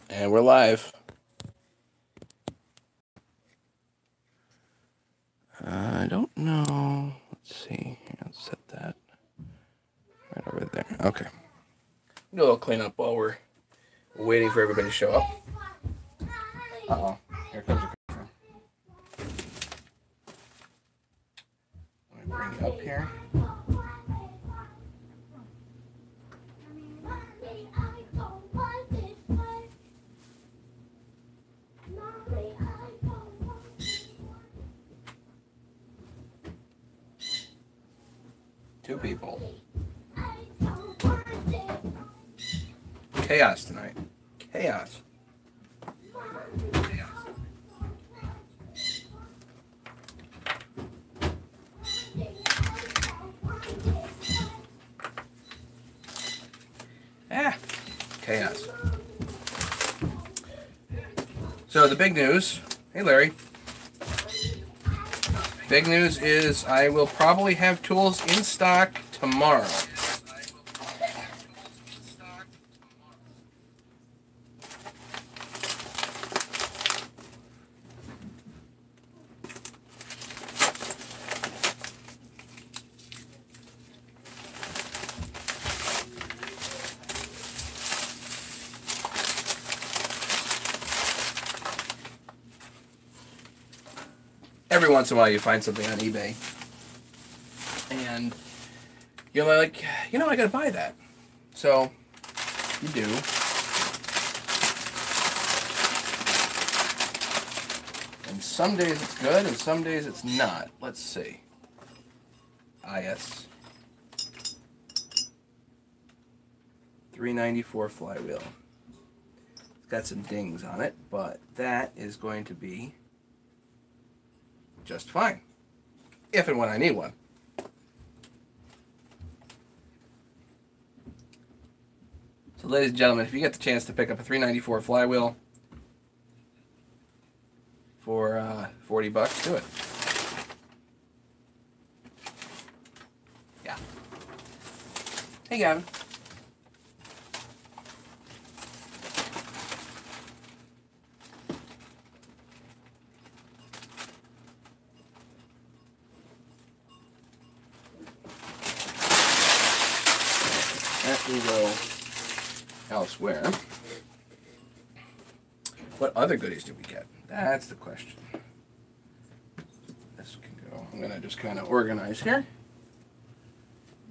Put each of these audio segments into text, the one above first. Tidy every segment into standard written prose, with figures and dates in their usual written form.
And we're live. I don't know. Let's see. Let's set that right over there. Okay. Do a little cleanup while we're waiting for everybody to show up. Uh-oh. Here comes the camera. Let me bring you up here. Two people. Chaos tonight. Chaos. Chaos. So the big news. Hey, Larry. Big news is I will probably have tools in stock tomorrow. Every once in a while you find something on eBay and you're like, you know, I gotta buy that. So you do. And some days it's good and some days it's not. Let's see. Ah, yes. 394 flywheel. It's got some dings on it, but that is going to be just fine, if and when I need one. So ladies and gentlemen, if you get the chance to pick up a 394 flywheel for 40 bucks, do it. Yeah. Hey, Gavin. We go elsewhere. What other goodies do we get? That's the question. This can go. I'm going to just kind of organize here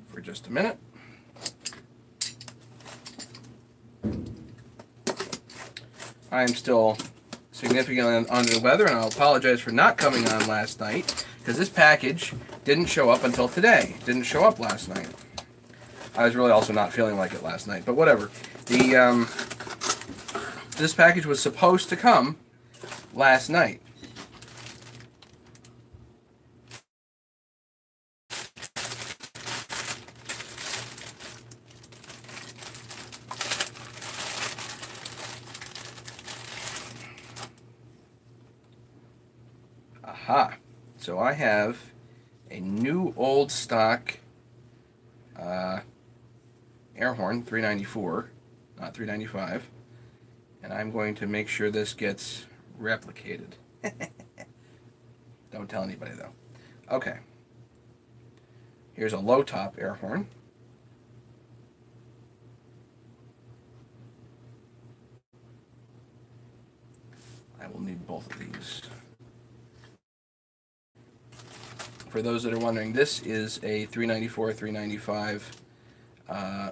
for just a minute. I'm still significantly under the weather, and I'll apologize for not coming on last night because this package didn't show up until today. It didn't show up last night. I was really also not feeling like it last night, but whatever. This package was supposed to come last night. Aha. So I have a new old stock air horn, 394, not 395, and I'm going to make sure this gets replicated. Don't tell anybody though. Okay. Here's a low top air horn. I will need both of these. For those that are wondering, this is a 394, 395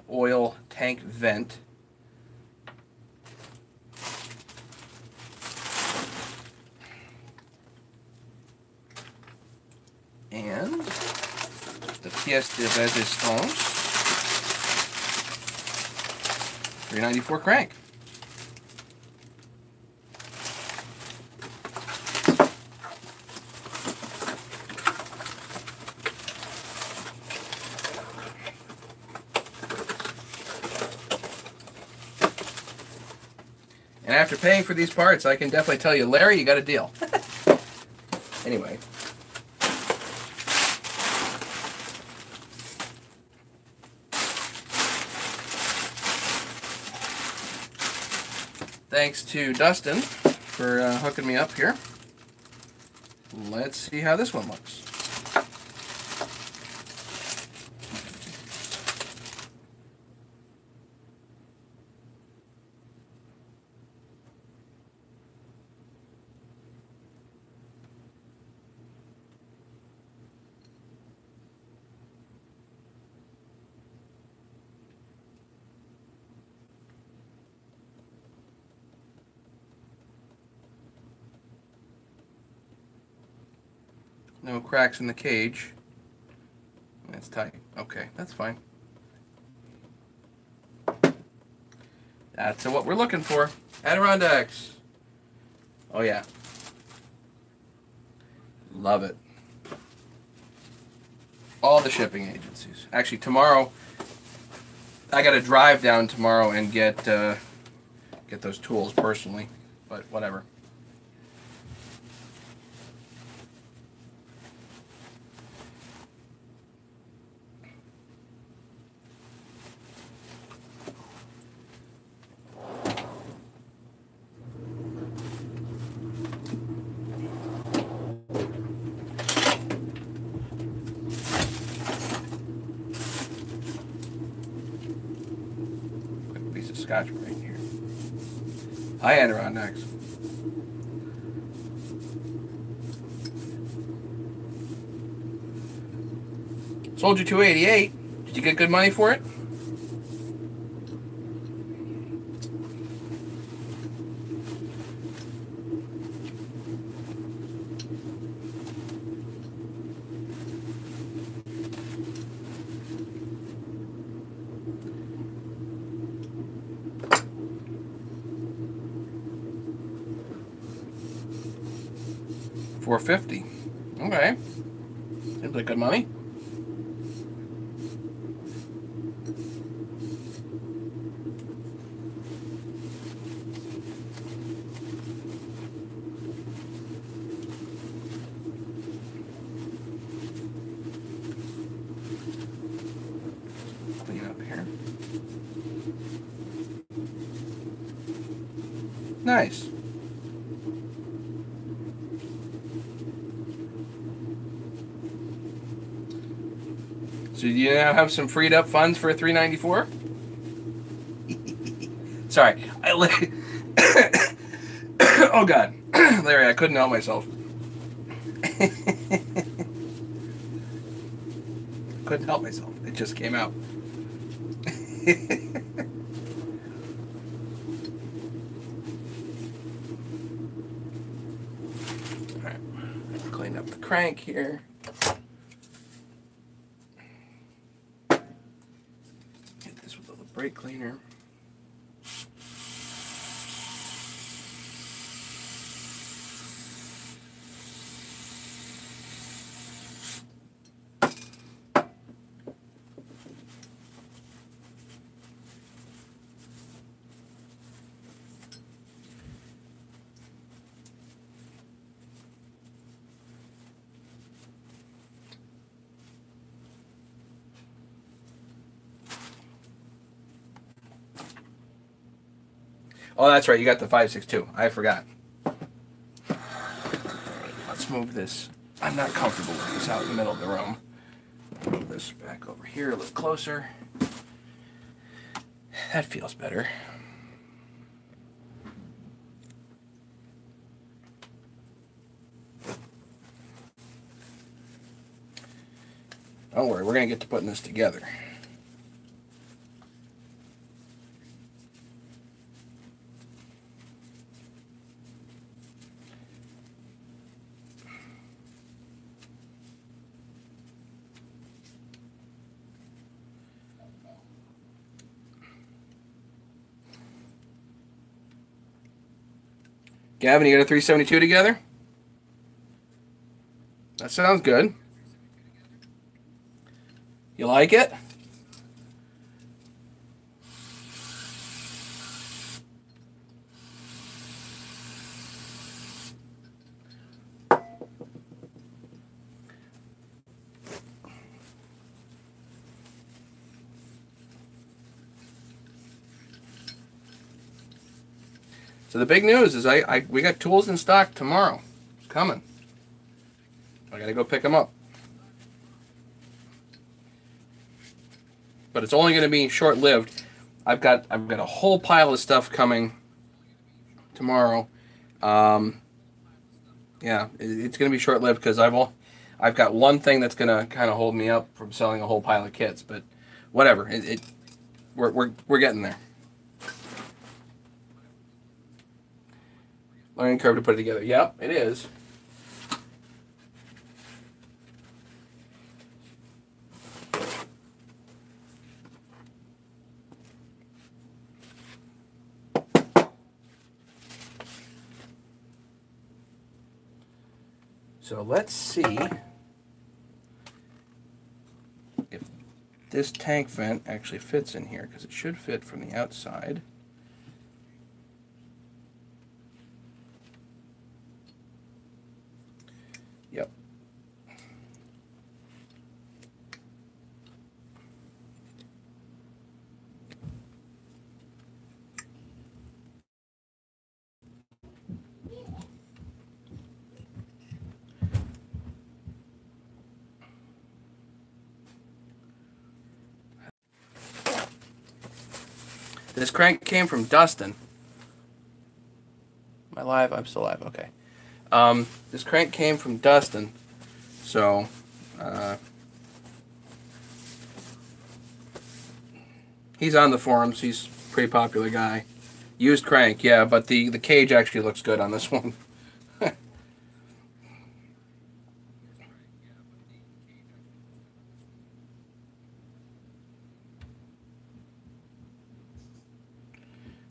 oil tank vent. And the pièce de résistance, 394 crank. And after paying for these parts, I can definitely tell you, Larry, you got a deal. Anyway. Thanks to Dustin for hooking me up here. Let's see how this one looks. No cracks in the cage. That's tight. Okay, that's fine. That's what we're looking for. Adirondacks. Oh yeah. Love it. All the shipping agencies. Actually, tomorrow, I got to drive down tomorrow and get those tools personally, but whatever. Scotch right here. Hi, Adirondacks. Sold you $288. Did you get good money for it? $450. Okay. Seems like good money. Clean up here. Nice. So do you now have some freed up funds for a $394? Sorry, oh God, Larry, I couldn't help myself. Couldn't help myself. It just came out. All right, clean up the crank here. Brake cleaner. Oh, that's right. You got the 562. I forgot. Let's move this. I'm not comfortable with this out in the middle of the room. Move this back over here a little closer. That feels better. Don't worry. We're going to get to putting this together. Gavin, you got a 372 together? That sounds good. You like it? So the big news is we got tools in stock tomorrow. It's coming. I gotta go pick them up. But it's only gonna be short-lived. I've got a whole pile of stuff coming tomorrow. Yeah, it's gonna be short-lived because I've got one thing that's gonna kind of hold me up from selling a whole pile of kits. But whatever, we're getting there. Learning curve to put it together. Yep, it is. So let's see if this tank vent actually fits in here, because it should fit from the outside. Yep. This crank came from Dustin. Am I live? I'm still live. Okay. This crank came from Dustin. So, he's on the forums. He's a pretty popular guy. Used crank, yeah, but the cage actually looks good on this one.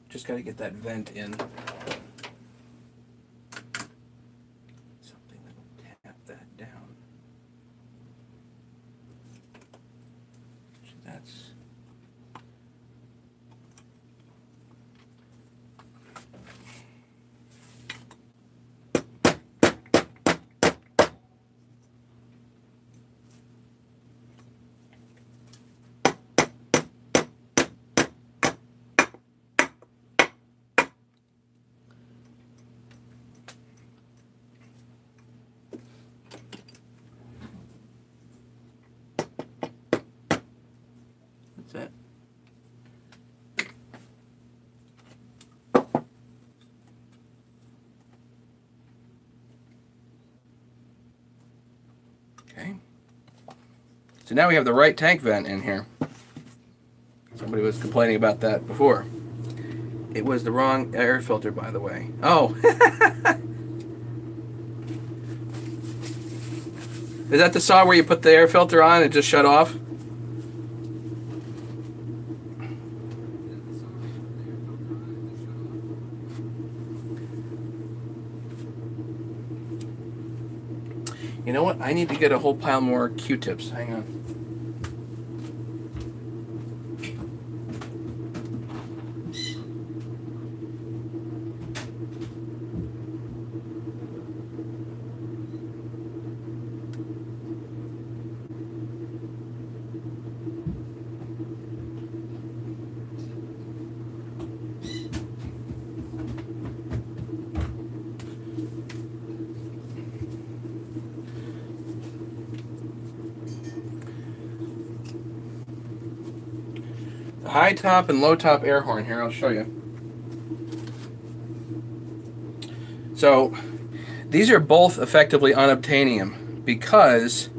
Just got to get that vent in. Something that'll tap that down. That's... That's it. Okay. So now we have the right tank vent in here. Somebody was complaining about that before. It was the wrong air filter, by the way. Oh! Is that the saw where you put the air filter on and it just shut off? You know what? I need to get a whole pile more Q-tips. Hang on. High top and low top air horn here. I'll show you. So these are both effectively unobtainium because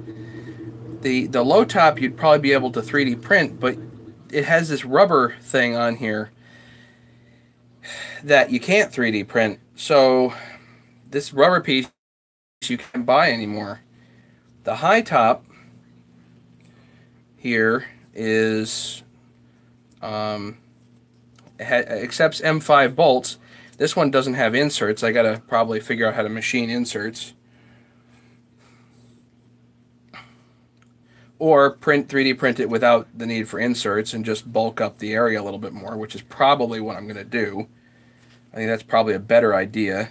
the low top you'd probably be able to 3D print, but it has this rubber thing on here that you can't 3D print. So this rubber piece you can't buy anymore. The high top here is accepts M5 bolts. This one doesn't have inserts. I gotta probably figure out how to machine inserts. Or 3D print it without the need for inserts and just bulk up the area a little bit more, which is probably what I'm gonna do. I think that's probably a better idea.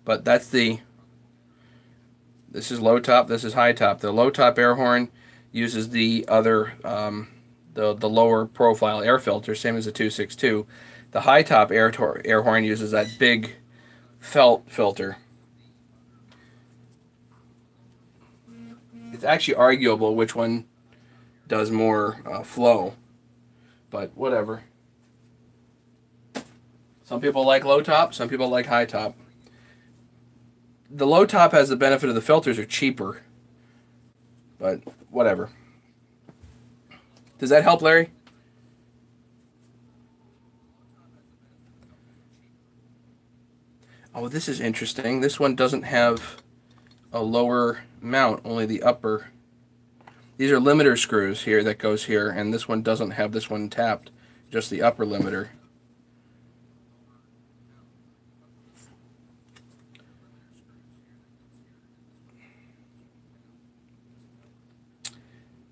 But that's this is low top, this is high top. The low top air horn, uses the other the lower profile air filter, same as the 262. The high top air horn uses that big felt filter. It's actually arguable which one does more flow, but whatever. Some people like low top, some people like high top. The low top has the benefit of the filters are cheaper, but whatever. Does that help, Larry? Oh, this is interesting. This one doesn't have a lower mount, only the upper. These are limiter screws here that goes here, and this one doesn't have this one tapped, just the upper limiter.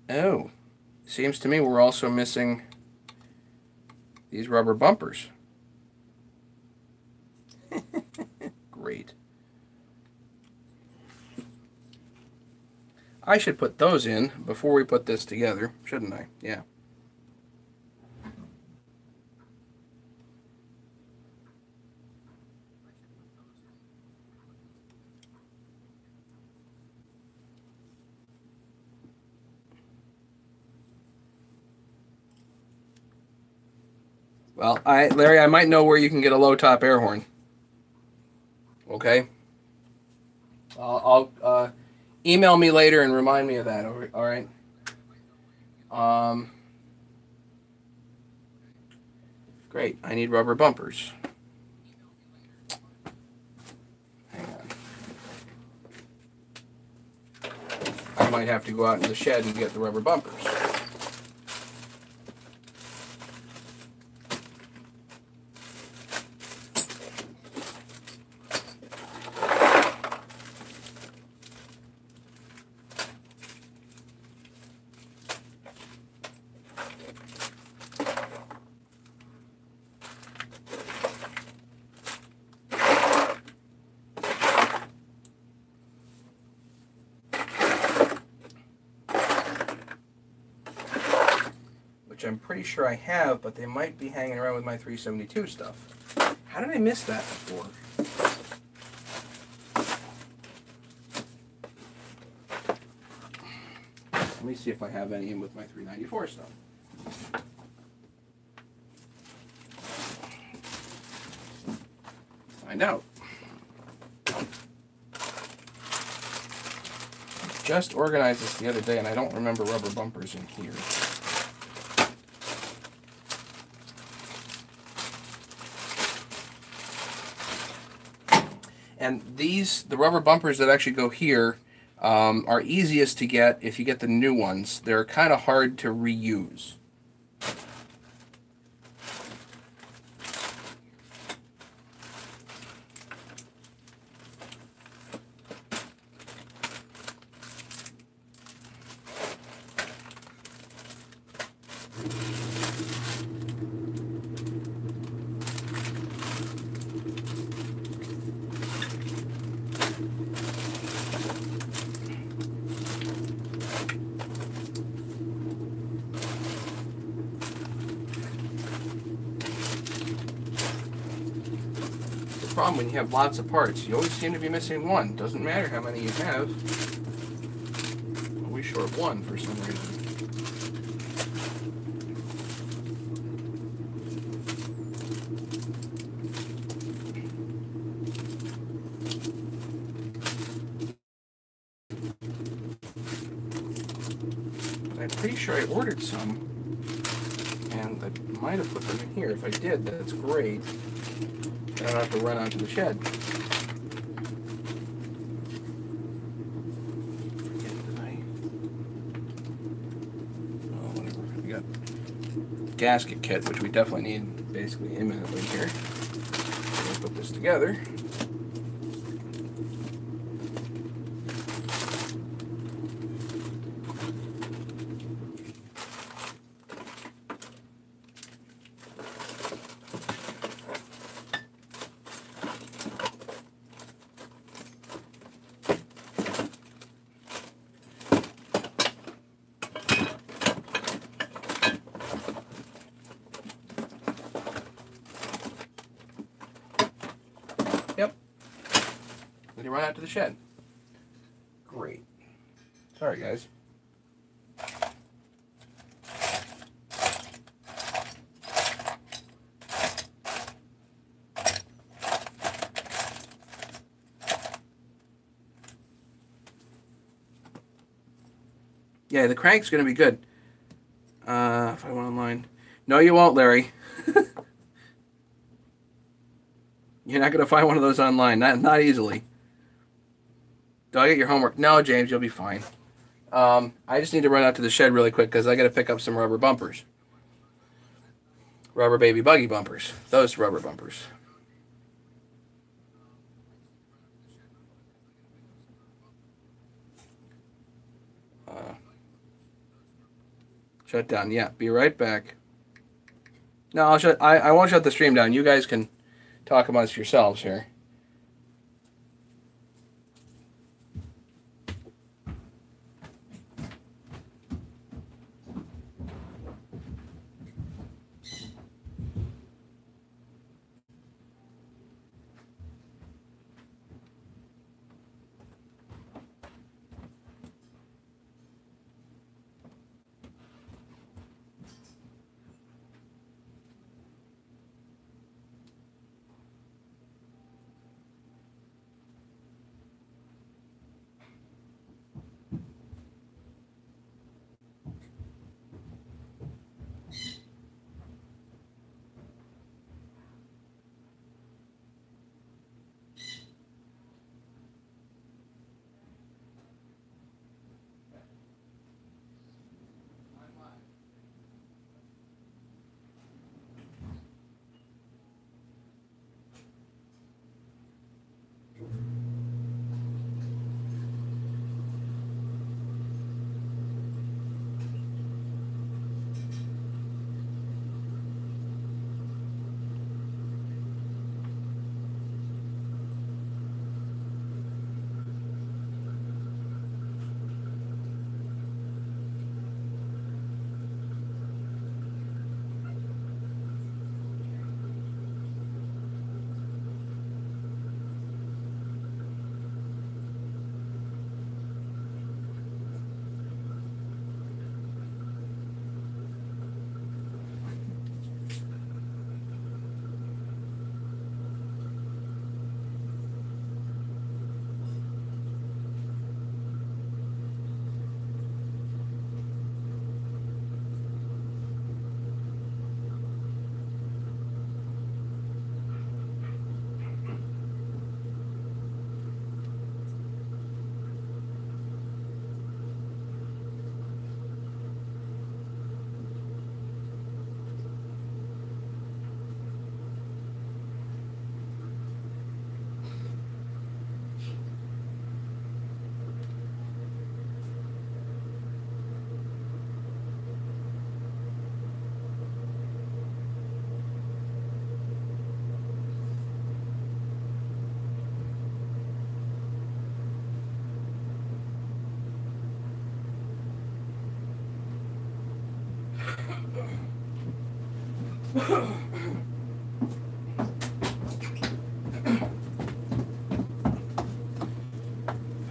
Oh, seems to me we're also missing these rubber bumpers. Great. I should put those in before we put this together, shouldn't I? Yeah. Well, Larry, I might know where you can get a low top air horn. Okay. I'll email me later and remind me of that. All right. Great. I need rubber bumpers. Hang on. I might have to go out in the shed and get the rubber bumpers. I'm pretty sure I have, but they might be hanging around with my 372 stuff. How did I miss that before? Let me see if I have any in with my 394 stuff. Find out. Just organized this the other day, and I don't remember rubber bumpers in here. And these, the rubber bumpers that actually go here, are easiest to get if you get the new ones. They're kind of hard to reuse. Problem when you have lots of parts, you always seem to be missing one. Doesn't matter how many you have. Always short one for some reason. But I'm pretty sure I ordered some, and I might have put them in here. If I did, that's great. I don't have to run out to the shed. Oh, whatever. We got gasket kit, which we definitely need basically imminently here. We'll put this together. you run out to the shed. Great. Sorry, guys. Yeah, the crank's going to be good. If I went online. No, you won't, Larry. You're not going to find one of those online. Not easily. Do I get your homework? No, James, you'll be fine. I just need to run out to the shed really quick because I got to pick up some rubber bumpers. Rubber baby buggy bumpers. Those rubber bumpers. Shut down. Yeah, be right back. No, I won't shut the stream down. You guys can talk amongst yourselves here.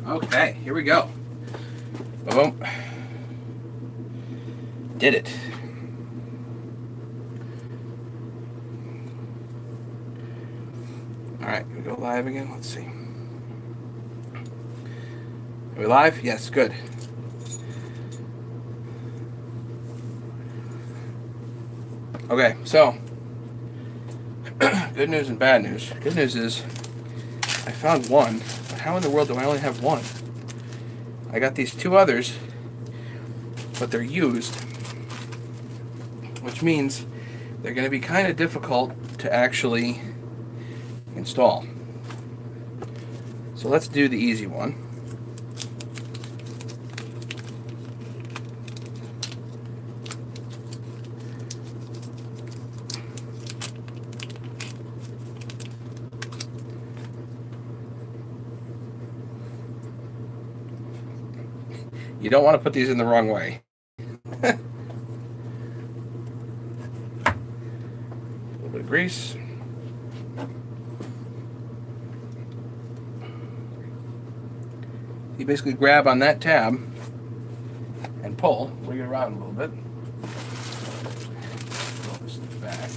Okay, here we go. Boom. Did it. Alright, we go live again. Let's see. Are we live? Yes, good. Okay, so good news and bad news. Good news is I found one, but how in the world do I only have one? I got these two others, but they're used, which means they're going to be kind of difficult to actually install. So let's do the easy one. You don't want to put these in the wrong way. A little bit of grease. you basically grab on that tab and pull. Bring it around a little bit. Pull this back.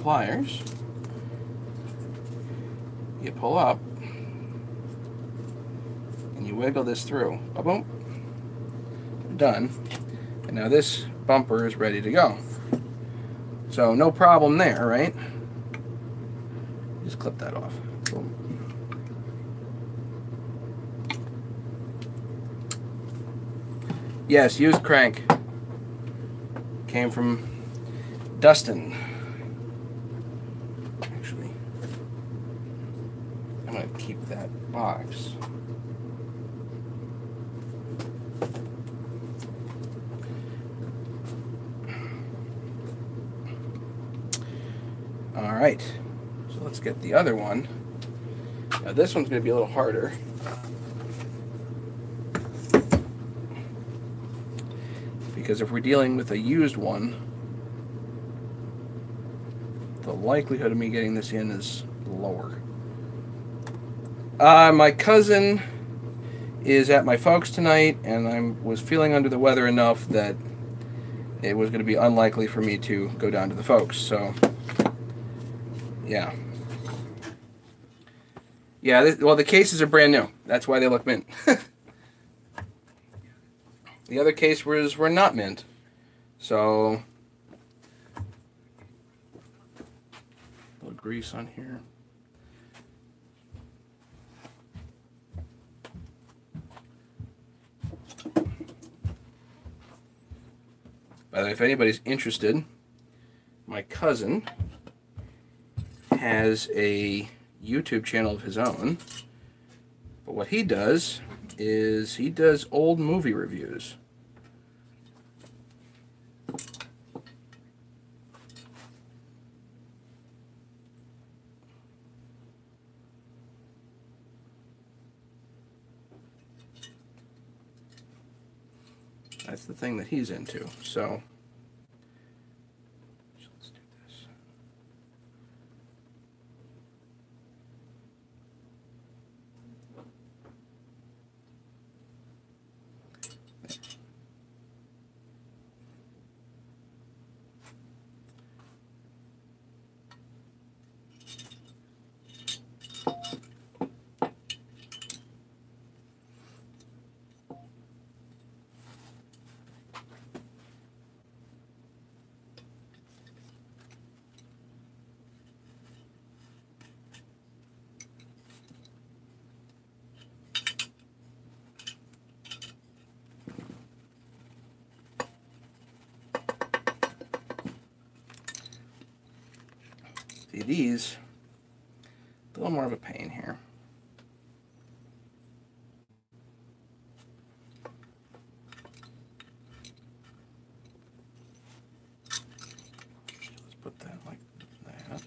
Pliers, you pull up and you wiggle this through. Boom, done. And now this bumper is ready to go. So no problem there, right? Just clip that off. Boom. Yes, used crank. Came from Dustin. I'm going to keep that box. All right, so let's get the other one. Now this one's going to be a little harder. Because if we're dealing with a used one, the likelihood of me getting this in is lower. My cousin is at my folks tonight, and I was feeling under the weather enough that it was going to be unlikely for me to go down to the folks. So, yeah. Yeah, well, the cases are brand new. That's why they look mint. The other case were not mint. So, a little grease on here. By the way, if anybody's interested, my cousin has a YouTube channel of his own. But what he does is he does old movie reviews. That's the thing that he's into. So let's do this. See, these, a little more of a pain here. Let's put that like that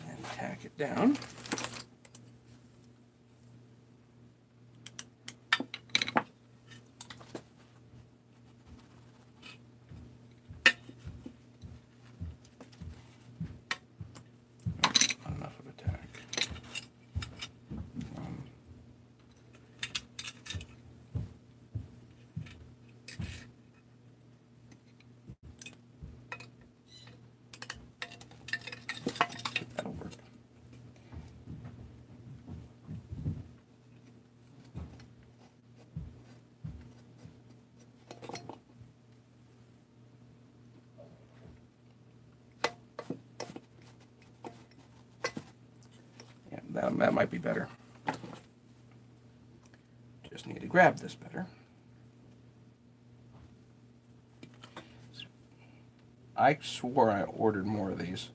and tack it down. That might be better. Just need to grab this better. I swore I ordered more of these.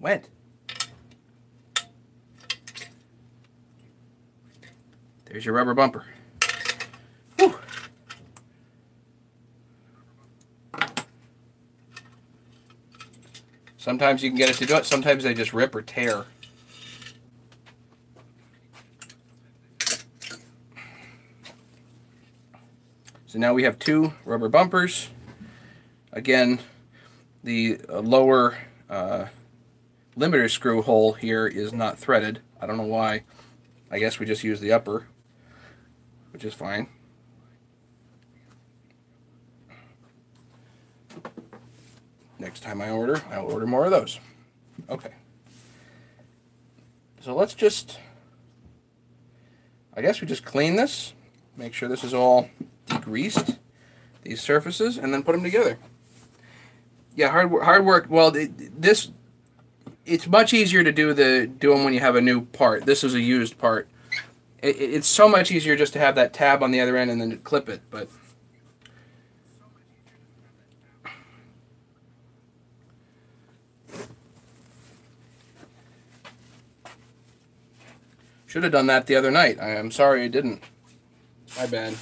went. There's your rubber bumper. Whew. Sometimes you can get it to do it. Sometimes they just rip or tear. So now we have 2 rubber bumpers. Again, the lower limiter screw hole here is not threaded. I don't know why. I guess we just use the upper, which is fine. Next time I'll order more of those. Okay. So let's just, I guess we just clean this, make sure this is all degreased, these surfaces, and then put them together. Yeah, hard work. Well, it's much easier to do them when you have a new part. This is a used part. It's so much easier just to have that tab on the other end and then clip it, but should have done that the other night. I'm sorry I didn't. My bad.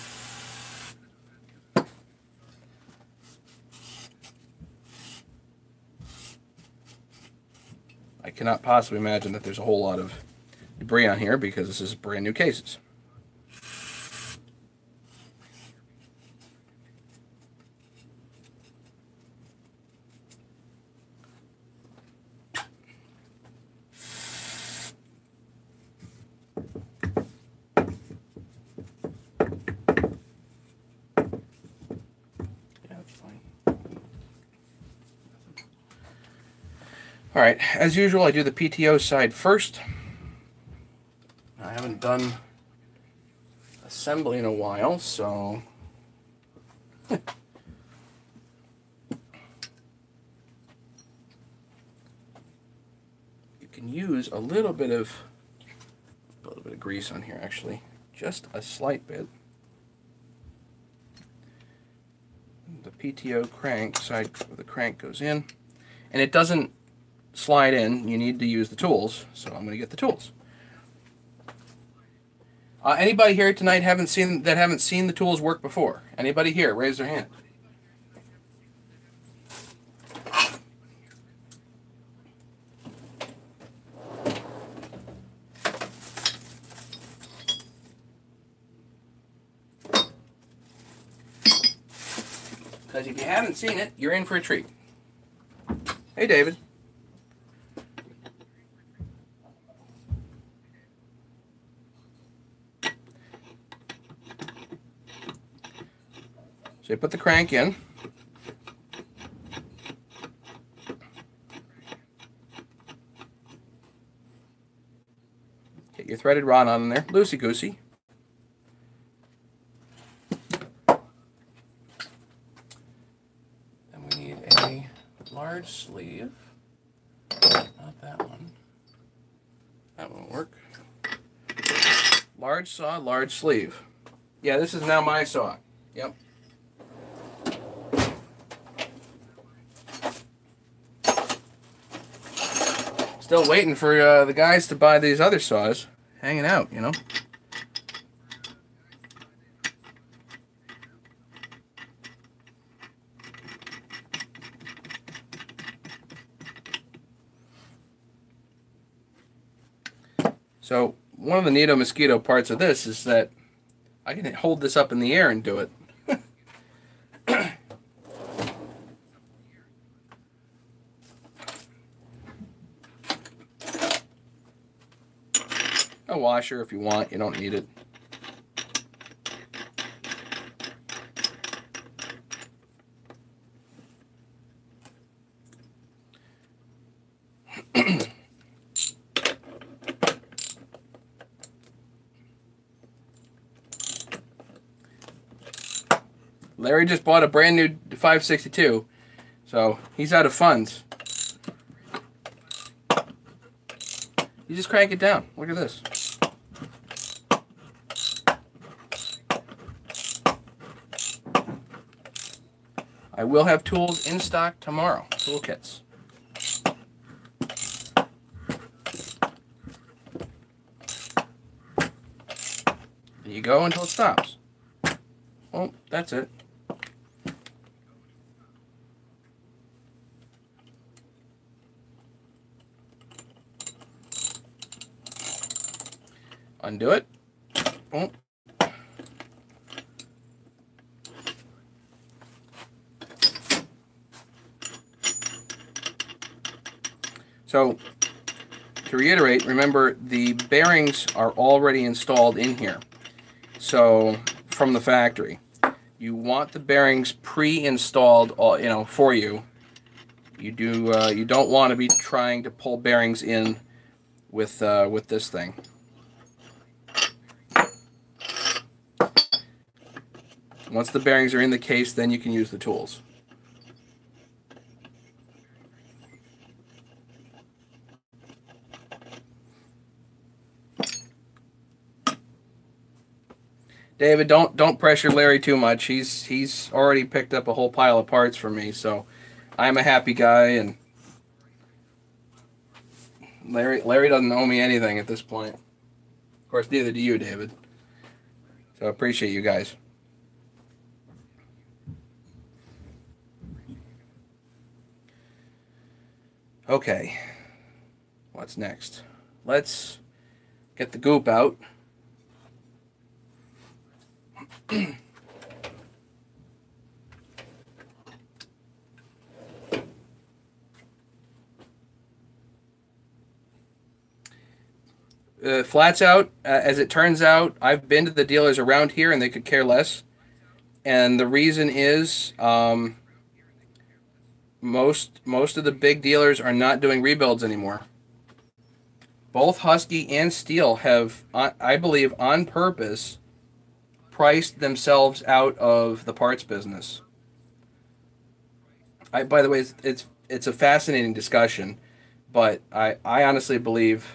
I cannot possibly imagine that there's a whole lot of debris on here because this is brand new cases. Alright, as usual, I do the PTO side first. I haven't done assembly in a while, so you can use a little bit of grease on here, actually. Just a slight bit. The PTO crank, side of the crank goes in, and it doesn't slide in. You need to use the tools, so I'm going to get the tools. Anybody here tonight haven't seen the tools work before? Anybody here? Raise their hand. Because if you haven't seen it, you're in for a treat. Hey, David. So you put the crank in. Get your threaded rod on there, loosey-goosey. Then we need a large sleeve. Not that one. That won't work. Large saw, large sleeve. Yeah, this is now my saw. Yep. Still waiting for the guys to buy these other saws. Hanging out, you know. So, one of the Neato Mosquito parts of this is that I can hold this up in the air and do it. A washer if you want, you don't need it. Larry just bought a brand new 562, so he's out of funds. You just crank it down. Look at this. I will have tools in stock tomorrow. Toolkits. go until it stops. Well, that's it. Undo it. Boom. So, to reiterate, remember the bearings are already installed in here. So, from the factory, you want the bearings pre-installed, for you. You don't want to be trying to pull bearings in with this thing. Once the bearings are in the case, then you can use the tools. David, don't pressure Larry too much. He's already picked up a whole pile of parts for me, so I'm a happy guy, and Larry doesn't owe me anything at this point. Of course, neither do you, David. So I appreciate you guys. Okay, what's next? Let's get the goop out. Flats out. As it turns out, I've been to the dealers around here and they could care less. And the reason is most of the big dealers are not doing rebuilds anymore. Both Husky and Stihl have, I believe, on purpose, priced themselves out of the parts business. By the way, it's a fascinating discussion, but I honestly believe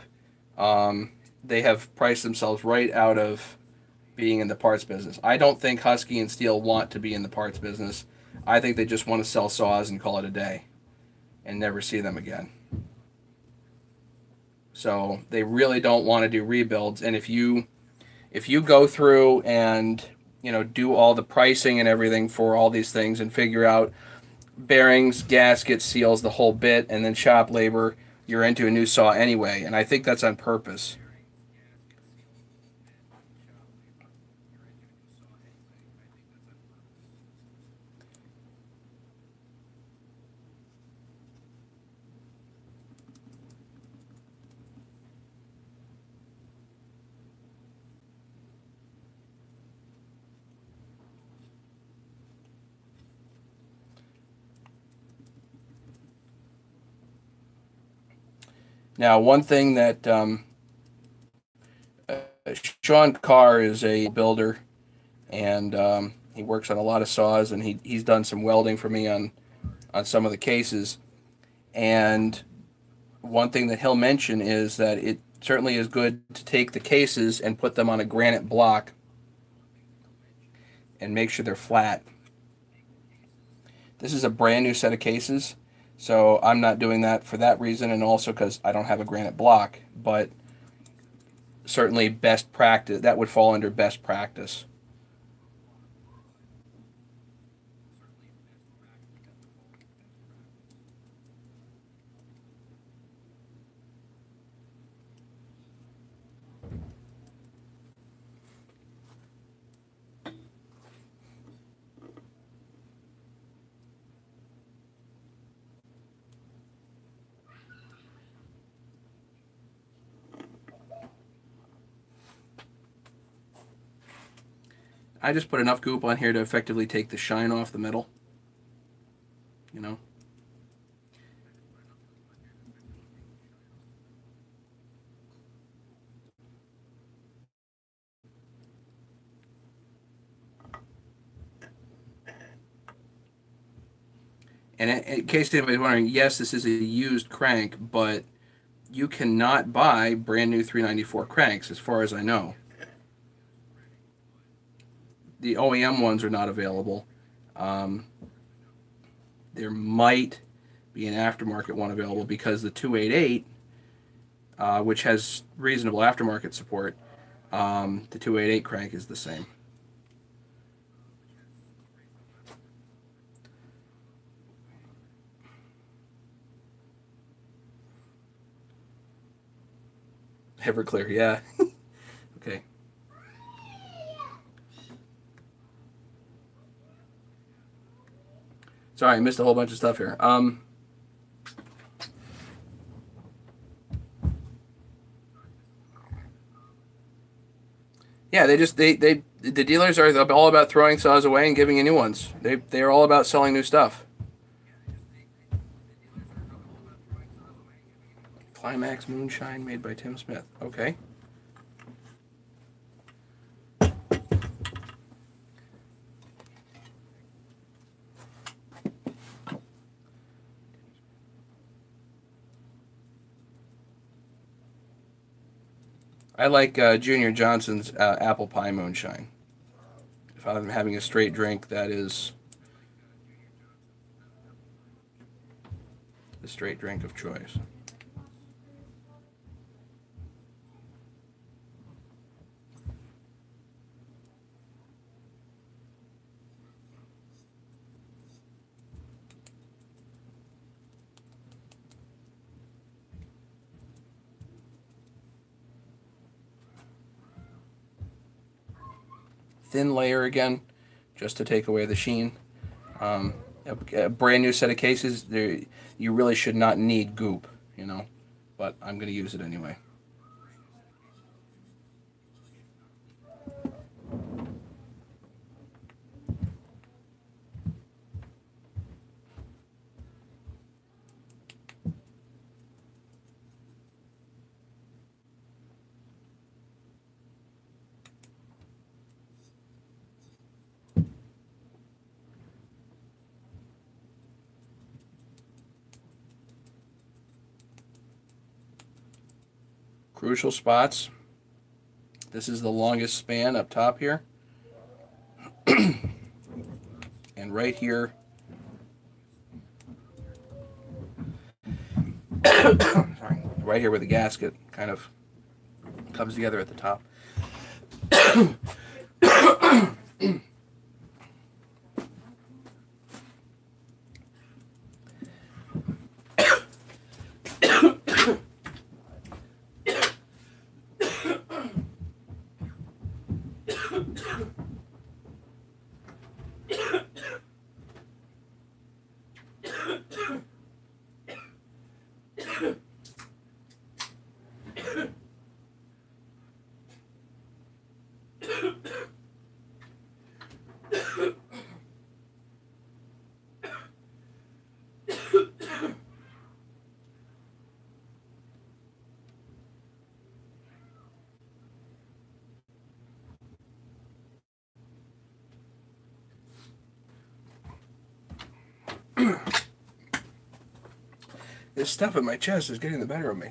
they have priced themselves right out of being in the parts business. I don't think Husky and Stihl want to be in the parts business. I think they just want to sell saws and call it a day and never see them again. So they really don't want to do rebuilds. And if you go through and do all the pricing and everything for all these things and figure out bearings, gaskets, seals, the whole bit, and then shop labor, you're into a new saw anyway. And I think that's on purpose. Now, one thing that Sean Carr is a builder, and he works on a lot of saws, and he's done some welding for me on some of the cases. And one thing that he'll mention is that it certainly is good to take the cases and put them on a granite block and make sure they're flat. This is a brand new set of cases, so I'm not doing that for that reason, and also because I don't have a granite block, but certainly best practice, that would fall under best practice. I just put enough goop on here to effectively take the shine off the metal. You know? And in case anybody's wondering, yes, this is a used crank, but you cannot buy brand new 394 cranks, as far as I know. The OEM ones are not available. There might be an aftermarket one available because the 288, which has reasonable aftermarket support, The 288 crank is the same. Everclear, yeah. Okay. Sorry, I missed a whole bunch of stuff here. Yeah, the dealers are all about throwing saws away and giving you new ones. They're all about selling new stuff. Climax Moonshine made by Tim Smith. Okay. I like Junior Johnson's Apple Pie Moonshine. If I'm having a straight drink, that is the straight drink of choice. Thin layer again, just to take away the sheen. A brand new set of cases, you really should not need goop, you know, but I'm going to use it anyway. Crucial spots. This is the longest span up top here. And right here. Sorry. Right here where the gasket kind of comes together at the top. This stuff in my chest is getting the better of me.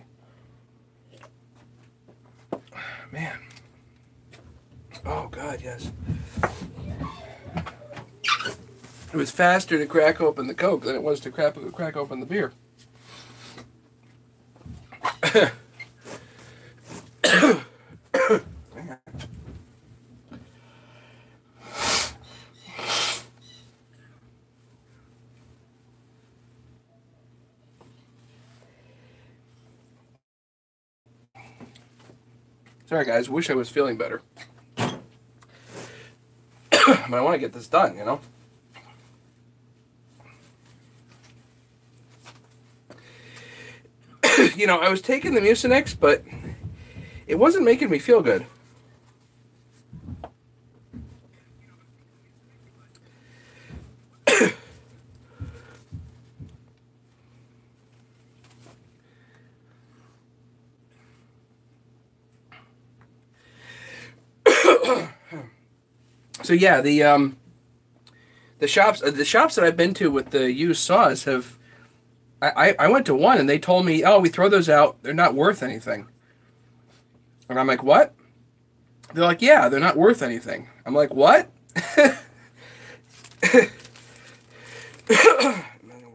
Man. Oh, God, yes. It was faster to crack open the Coke than it was to crack open the beer. Sorry, guys. Wish I was feeling better. But I want to get this done, you know? You know, I was taking the Mucinex, but it wasn't making me feel good. So yeah, the shops that I've been to with the used saws have, I went to one and they told me, oh, we throw those out, they're not worth anything. And I'm like, what? They're like, yeah, they're not worth anything. I'm like, what?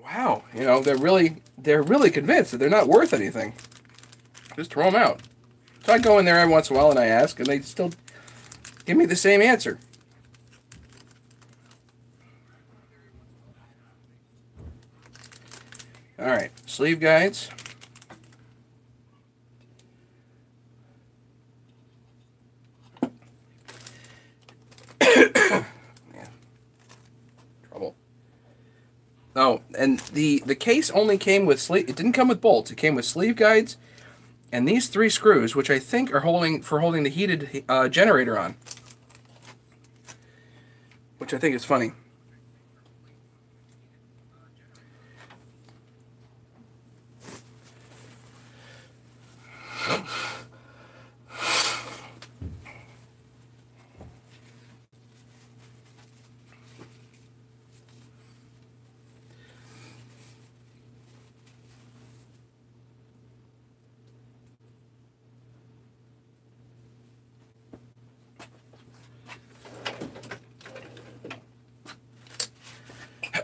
Wow, you know, they're really convinced that they're not worth anything. Just throw them out. So I go in there every once in a while and I ask, and they still give me the same answer. All right, sleeve guides. Man, trouble. Oh, and the case only came with sleeve. It didn't come with bolts. It came with sleeve guides and these 3 screws, which I think are holding the heated generator on, which I think is funny.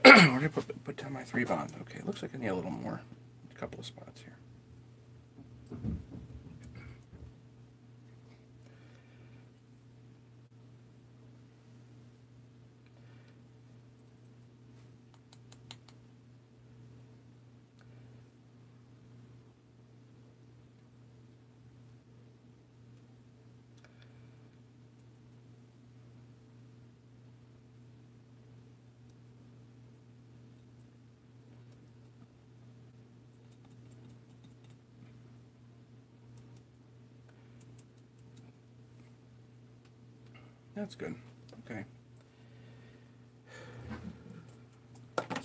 Where did I put down my 3 bond? Okay, looks like I need a little more. A couple of spots here. That's good. Okay.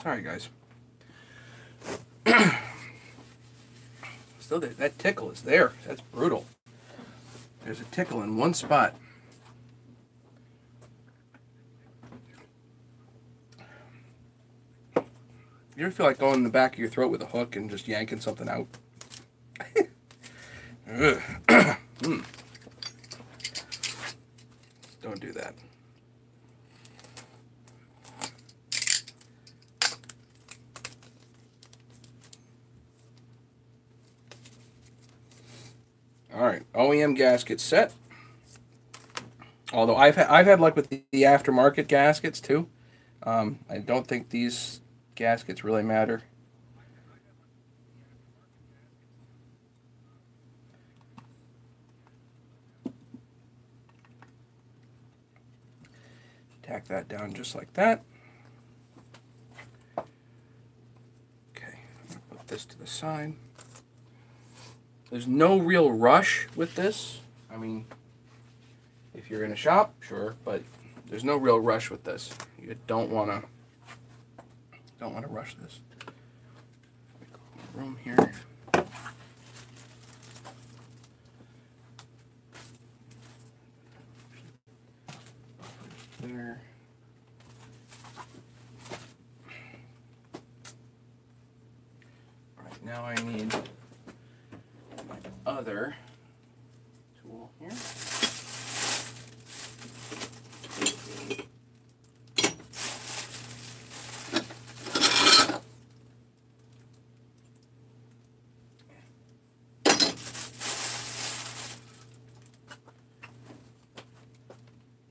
Sorry, guys. Still, that tickle is there. That's brutal. There's a tickle in one spot. You ever feel like going in the back of your throat with a hook and just yanking something out? Don't do that. All right, OEM gasket set. Although I've had luck with the aftermarket gaskets too. I don't think these gaskets really matter. Tack that down just like that. Okay, I'm gonna put this to the side. There's no real rush with this. I mean, if you're in a shop, sure, but there's no real rush with this. You don't want to rush this. Room here. There. All right, now I need my other tool here.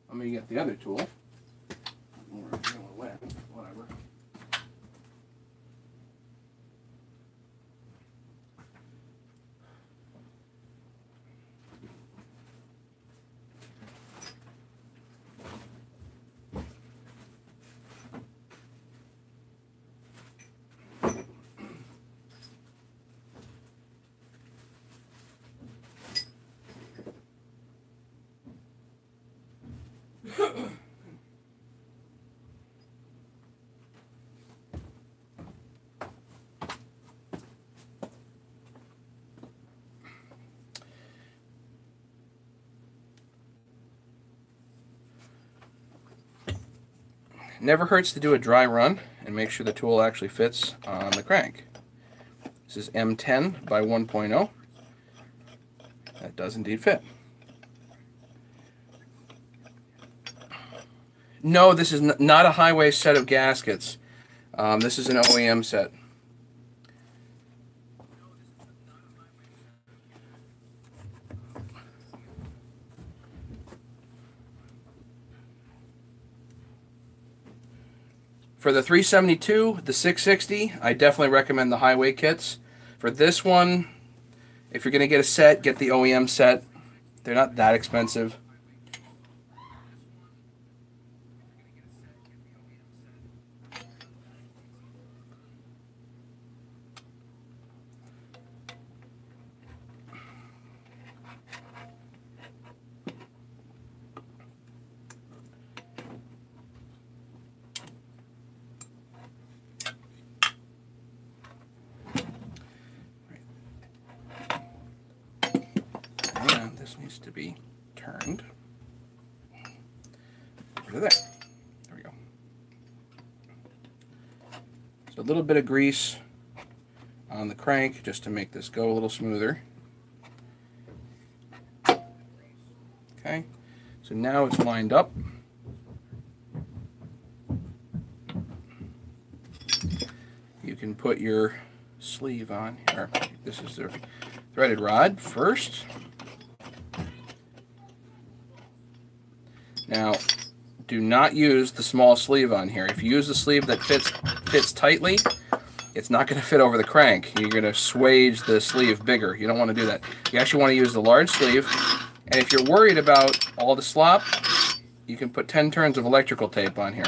I'm going to get the other tool. Whatever. Never hurts to do a dry run and make sure the tool actually fits on the crank. This is M10 by 1.0. That does indeed fit. No, this is not a highway set of gaskets. This is an OEM set. For the 372, the 660, I definitely recommend the highway kits. For this one, if you're going to get a set, get the OEM set. They're not that expensive. And this needs to be turned over to there. There we go. So a little bit of grease on the crank just to make this go a little smoother. Okay, so now it's lined up. You can put your sleeve on here. This is the threaded rod first. Now, do not use the small sleeve on here. If you use the sleeve that fits tightly, it's not going to fit over the crank. You're going to swage the sleeve bigger. You don't want to do that. You actually want to use the large sleeve. And if you're worried about all the slop, you can put 10 turns of electrical tape on here.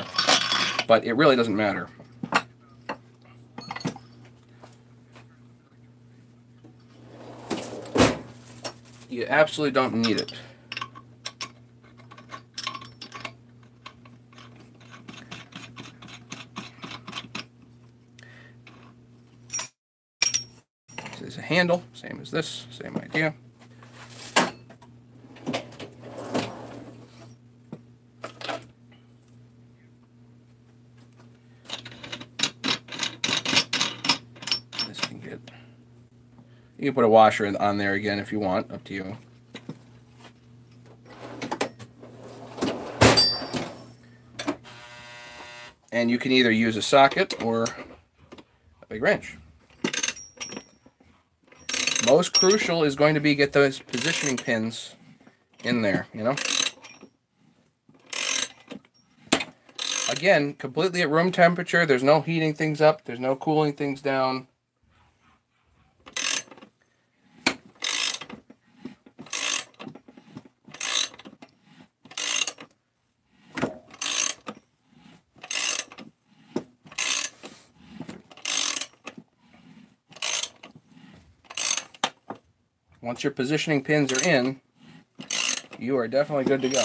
But it really doesn't matter. You absolutely don't need it. This is a handle, same as this, same idea. This can get... You can put a washer on there again if you want, up to you. And you can either use a socket or a big wrench. Most crucial is going to be get those positioning pins in there, you know. Again, completely at room temperature. There's no heating things up. There's no cooling things down. Once your positioning pins are in, you are definitely good to go.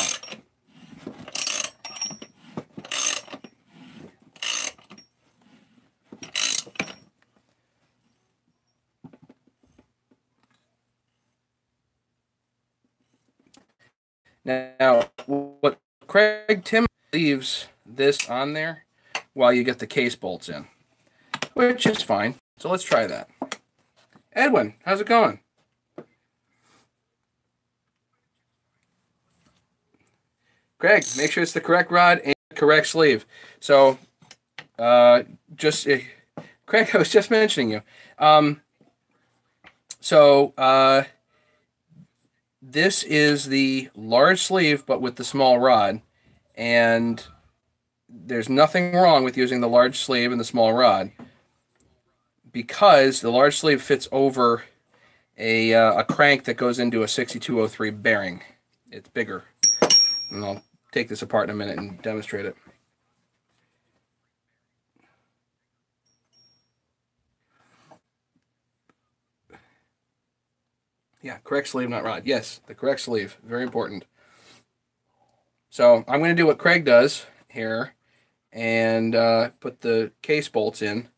Now, what Craig Tim leaves this on there while you get the case bolts in, which is fine. So let's try that. Edwin, how's it going? Craig, make sure it's the correct rod and correct sleeve. So, Craig, I was just mentioning you. This is the large sleeve, but with the small rod. And there's nothing wrong with using the large sleeve and the small rod, because the large sleeve fits over a crank that goes into a 6203 bearing. It's bigger. And I'll take this apart in a minute and demonstrate it. Yeah, correct sleeve, not rod. Yes, the correct sleeve. Very important. So I'm going to do what Craig does here and put the case bolts in.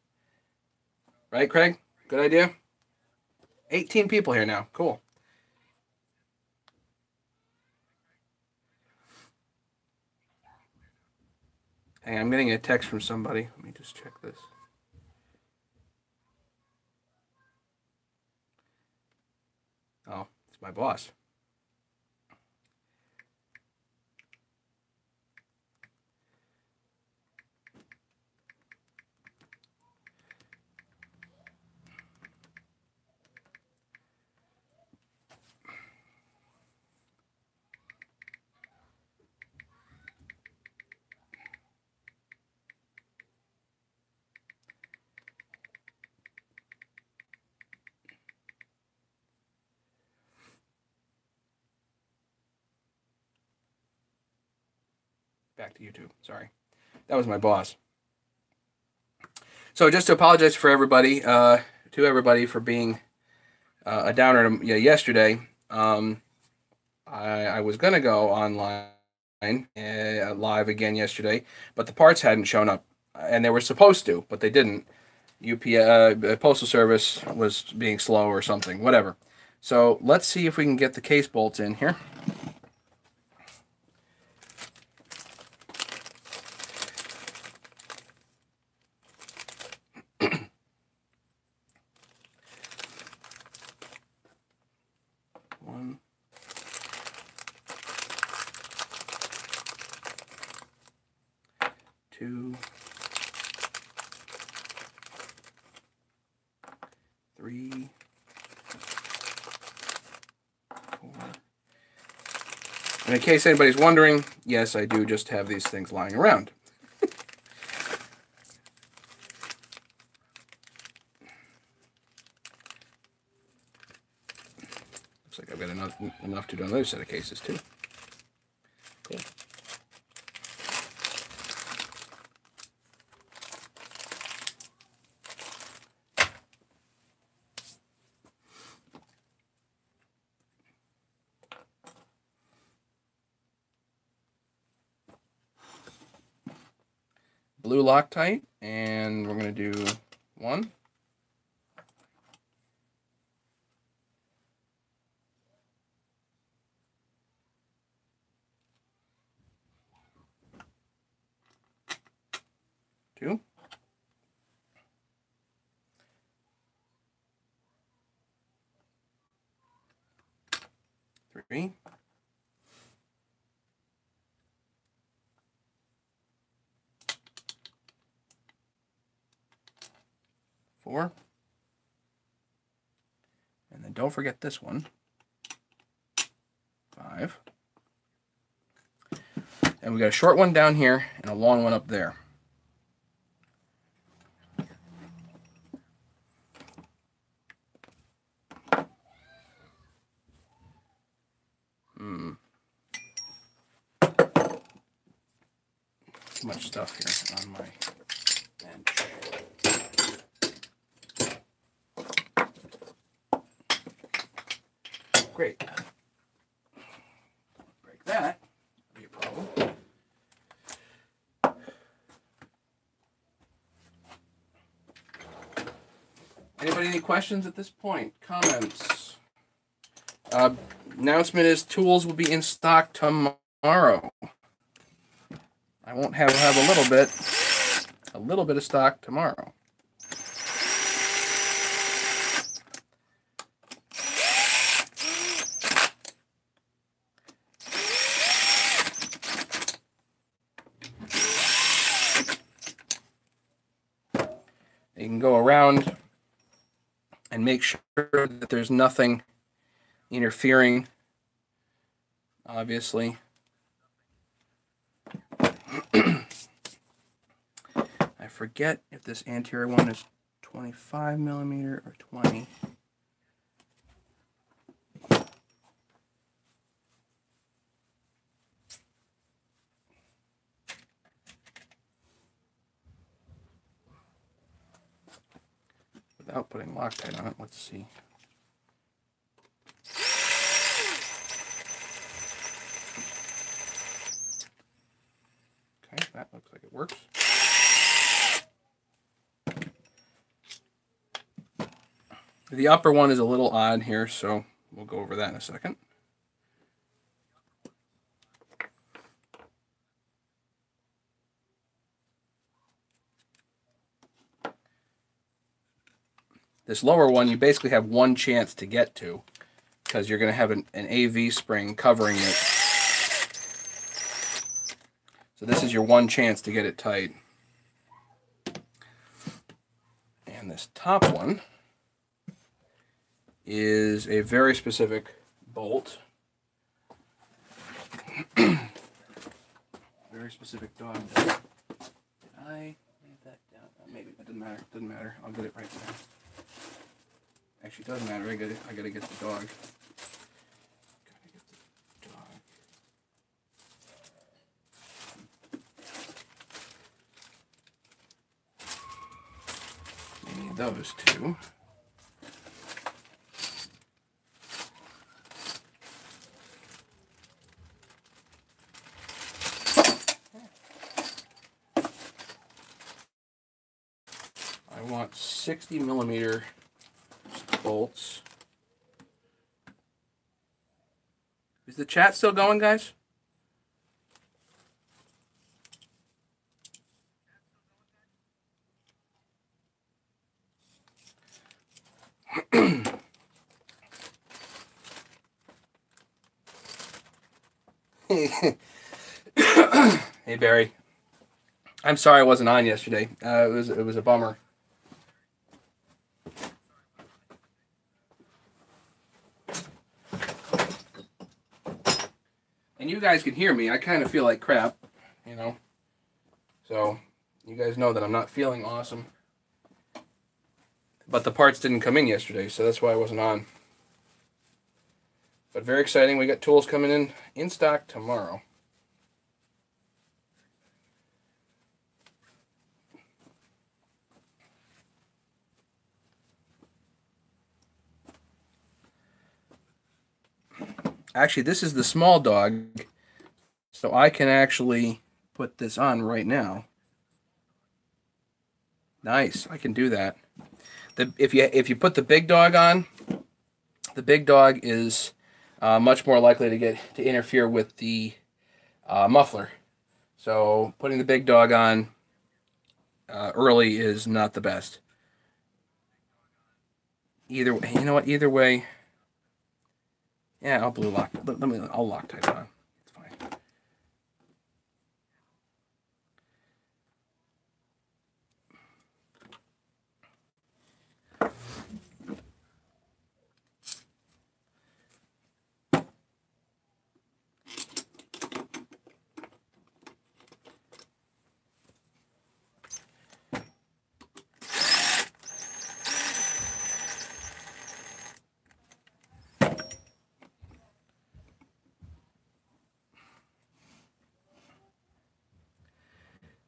Right, Craig? Good idea? 18 people here now. Cool. Hey, I'm getting a text from somebody. Let me just check this. Oh, it's my boss. Back to YouTube. Sorry. That was my boss. So just to apologize for everybody, to everybody for being a downer yesterday. I was going to go online live again yesterday, but the parts hadn't shown up, and they were supposed to, but they didn't. Postal Service was being slow or something, whatever. So let's see if we can get the case bolts in here. One. Two. Three. Four. And in case anybody's wondering, yes, I do just have these things lying around. Looks like I've got enough to do another set of cases too. Cool. Blue Loctite, and we're going to do 1. Two. 3. 4. And then don't forget this one. 5. And we got a short one down here and a long one up there. Too much stuff here on my bench. Great. Break that. That'll be a problem. Anybody any questions at this point? Comments? Announcement is tools will be in stock tomorrow. I won't have a little bit of stock tomorrow. You can go around and make sure that there's nothing interfering, obviously. I forget if this anterior one is 25 millimeter or 20. Without putting Loctite on it, let's see. Okay, that looks like it works. The upper one is a little odd here, so we'll go over that in a second. This lower one, you basically have one chance to get to, because you're going to have an AV spring covering it. So this is your one chance to get it tight. And this top one is a very specific bolt. Very specific dog. Did I lay that down? Maybe that doesn't matter. Doesn't matter. I'll get it right there. Actually, it does matter. I gotta get the dog. Gotta get the dog. those two. I want 60mm bolts. Is the chat still going, guys? Hey Barry, I'm sorry I wasn't on yesterday. It was a bummer. And you guys can hear me. I kind of feel like crap, you know. So you guys know that I'm not feeling awesome. But the parts didn't come in yesterday, so that's why I wasn't on. But very exciting. We got tools coming in stock tomorrow. Actually, this is the small dog, so I can actually put this on right now. Nice, I can do that. If you put the big dog on, the big dog is much more likely to interfere with the muffler. So putting the big dog on early is not the best. Either way, you know what? Either way, yeah, I'll blue lock. I'll Loctite it on. It's fine.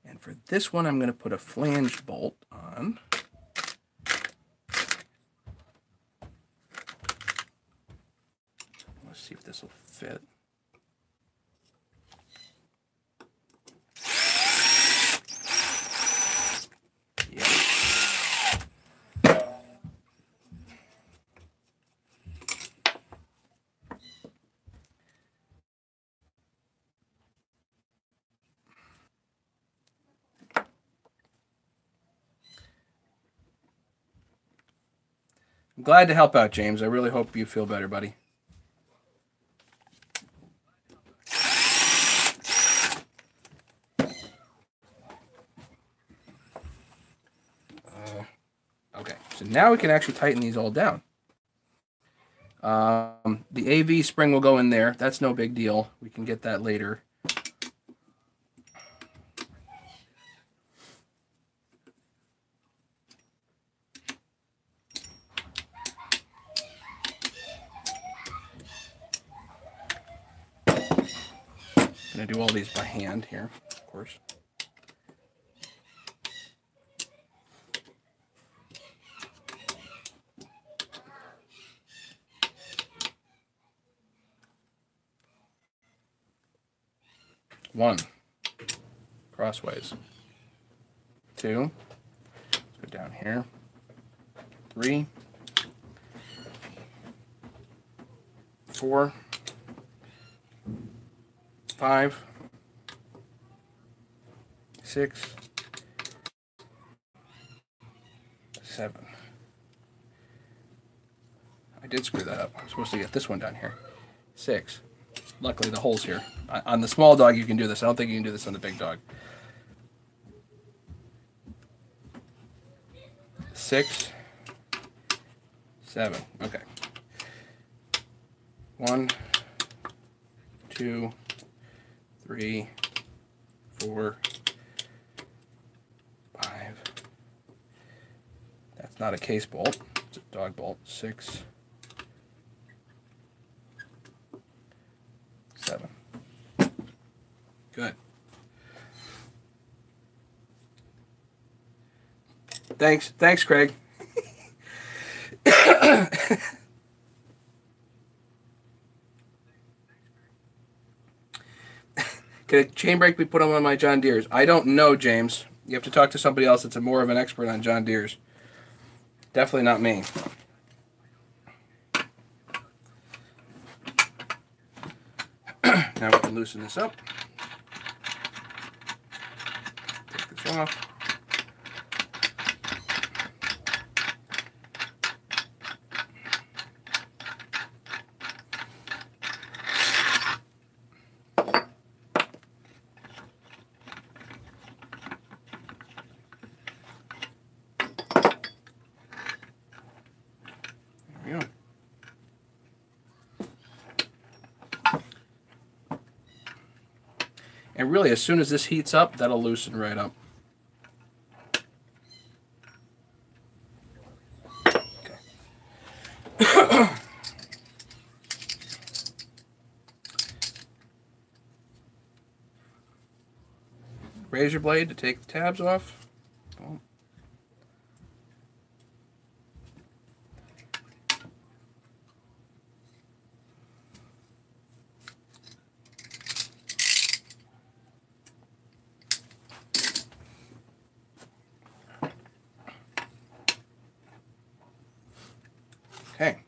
And for this one, I'm going to put a flange bolt on. Let's see if this will fit. Yeah. I'm glad to help out, James. I really hope you feel better, buddy. Okay, so now we can actually tighten these all down. The AV spring will go in there. That's no big deal. We can get that later. I'm going to do all these by hand here, of course. One, crossways. Two, let's go down here. 3, 4, 5, 6, 7. I did screw that up. I'm supposed to get this one down here. 6. Luckily the hole's here. On the small dog you can do this. I don't think you can do this on the big dog. 6, 7. Okay. 1, 2, 3, 4, 5. That's not a case bolt. It's a dog bolt. 6, 7. Good. Thanks, Craig. Can a chain brake be put on one of my John Deeres? I don't know, James. You have to talk to somebody else that's more of an expert on John Deeres. Definitely not me. Now we can loosen this up. Take this off. There we go. And really, as soon as this heats up, that'll loosen right up. Okay. Razor blade to take the tabs off. Boom. Okay.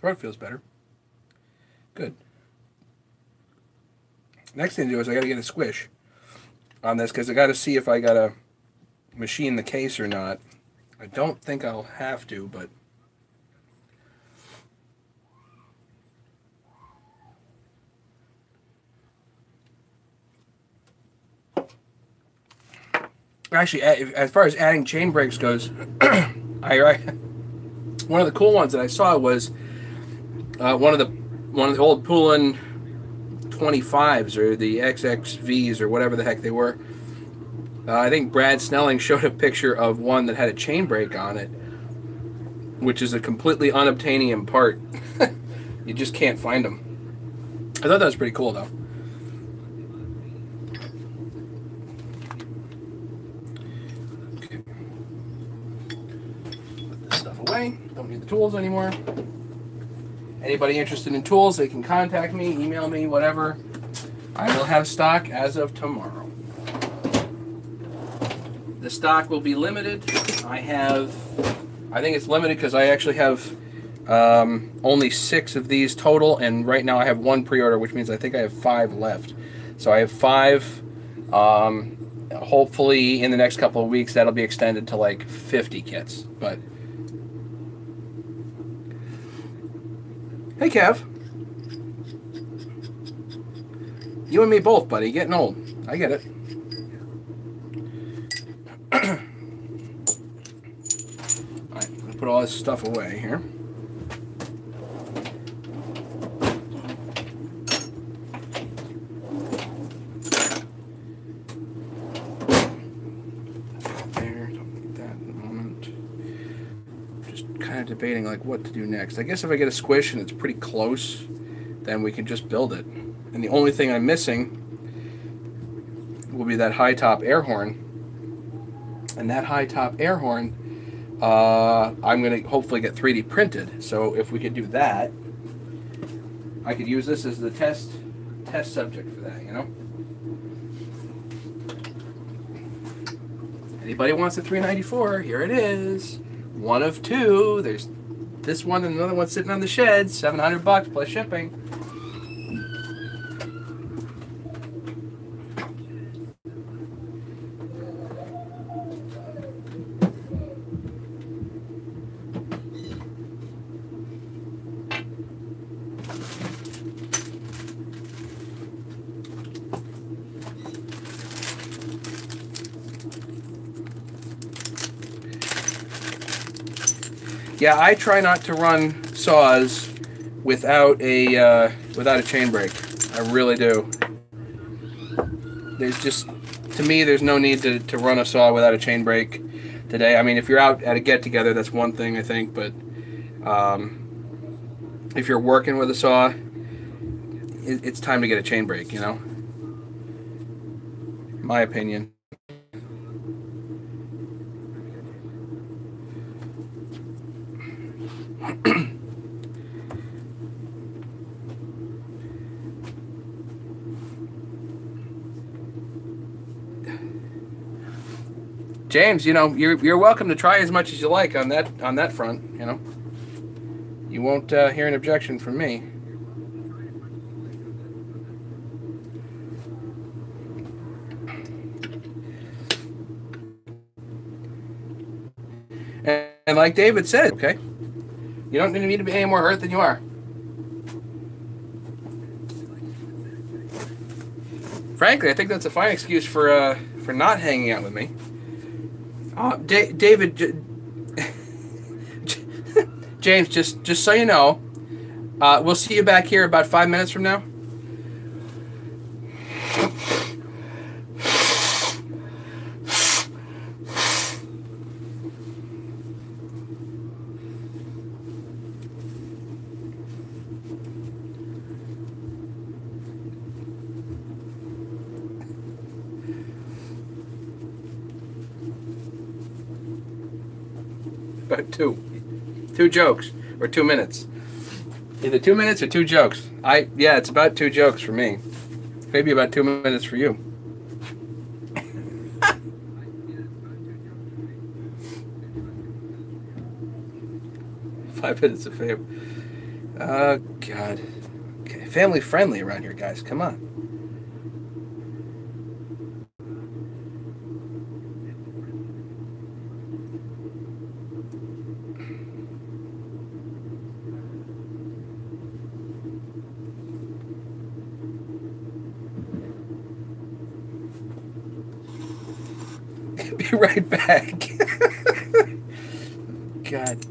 Throat feels better. Good. Next thing to do is I got to get a squish on this because I got to see if I got to machine the case or not. I don't think I'll have to, but actually, as far as adding chain brakes goes, one of the cool ones that I saw was one of the old Poulan 25s or the XXVs or whatever the heck they were. I think Brad Snelling showed a picture of one that had a chain brake on it, which is a completely unobtainium part. You just can't find them. I thought that was pretty cool, though. Okay. Put this stuff away. Don't need the tools anymore. Anybody interested in tools, they can contact me, email me, whatever. I will have stock as of tomorrow. The stock will be limited. I think it's limited because I actually have only 6 of these total, and right now I have 1 pre-order, which means I think I have 5 left. So I have 5. Hopefully in the next couple of weeks that'll be extended to like 50 kits. But hey, Kev. You and me both, buddy. Getting old. I get it. Alright, I'm going to put all this stuff away here. There, don't need that in a moment. Just kind of debating like what to do next. I guess if I get a squish and it's pretty close, then we can just build it. And the only thing I'm missing will be that high top air horn. And that high top air horn, I'm going to hopefully get 3D printed. So if we could do that, I could use this as the test subject for that, you know? Anybody wants a 394? Here it is. One of 2. There's this one and another one sitting on the shed. $700 plus shipping. Yeah, I try not to run saws without a chain brake. I really do. There's just, to me, there's no need to run a saw without a chain brake today. I mean, if you're out at a get-together, that's one thing, I think, but if you're working with a saw, it's time to get a chain brake, you know? My opinion. James, you know, you're welcome to try as much as you like on that front, you know. You won't hear an objection from me. And like David said, okay, you don't need to be any more hurt than you are. Frankly, I think that's a fine excuse for not hanging out with me. David, James, just so you know, we'll see you back here about 5 minutes from now. About two jokes or 2 minutes. Either 2 minutes or 2 jokes. Yeah, it's about 2 jokes for me. Maybe about 2 minutes for you. Five minutes of fame. Oh God. Okay, family friendly around here, guys. Come on. Be right back. God.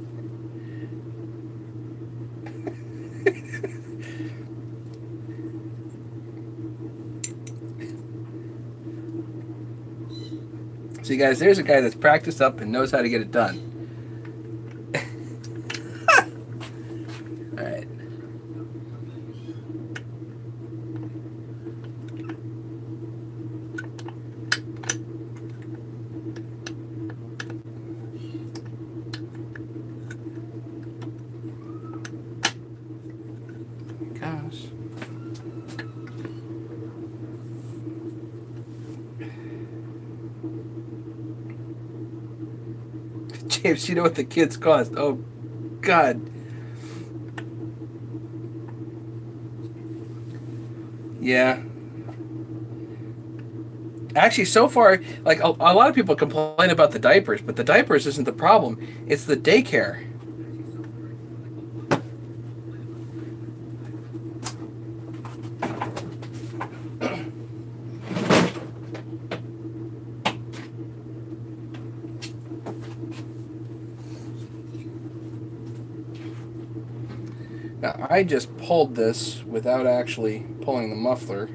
See, guys, there's a guy that's practiced up and knows how to get it done. All right. Gosh. James, you know what the kids cost? Oh, God. Yeah. Actually, so far, like a lot of people complain about the diapers, but the diapers isn't the problem. It's the daycare. Now, I just pulled this without actually pulling the muffler.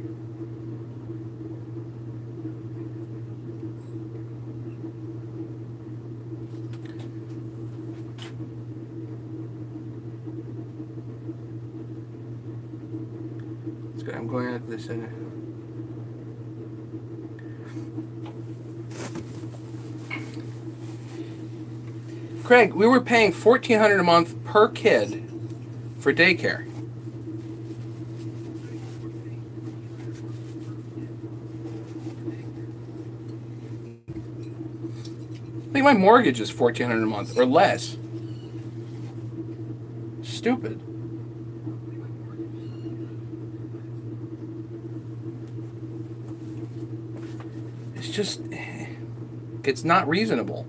It's good. I'm going out to this end. Craig, we were paying $1,400 a month per kid for daycare. I think my mortgage is $1,400 a month or less. Stupid. It's just, it's not reasonable.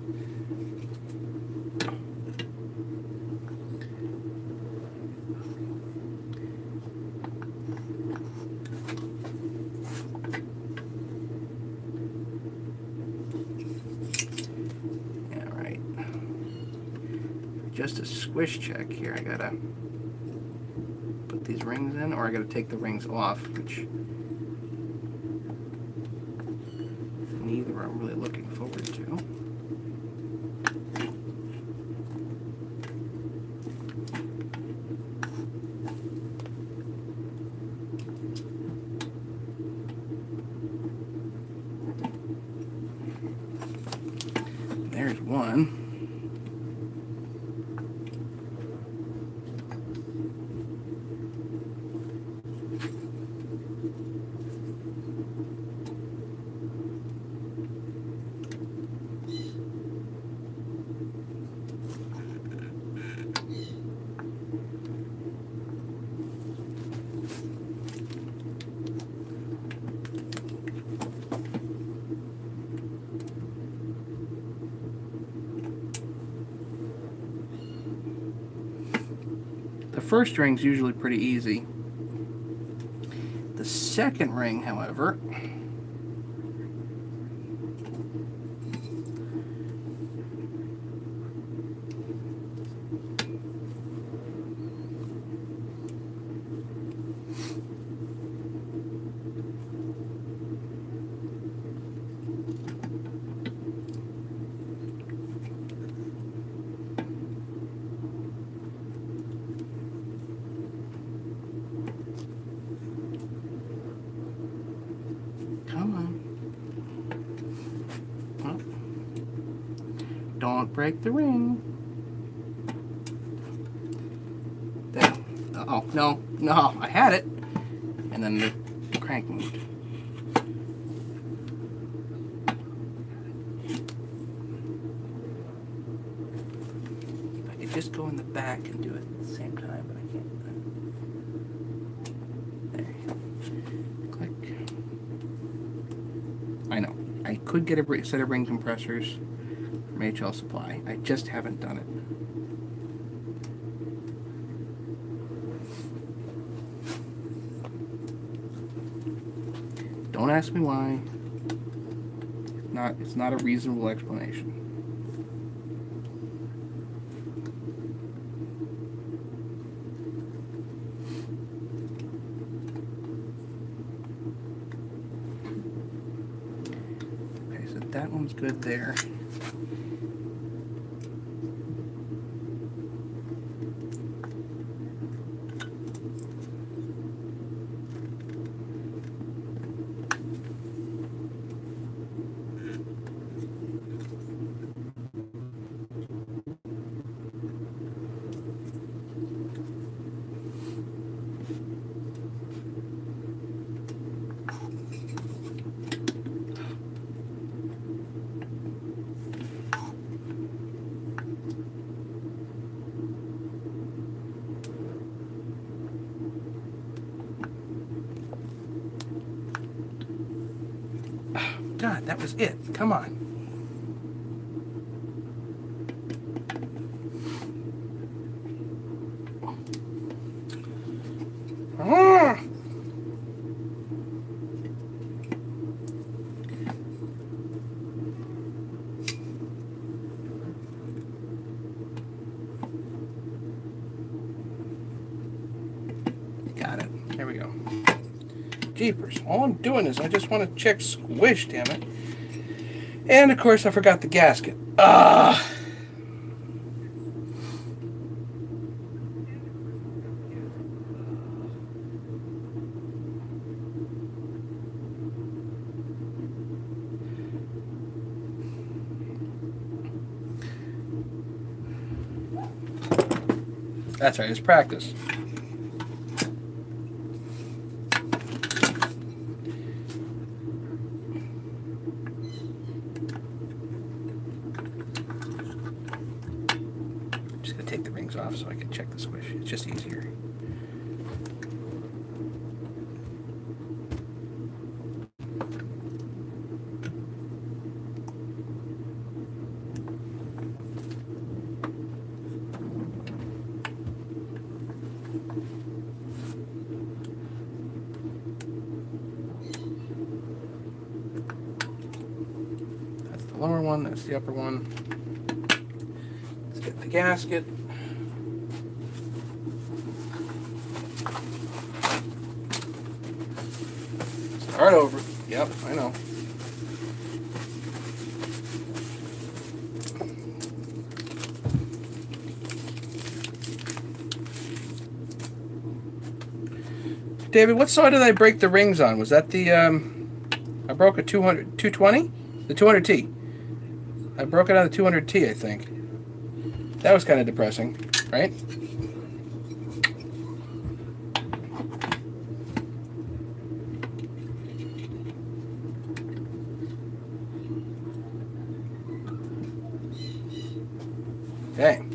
Just a squish check here. I gotta put these rings in, or I got to take the rings off, which neither I'm really looking forward to. There's one. The first ring's usually pretty easy. The second ring, however, don't break the ring. There. Oh, no, I had it. And then the crank moved. If I could just go in the back and do it at the same time, but I can't. There. Click. I know. I could get a set of ring compressors from HL Supply. I just haven't done it. Don't ask me why. It's not a reasonable explanation. Okay, so that one's good there. God, that was it. Come on. Got it. There we go. Jeepers. All I'm doing is I just want to check squish, damn it. And of course I forgot the gasket. Ah. That's right, it's practice. Take the rings off so I can check the squish. It's just easier. That's the lower one, that's the upper one. Let's get the gasket. Start over. Yep, I know. David, what saw did I break the rings on? Was that the, I broke a 220? The 200T. I broke it on the 200T, I think. That was kind of depressing, right? Dang.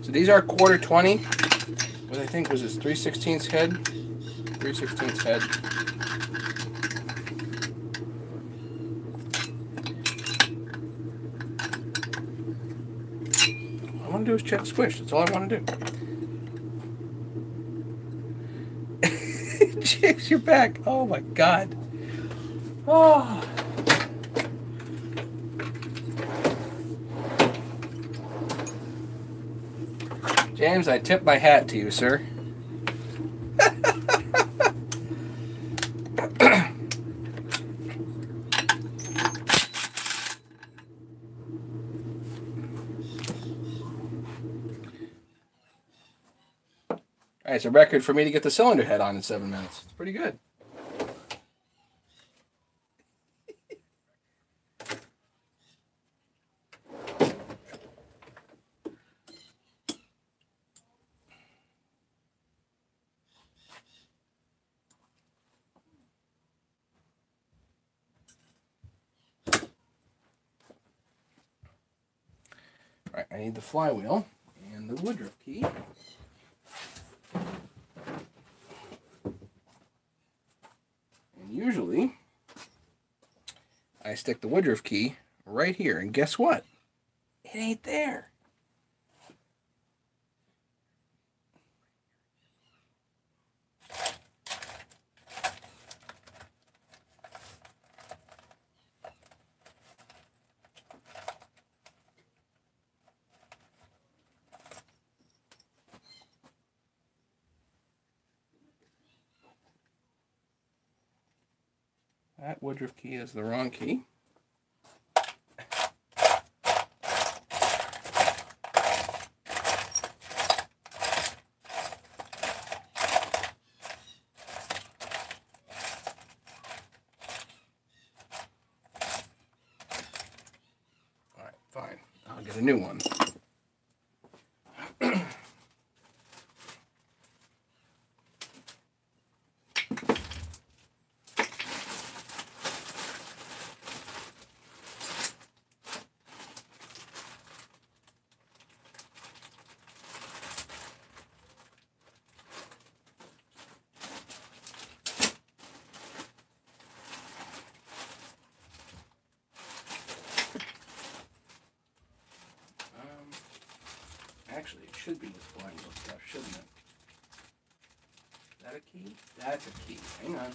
So these are 1/4 20. What I think was this 3/16 head. 3/16 head. All I want to do is check squish. That's all I want to do. Jigs, you're back. Oh my God. Oh. James, I tip my hat to you, sir. Alright, it's a record for me to get the cylinder head on in 7 minutes. It's pretty good. Alright, I need the flywheel and the Woodruff key. Usually, I stick the Woodruff key right here, and guess what? It ain't there. That Woodruff key is the wrong key. Alright, fine. I'll get a new one. Actually, it should be this flywheel stuff, shouldn't it? Is that a key? That's a key. Hang on.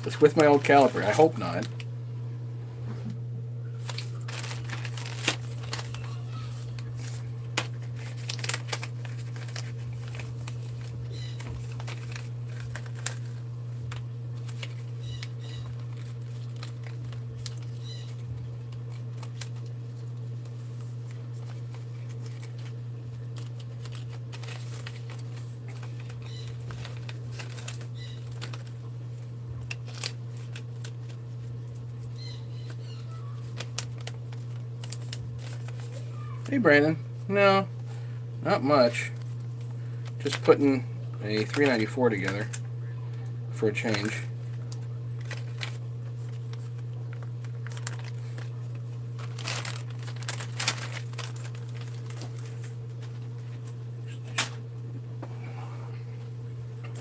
It's with my old caliper. I hope not. Hey, Brandon. No, not much. Just putting a 394 together for a change.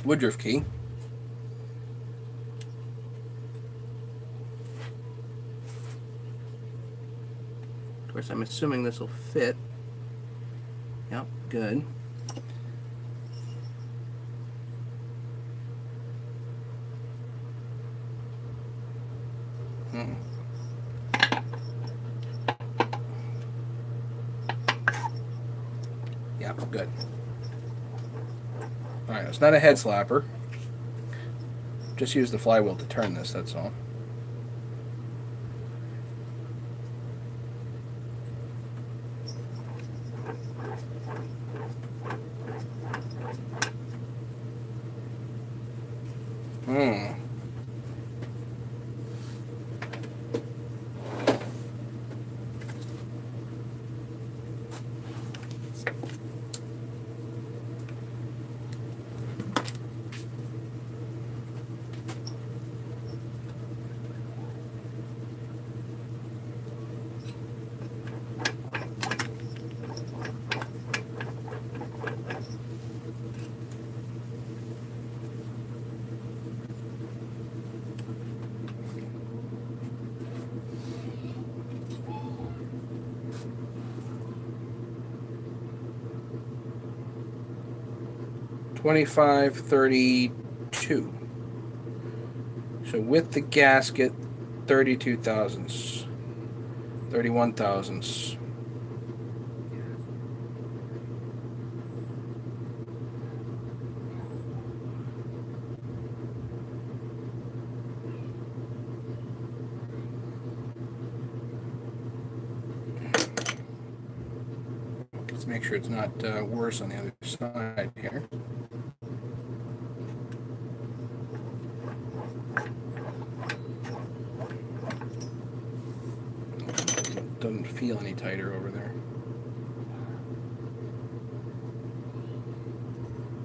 Woodruff key. Of course, I'm assuming this will fit. Yep, good. Yep, good. Alright, it's not a head slapper. Just use the flywheel to turn this, that's all. Hmm. $25.32. So with the gasket, 32 thousandths, 31 thousandths. Let's make sure it's not worse on the other side here. Doesn't feel any tighter over there.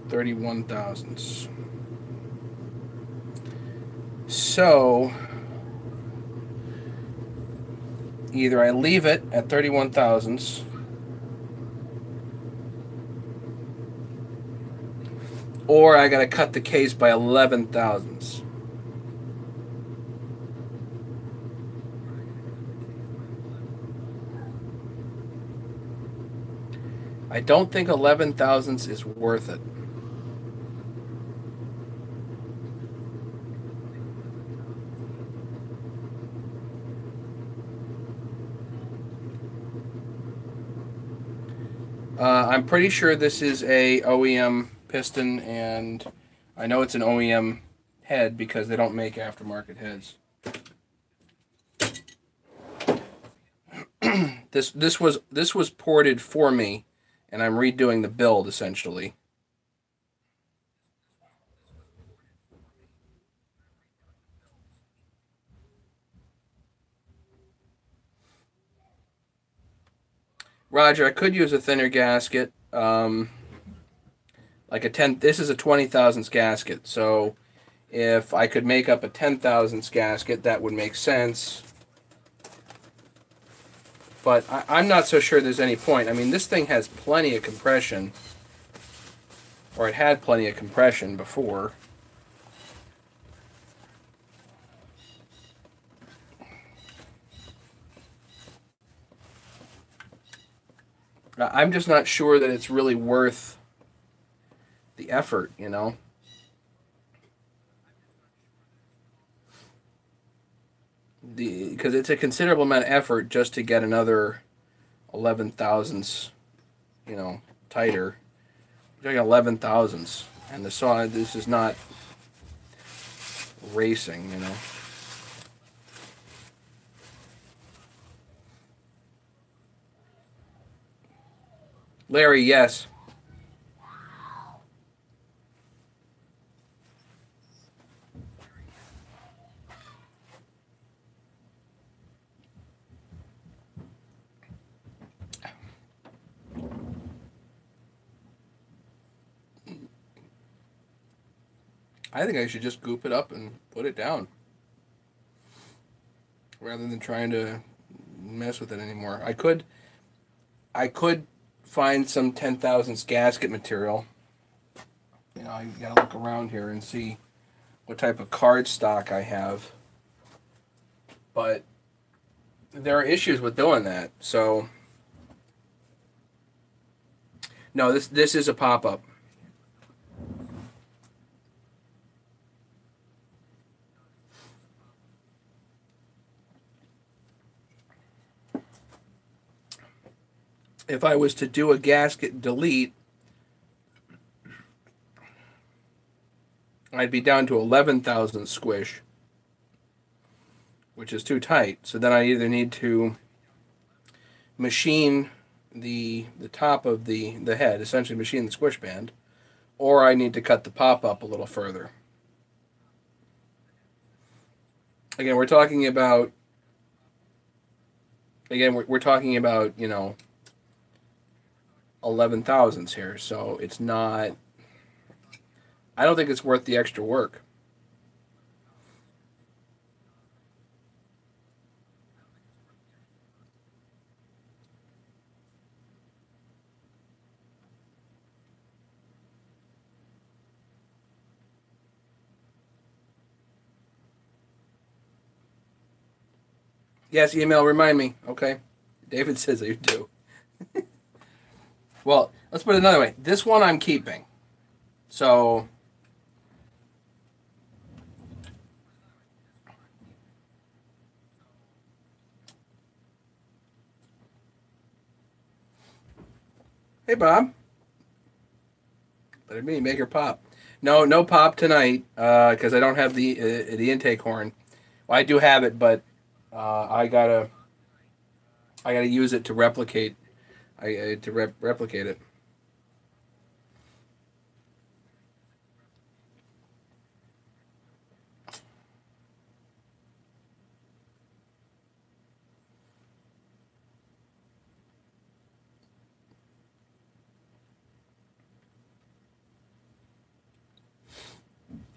31 thousandths. So either I leave it at 31 thousandths or I gotta cut the case by 11 thousandths. I don't think 11 thousandths is worth it. I'm pretty sure this is a OEM piston, and I know it's an OEM head because they don't make aftermarket heads. This was ported for me, and I'm redoing the build essentially. Roger, I could use a thinner gasket, like a 10. This is a 20 thousandths gasket, so if I could make up a 10 thousandths gasket, that would make sense. But I'm not so sure there's any point. I mean, this thing has plenty of compression, or it had plenty of compression before. I'm just not sure that it's really worth the effort, you know? Because it's a considerable amount of effort just to get another 11 thousandths, you know, tighter. You're doing 11 thousandths, and the saw, this is not racing, you know? Larry, yes. I think I should just goop it up and put it down, rather than trying to mess with it anymore. I could find some 10,000s gasket material. You know, I gotta look around here and see what type of card stock I have. But there are issues with doing that. So no, this is a pop-up. If I was to do a gasket delete, I'd be down to 11,000 squish, which is too tight. So then I either need to machine the top of the head, essentially machine the squish band, or I need to cut the pop up a little further. Again, we're talking about you know, 11,000s here, so it's not. I don't think it's worth the extra work. Yes, email, remind me. Okay. David says that you do. Well, let's put it another way. This one I'm keeping. So hey, Bob. Let it be. Make her pop. No pop tonight because I don't have the intake horn. Well, I do have it, but I gotta use it to replicate. Replicate it.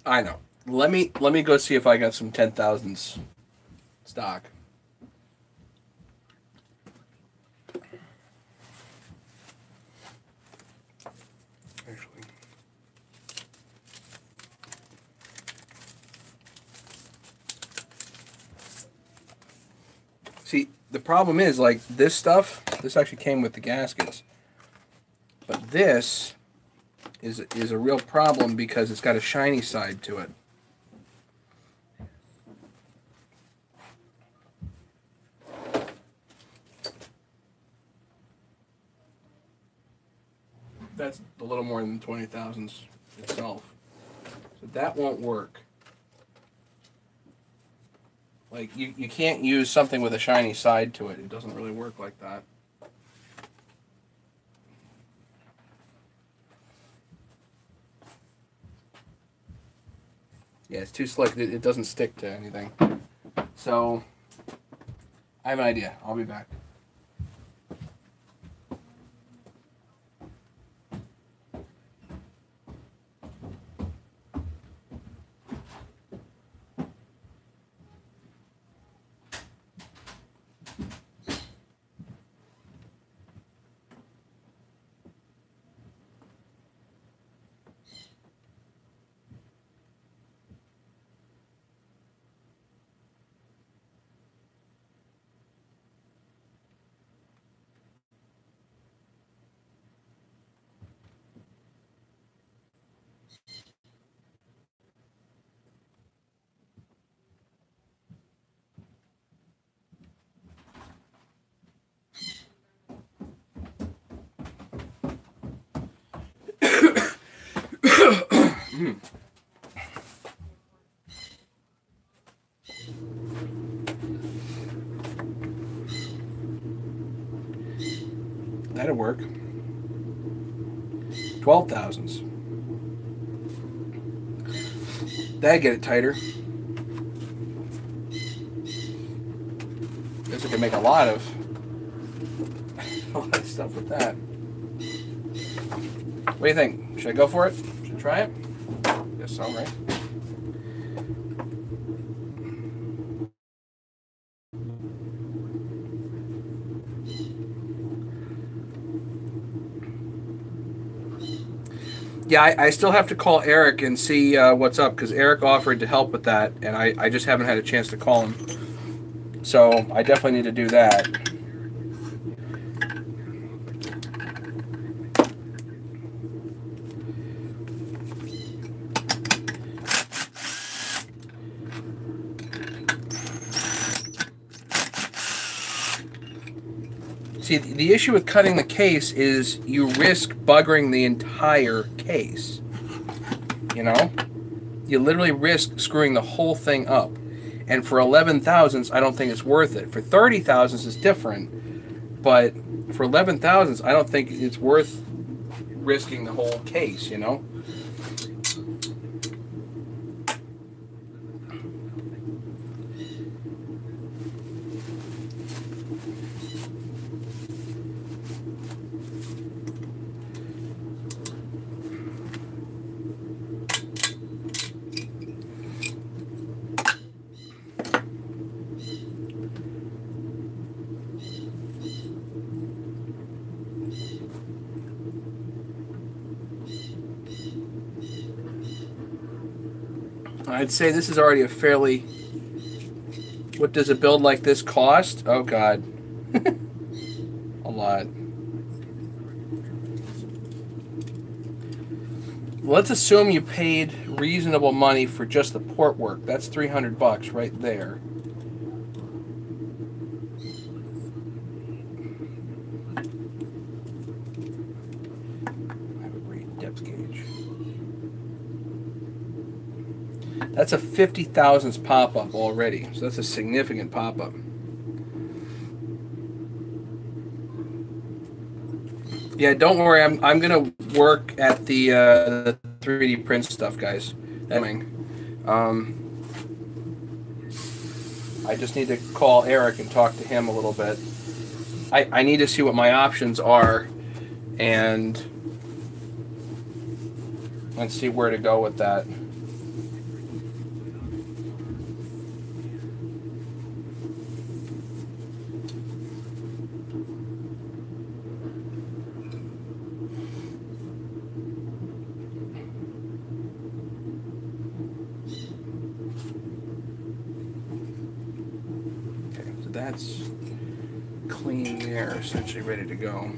I know. Let me go see if I got some 10,000s stock. Actually, see, the problem is like this stuff. This actually came with the gaskets, but this is a real problem because it's got a shiny side to it. That's a little more than 20,000s itself. So that won't work. Like, you can't use something with a shiny side to it. It doesn't really work like that. Yeah, it's too slick. It doesn't stick to anything. So, I have an idea. I'll be back. That'll work. 12,000s. That'd get it tighter. Guess I can make a lot of stuff with that. What do you think? Should I go for it? Should I try it? Guess so, right? Yeah, I still have to call Eric and see what's up, because Eric offered to help with that, and I just haven't had a chance to call him. So I definitely need to do that. See, the issue with cutting the case is you risk buggering the entire case. You know? You literally risk screwing the whole thing up. And for 11 thousandths, I don't think it's worth it. For 30 thousandths, it's different. But for 11 thousandths, I don't think it's worth risking the whole case, you know? I'd say this is already a fairly... What does a build like this cost? Oh, God. A lot. Let's assume you paid reasonable money for just the port work. That's $300 right there. I have a great depth gauge. That's a 50 thousandths pop-up already, so that's a significant pop-up. Yeah, don't worry. I'm gonna work at the 3D print stuff, guys. I just need to call Eric and talk to him a little bit. I need to see what my options are, and let's see where to go with that. That's clean there, essentially ready to go.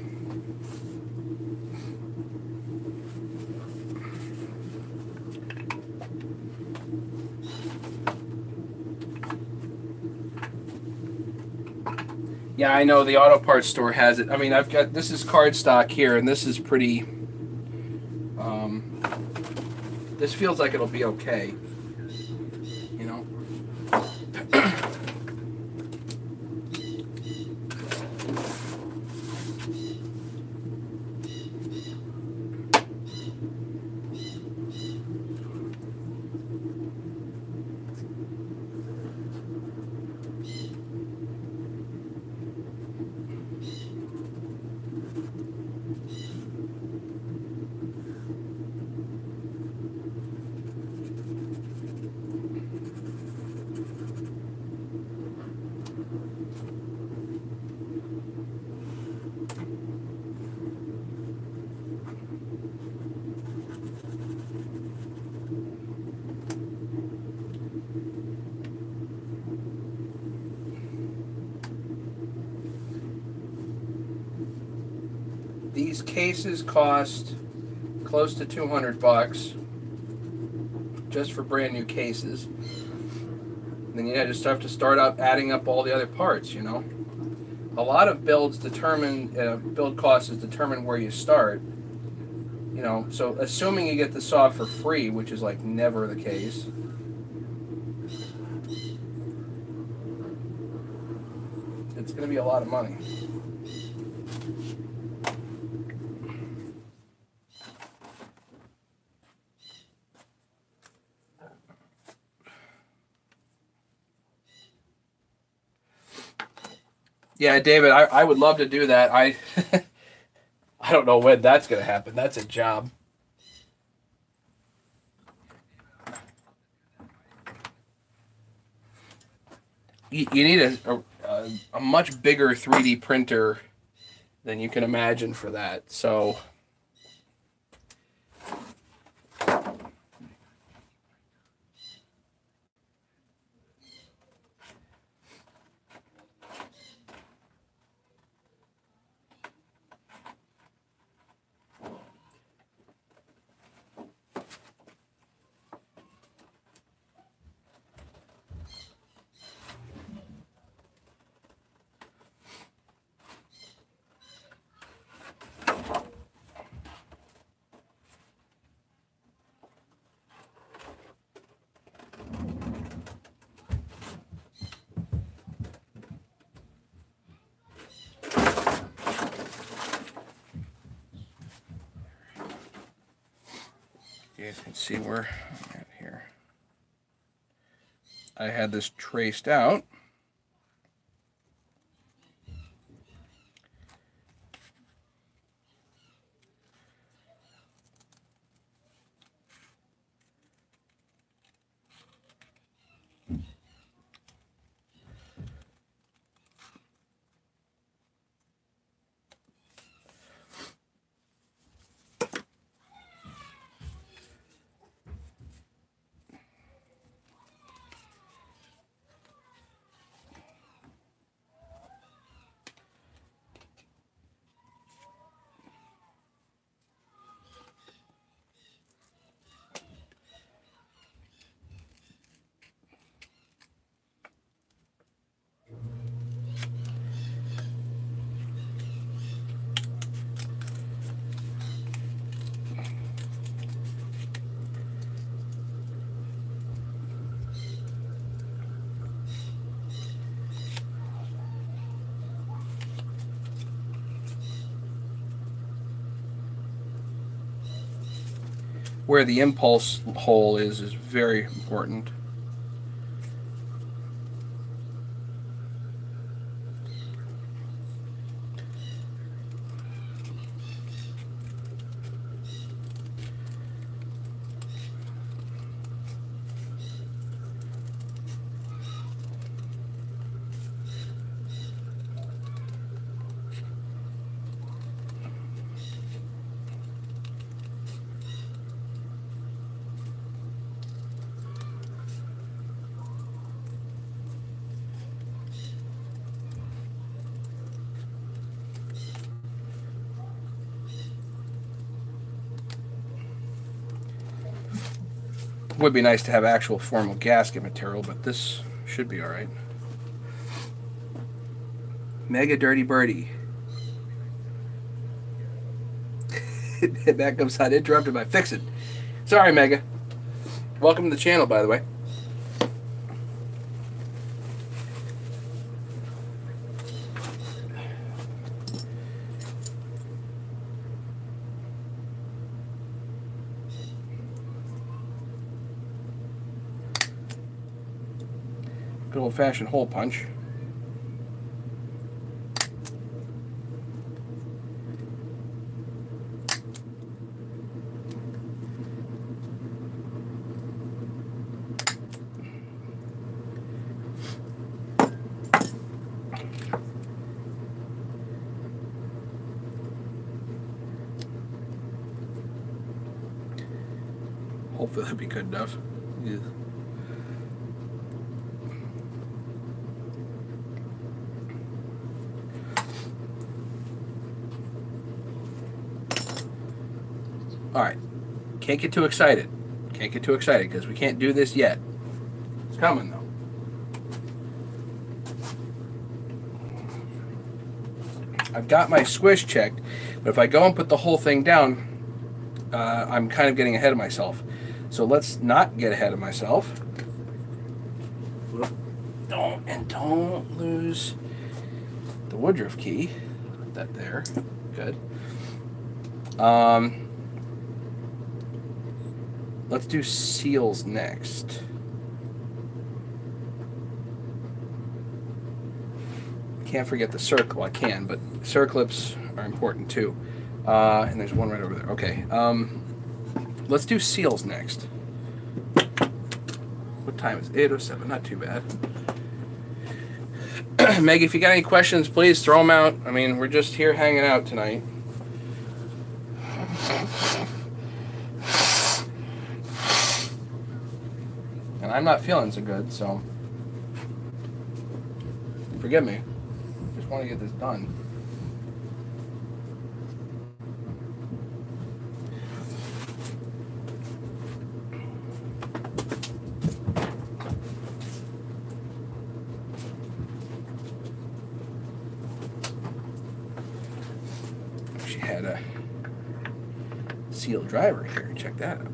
Yeah, I know the auto parts store has it. I mean, I've got, this is cardstock here, and this is pretty, this feels like it'll be okay, you know? These cases cost close to $200 just for brand new cases. Then you just have to start up adding up all the other parts, you know. A lot of builds determine, build costs is determined where you start. You know, so assuming you get the saw for free, which is like never the case. It's going to be a lot of money. Yeah, David, I would love to do that. I don't know when that's going to happen. That's a job. You need a much bigger 3D printer than you can imagine for that. So guys can see where I'm at here. I had this traced out. Where the impulse hole is very important. Would be nice to have actual formal gasket material, but this should be all right. Mega Dirty Birdie. Backup's not interrupted by Fix-It. Sorry, Mega. Welcome to the channel, by the way. Good old-fashioned hole punch. Hopefully that'll be good enough. Yeah. Alright, can't get too excited. Can't get too excited because we can't do this yet. It's coming though. I've got my squish checked, but if I go and put the whole thing down, I'm kind of getting ahead of myself. So let's not get ahead of myself. Don't lose the Woodruff key. Put that there. Good. Let's do seals next. Can't forget the circle. I can, but circlips are important too. And there's one right over there. Okay. Let's do seals next. What time is it? 8:07. Not too bad. Meg, if you got any questions, please throw them out. I mean, we're just here hanging out tonight. And I'm not feeling so good, so forgive me. Just want to get this done. She had a seal driver here. Check that out.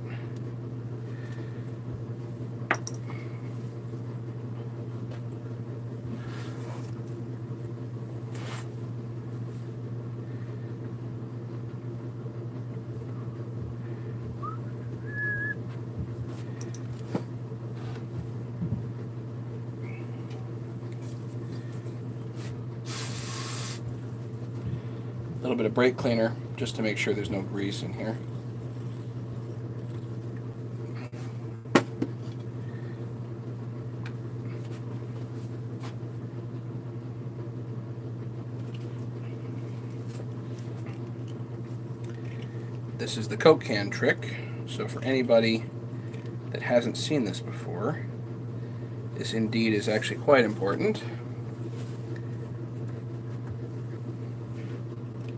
little bit of brake cleaner just to make sure there's no grease in here. This is the Coke can trick. So for anybody that hasn't seen this before, this indeed is actually quite important.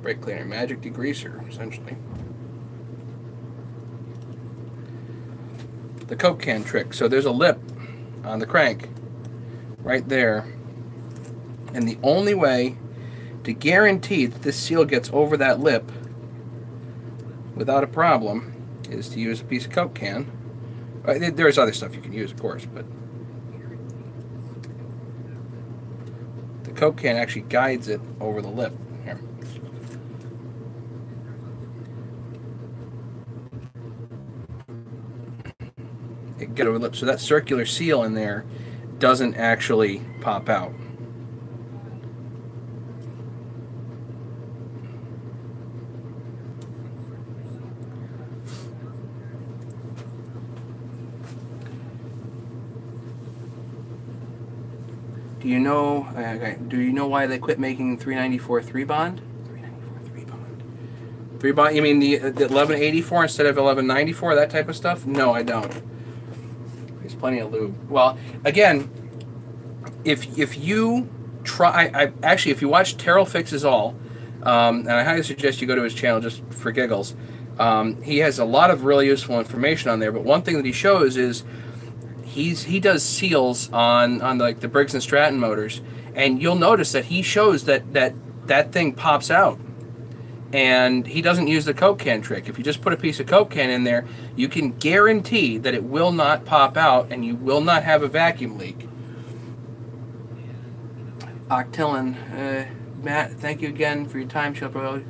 Brake cleaner, magic degreaser, essentially. The Coke can trick. So there's a lip on the crank right there. And the only way to guarantee that this seal gets over that lip without a problem is to use a piece of Coke can. There's other stuff you can use, of course, but the Coke can actually guides it over the lip. Here. It gets over the lip, so that circular seal in there doesn't actually pop out. Do you know? Okay. Do you know why they quit making 394 3-bond? 394 3-bond. 3-bond. You mean the 1184 instead of 1194? That type of stuff? No, I don't. There's plenty of lube. Well, again, if you try, actually, if you watch Terrell Fixes All, and I highly suggest you go to his channel just for giggles. He has a lot of really useful information on there. But one thing that he shows is he does seals on like the Briggs and Stratton motors, and you'll notice that he shows that thing pops out, and he doesn't use the Coke can trick. If you just put a piece of Coke can in there, you can guarantee that it will not pop out, and you will not have a vacuum leak. Octillon, Matt, thank you again for your time. Show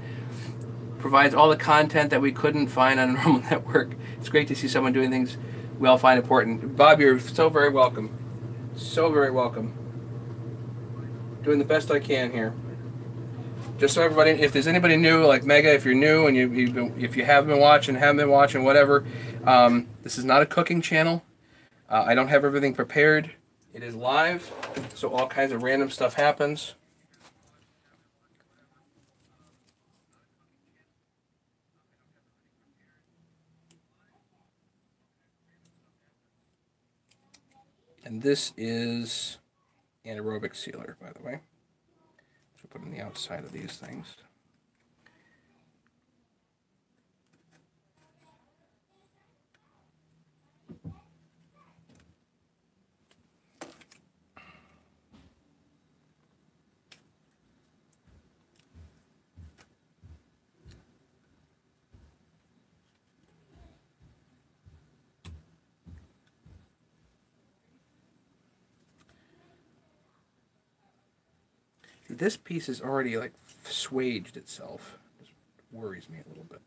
provides all the content that we couldn't find on a normal network. It's great to see someone doing things we all find important. Bob, you're so very welcome. So very welcome. Doing the best I can here. Just so everybody, if there's anybody new, like Mega, if you're new and if you haven't been watching, whatever, this is not a cooking channel. I don't have everything prepared. It is live, so all kinds of random stuff happens. And this is anaerobic sealer, by the way. So put on the outside of these things. This piece is already like swaged itself. It worries me a little bit.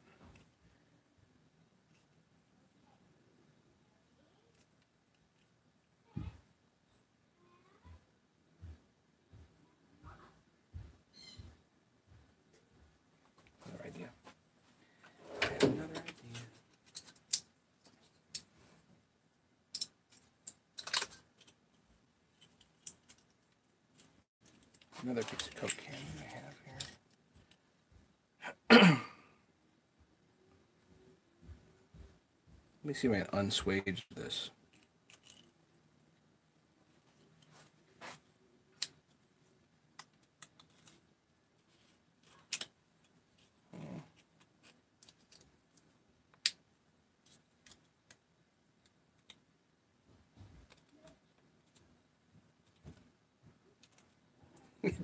Another idea. Another idea. Another piece of Coke can I have here. Let me see if I can unswage this.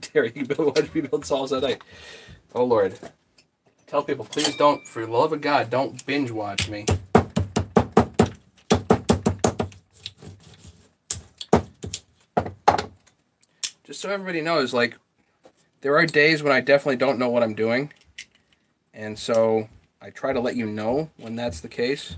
Terry, you watch me build solves all night. Oh Lord. Tell people, please don't, for the love of God, don't binge watch me. Just so everybody knows, like, there are days when I definitely don't know what I'm doing. And so I try to let you know when that's the case.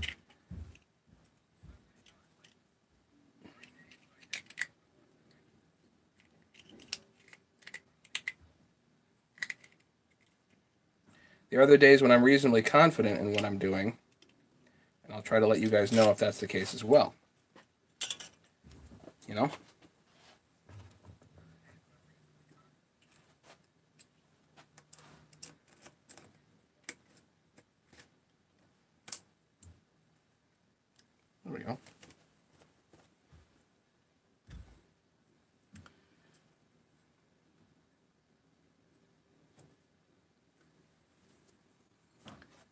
There are other days when I'm reasonably confident in what I'm doing, and I'll try to let you guys know if that's the case as well. You know? There we go.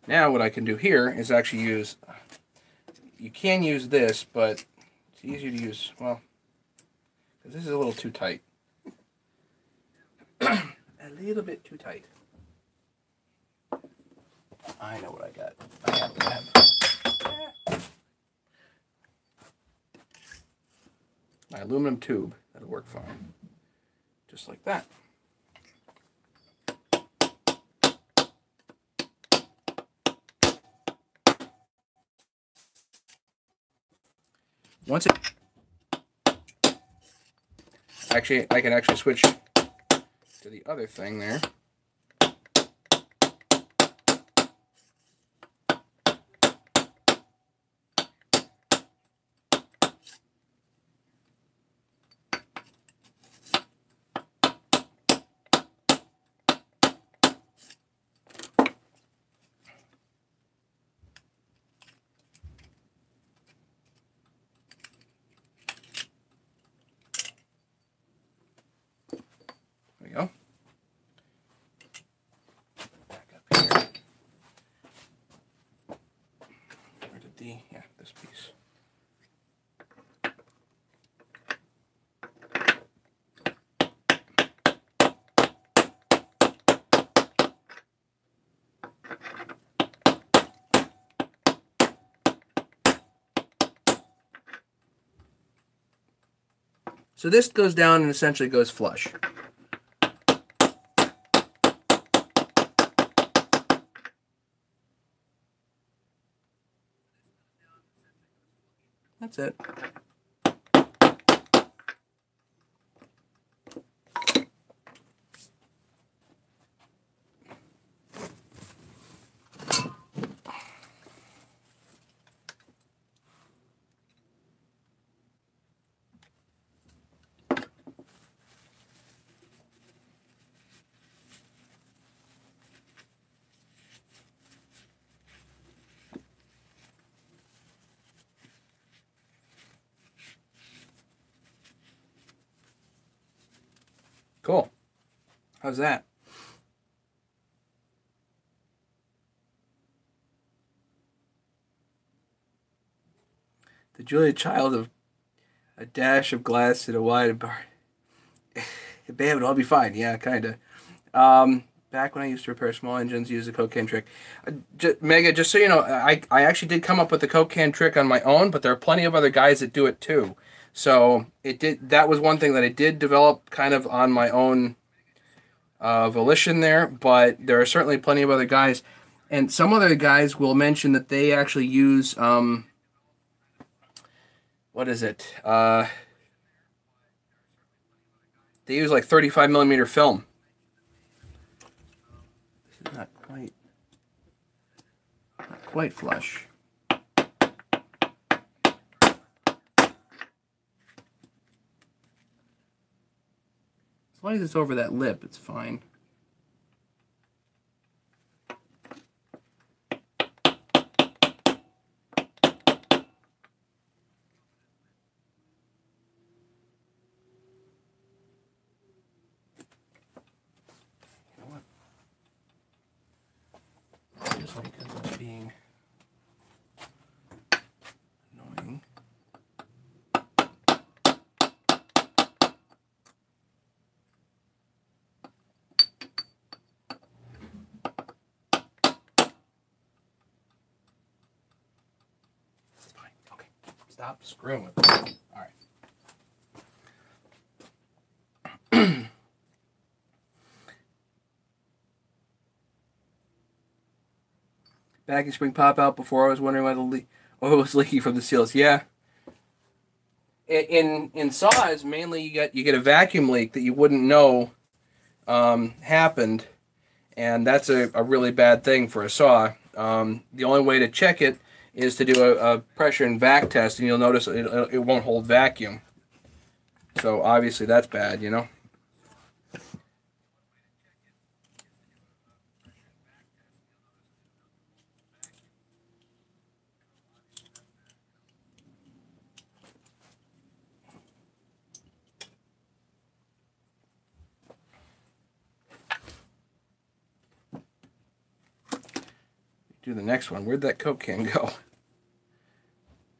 Now what I can do here is actually use, you can use this, but it's easier to use, well, because this is a little too tight. A little bit too tight. I know what I got. I have to have my aluminum tube. That'll work fine. Just like that. Once it, actually, I can actually switch to the other thing there. There we go. Back up here. Where did the, yeah, this piece. So this goes down and essentially goes flush. That's it. Cool. How's that? The Julia Child of a dash of glass and a wide bar. Bam, it'll all be fine. Yeah, kind of. Back when I used to repair small engines, use the Coke can trick. Mega, just so you know, I actually did come up with the Coke can trick on my own, but there are plenty of other guys that do it too. So that was one thing that I did develop kind of on my own volition there, but there are certainly plenty of other guys. And some other guys will mention that they actually use, what is it? They use like 35 millimeter film. This is not quite flush. As long as it's over that lip, it's fine. You know what? Just like because it's being annoying. Stop screwing with it. All right. Backing spring pop out before. I was wondering why the oil was leaking from the seals. Yeah. In saws, mainly you get a vacuum leak that you wouldn't know happened, And that's a really bad thing for a saw. The only way to check it is to do a pressure and vac test, and you'll notice it won't hold vacuum. So obviously that's bad, you know. Do the next one. Where'd that Coke can go?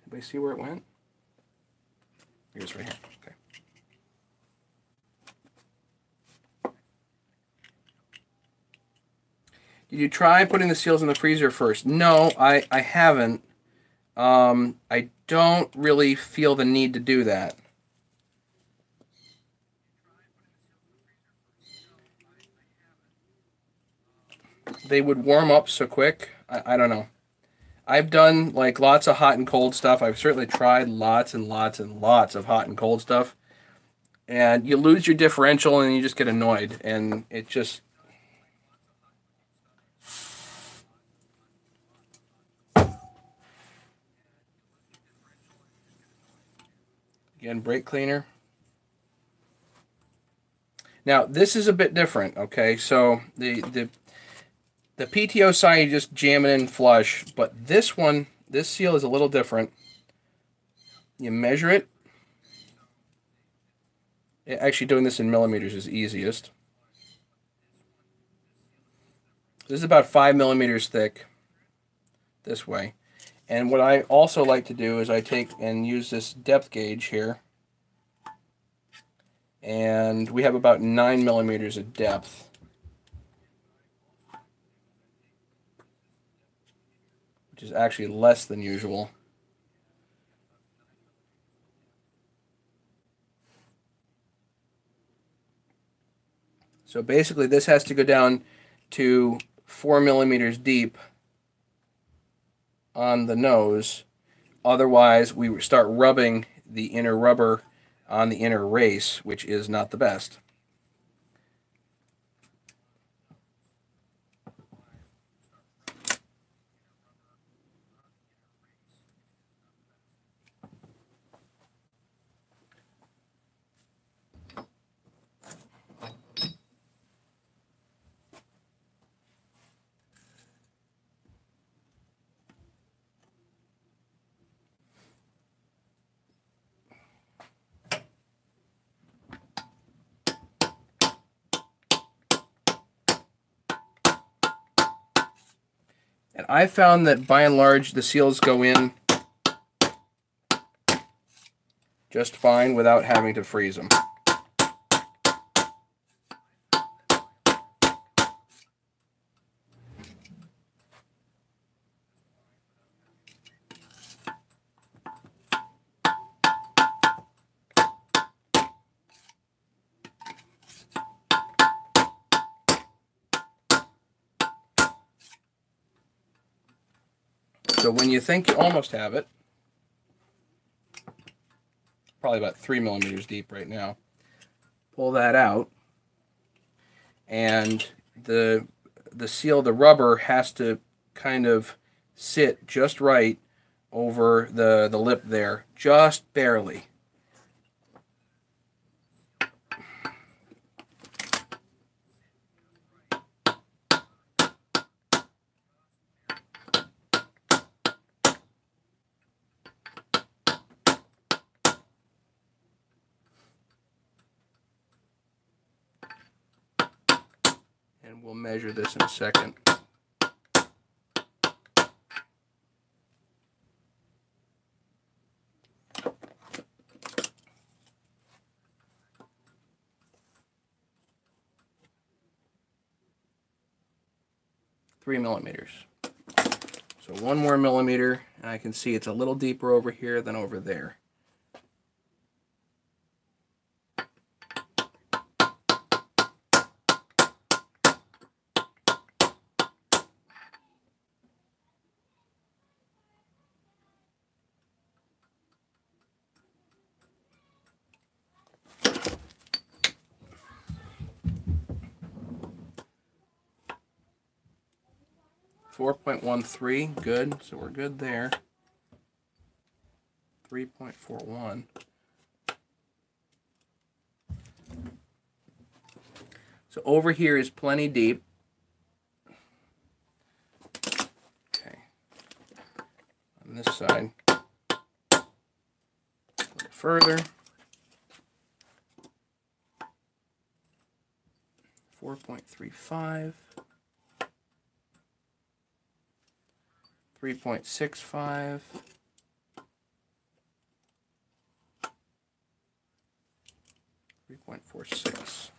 Anybody see where it went? Here's right here. Okay. Did you try putting the seals in the freezer first? No, I haven't. I don't really feel the need to do that. They would warm up so quick. I don't know. I've done like lots of hot and cold stuff. I've certainly tried lots and lots and lots of hot and cold stuff. And you lose your differential and you just get annoyed. And it just... Again, brake cleaner. Now, this is a bit different, okay? So the PTO side, you just jam it in flush. But this one, this seal is a little different. You measure it. Actually, doing this in millimeters is easiest. This is about 5 millimeters thick this way. And what I also like to do is I take and use this depth gauge here. And we have about 9 millimeters of depth. Which is actually less than usual. So basically this has to go down to 4 millimeters deep on the nose. Otherwise, we start rubbing the inner rubber on the inner race, which is not the best. And I found that by and large the seals go in just fine without having to freeze them. So when you think you almost have it, probably about 3 millimeters deep right now, pull that out, and the seal, the rubber has to kind of sit just right over the lip there, just barely. And we'll measure this in a second. Three millimeters. So 1 more millimeter, and I can see it's a little deeper over here than over there. 4.13, good. So we're good there. 3.41. So over here is plenty deep. Okay. On this side, a little further. 4.35. 3.65. 3.46.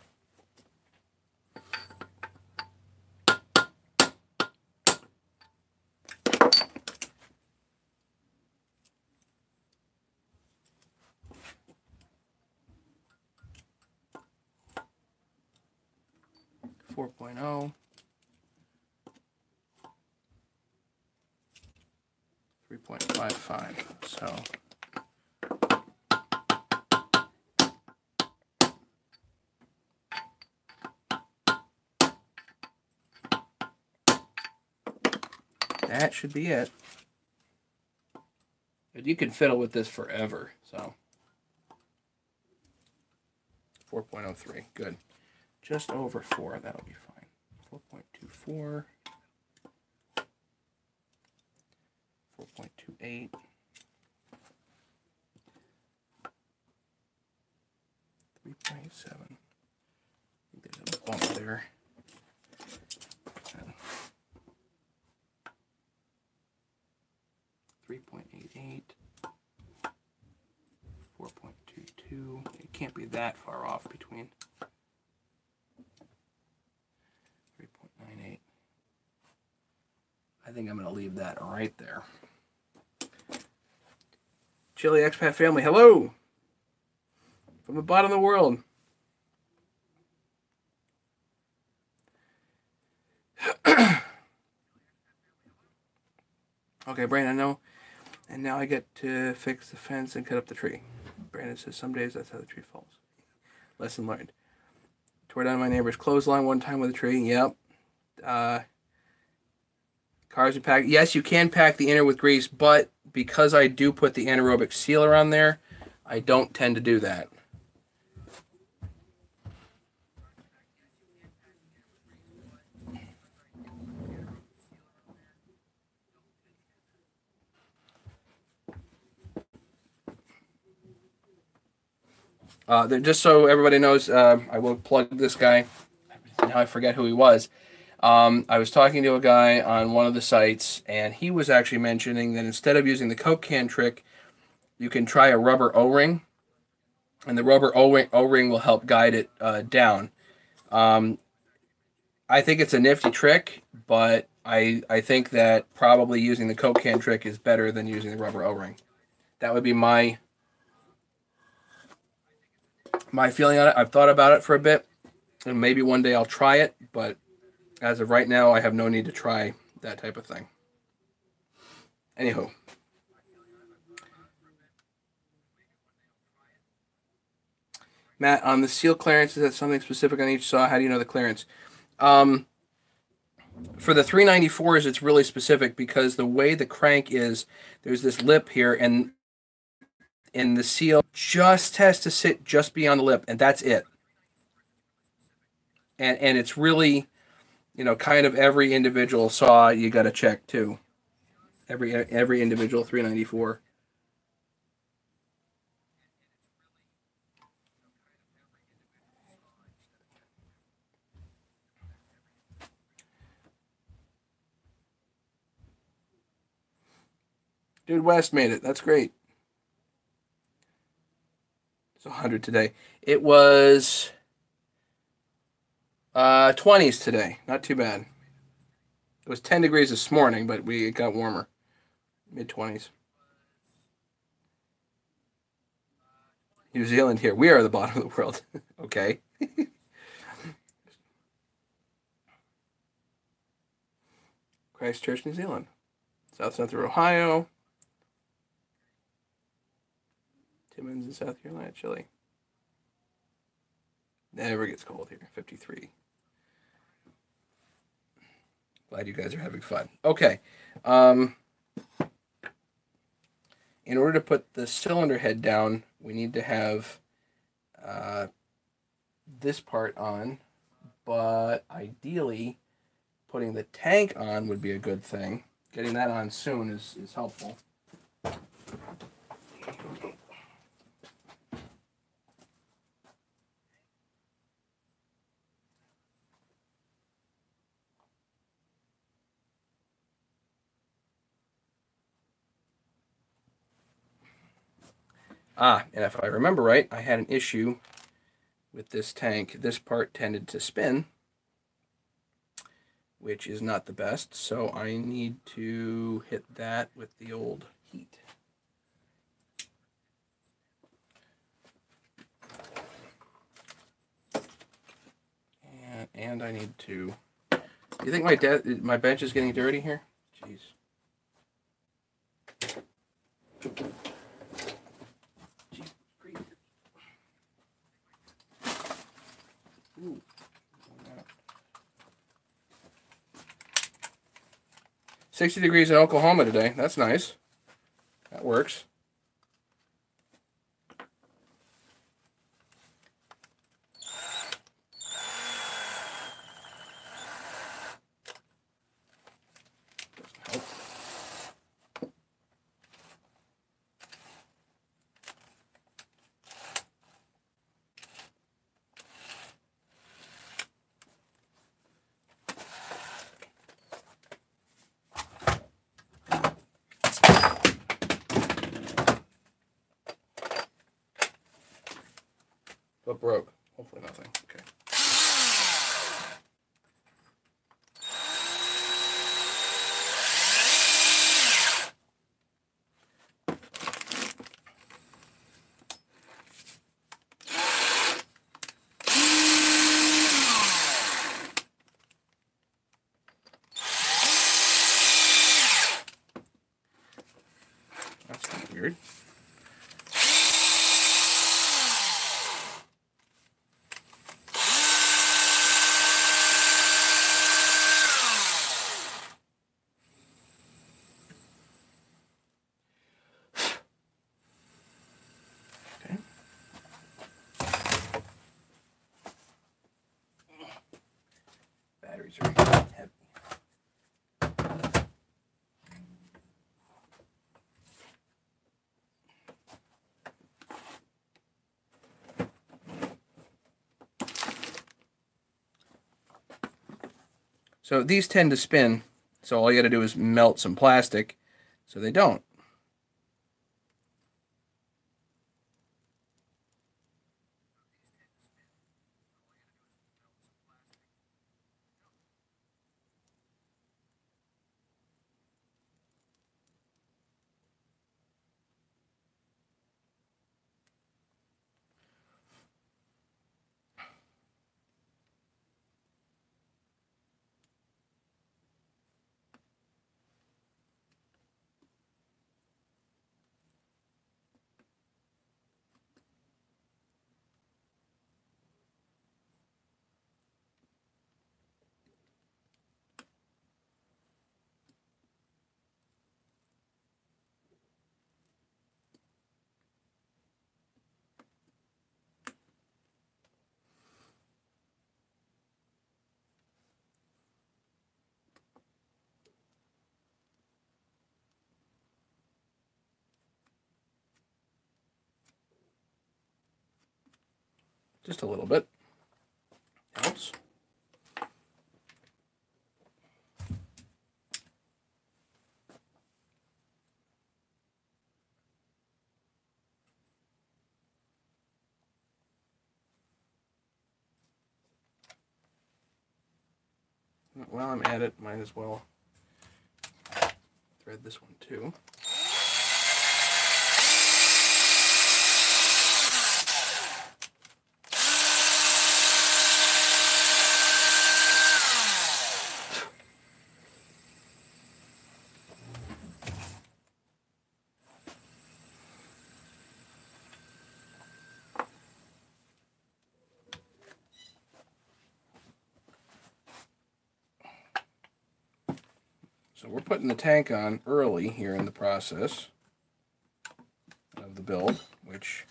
Four point oh. 3.55. So that should be it. But you can fiddle with this forever. So 4.03. Good. Just over 4. That'll be fine. 4.24. 4.28. 3.7. There's a bump there. 3.88. 4.22. It can't be that far off between. 3.98. I think I'm going to leave that right there. Chile expat family, hello! From the bottom of the world. Okay, Brandon, I know. And now I get to fix the fence and cut up the tree. Brandon says some days that's how the tree falls. Lesson learned. Tore down my neighbor's clothesline one time with a tree. Yep. Cars are packed. Yes, you can pack the inner with grease, but because I do put the anaerobic sealer on there, I don't tend to do that. Just so everybody knows, I will plug this guy. Now I forget who he was. I was talking to a guy on one of the sites, and he was actually mentioning that instead of using the Coke can trick, you can try a rubber O-ring, and the rubber O-ring will help guide it down. I think it's a nifty trick, but I think that probably using the Coke can trick is better than using the rubber O-ring. That would be my feeling on it. I've thought about it for a bit, and maybe one day I'll try it, but as of right now, I have no need to try that type of thing. Anywho. Matt, on the seal clearance, is that something specific on each saw? How do you know the clearance? For the 394s, it's really specific because the way the crank is, there's this lip here, and the seal just has to sit just beyond the lip, and that's it. And it's really, kind of every individual saw you got to check too. Every individual 394. Dude, West made it. That's great. It's 100 today. It was 20s today. Not too bad. It was 10 degrees this morning, but it got warmer. Mid-20s. New Zealand here. We are the bottom of the world. Okay. Christchurch, New Zealand. South Central Ohio. Timmins in South Carolina, Chile. Never gets cold here. 53. Glad you guys are having fun. Okay. In order to put the cylinder head down, we need to have this part on, but ideally putting the tank on would be a good thing. Getting that on soon is helpful. And if I remember right, I had an issue with this tank. This part tended to spin, which is not the best, so I need to hit that with the old heat. And I need to... Do you think my bench is getting dirty here? Jeez. Ooh. 60 degrees in Oklahoma today. That's nice. That works. Doesn't help. What broke? Hopefully nothing. Okay. That's kind of weird. Batteries are heavy. So these tend to spin, so all you got to do is melt some plastic so they don't. Just a little bit. Helps. While I'm at it, might as well thread this one too. So we're putting the tank on early here in the process of the build, which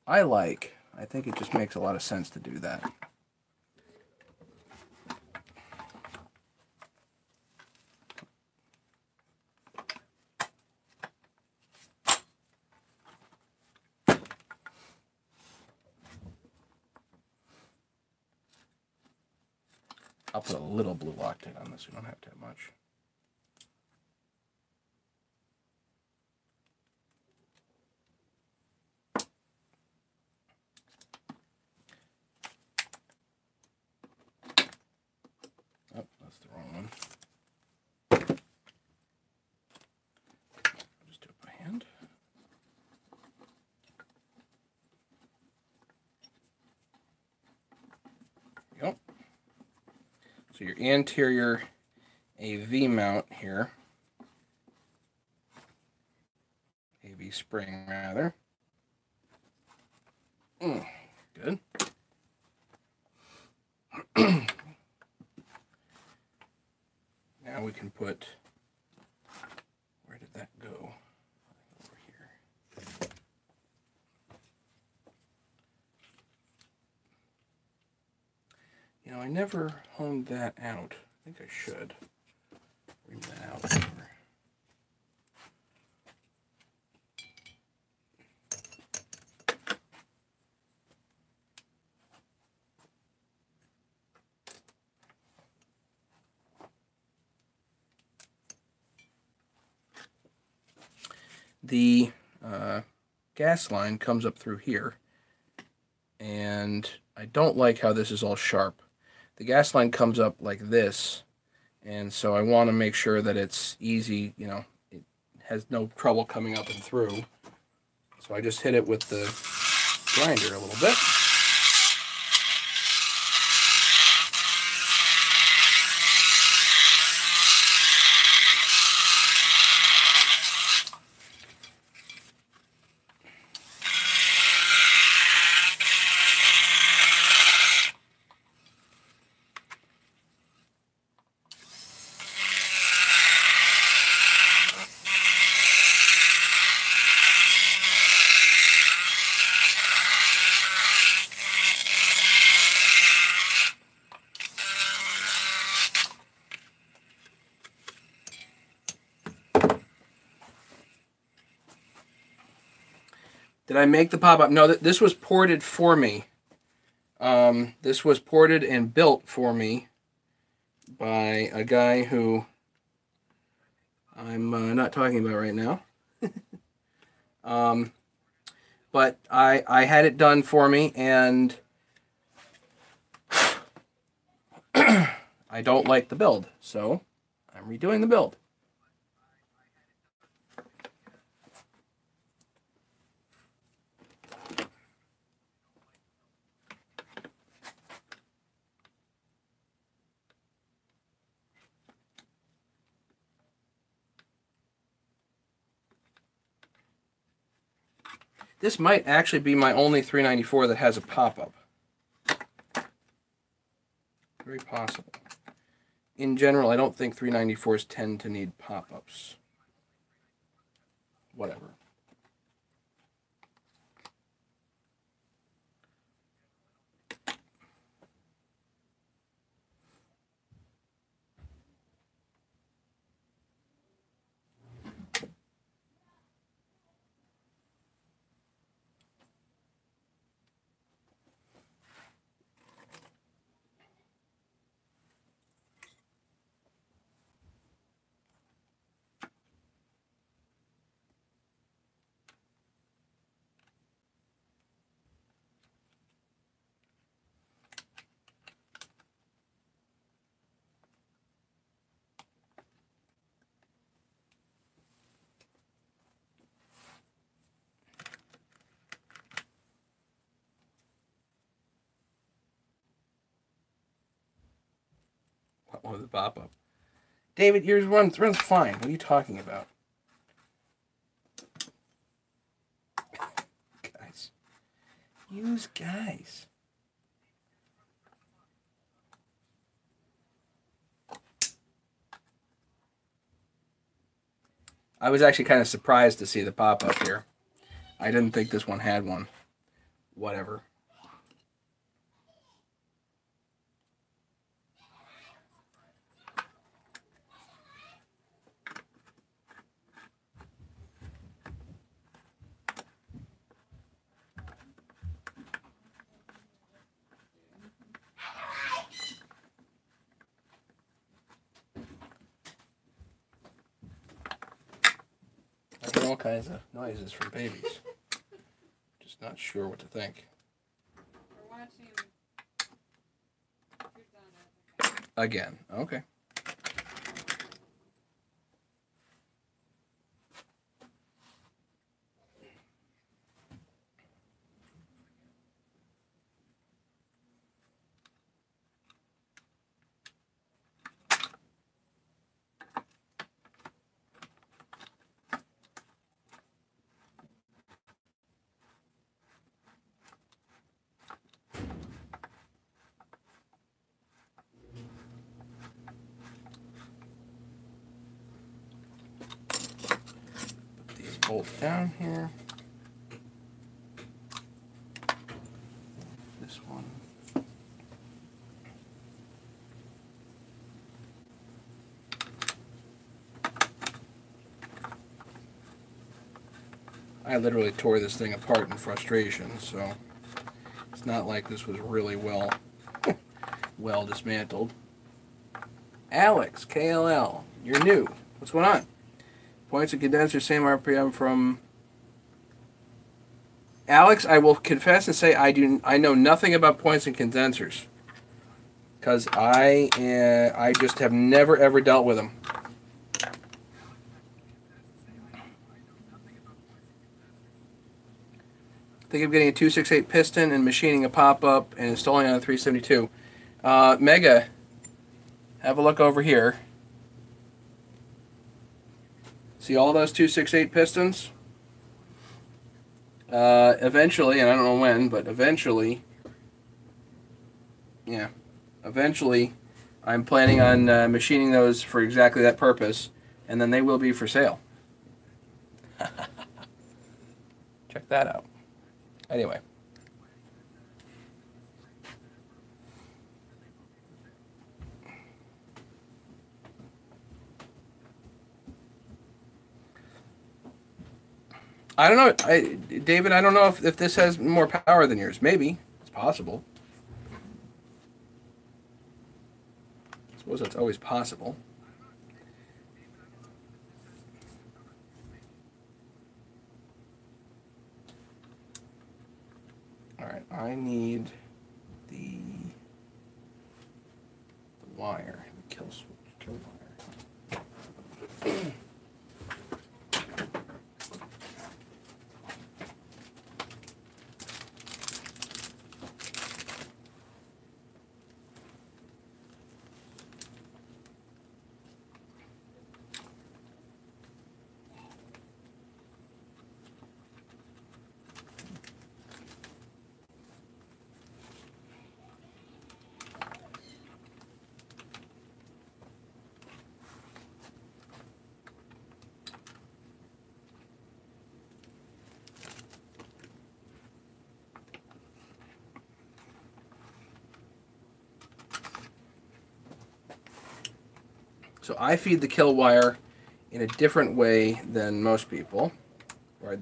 I like. I think it just makes a lot of sense to do that. I'll put a little blue Loctite on this. We don't have to have much. Oh, that's the wrong one. I'll just do it by hand. There you go. So your anterior AV mount here, AV spring rather. Good. Now we can put, where did that go? Over here. You know, I never honed that out. I think I should bring that out more. The gas line comes up through here, and I don't like how this is all sharp. The gas line comes up like this, and so I want to make sure that it's easy, you know, it has no trouble coming up and through. So I just hit it with the grinder a little bit. Did I make the pop-up? No, this was ported for me. This was ported and built for me by a guy who I'm not talking about right now. But I had it done for me, and I don't like the build, so I'm redoing the build. This might actually be my only 394 that has a pop-up. Very possible. In general, I don't think 394s tend to need pop-ups. Whatever. What was the pop-up? David, yours runs fine. What are you talking about? Guys. Use guys. I was actually kind of surprised to see the pop-up here. I didn't think this one had one. Whatever. I hear all kinds of noises from babies. Just not sure what to think. We're watching. Again. Okay. Bolts down here. This one. I literally tore this thing apart in frustration, so it's not like this was really well dismantled. Alex, KLL, you're new. What's going on? Points and condenser, same RPM from Alex. I will confess and say I know nothing about points and condensers because I just have never ever dealt with them. Think of getting a 268 piston and machining a pop-up and installing on a 372. Mega, have a look over here. See all those 268 pistons? Eventually, and I don't know when, but eventually, yeah, eventually, I'm planning on machining those for exactly that purpose, and then they will be for sale. Check that out. Anyway. I don't know, David, I don't know if this has more power than yours. Maybe. It's possible. I suppose that's always possible. Alright, I need the wire, the kill wire. So I feed the kill wire in a different way than most people, or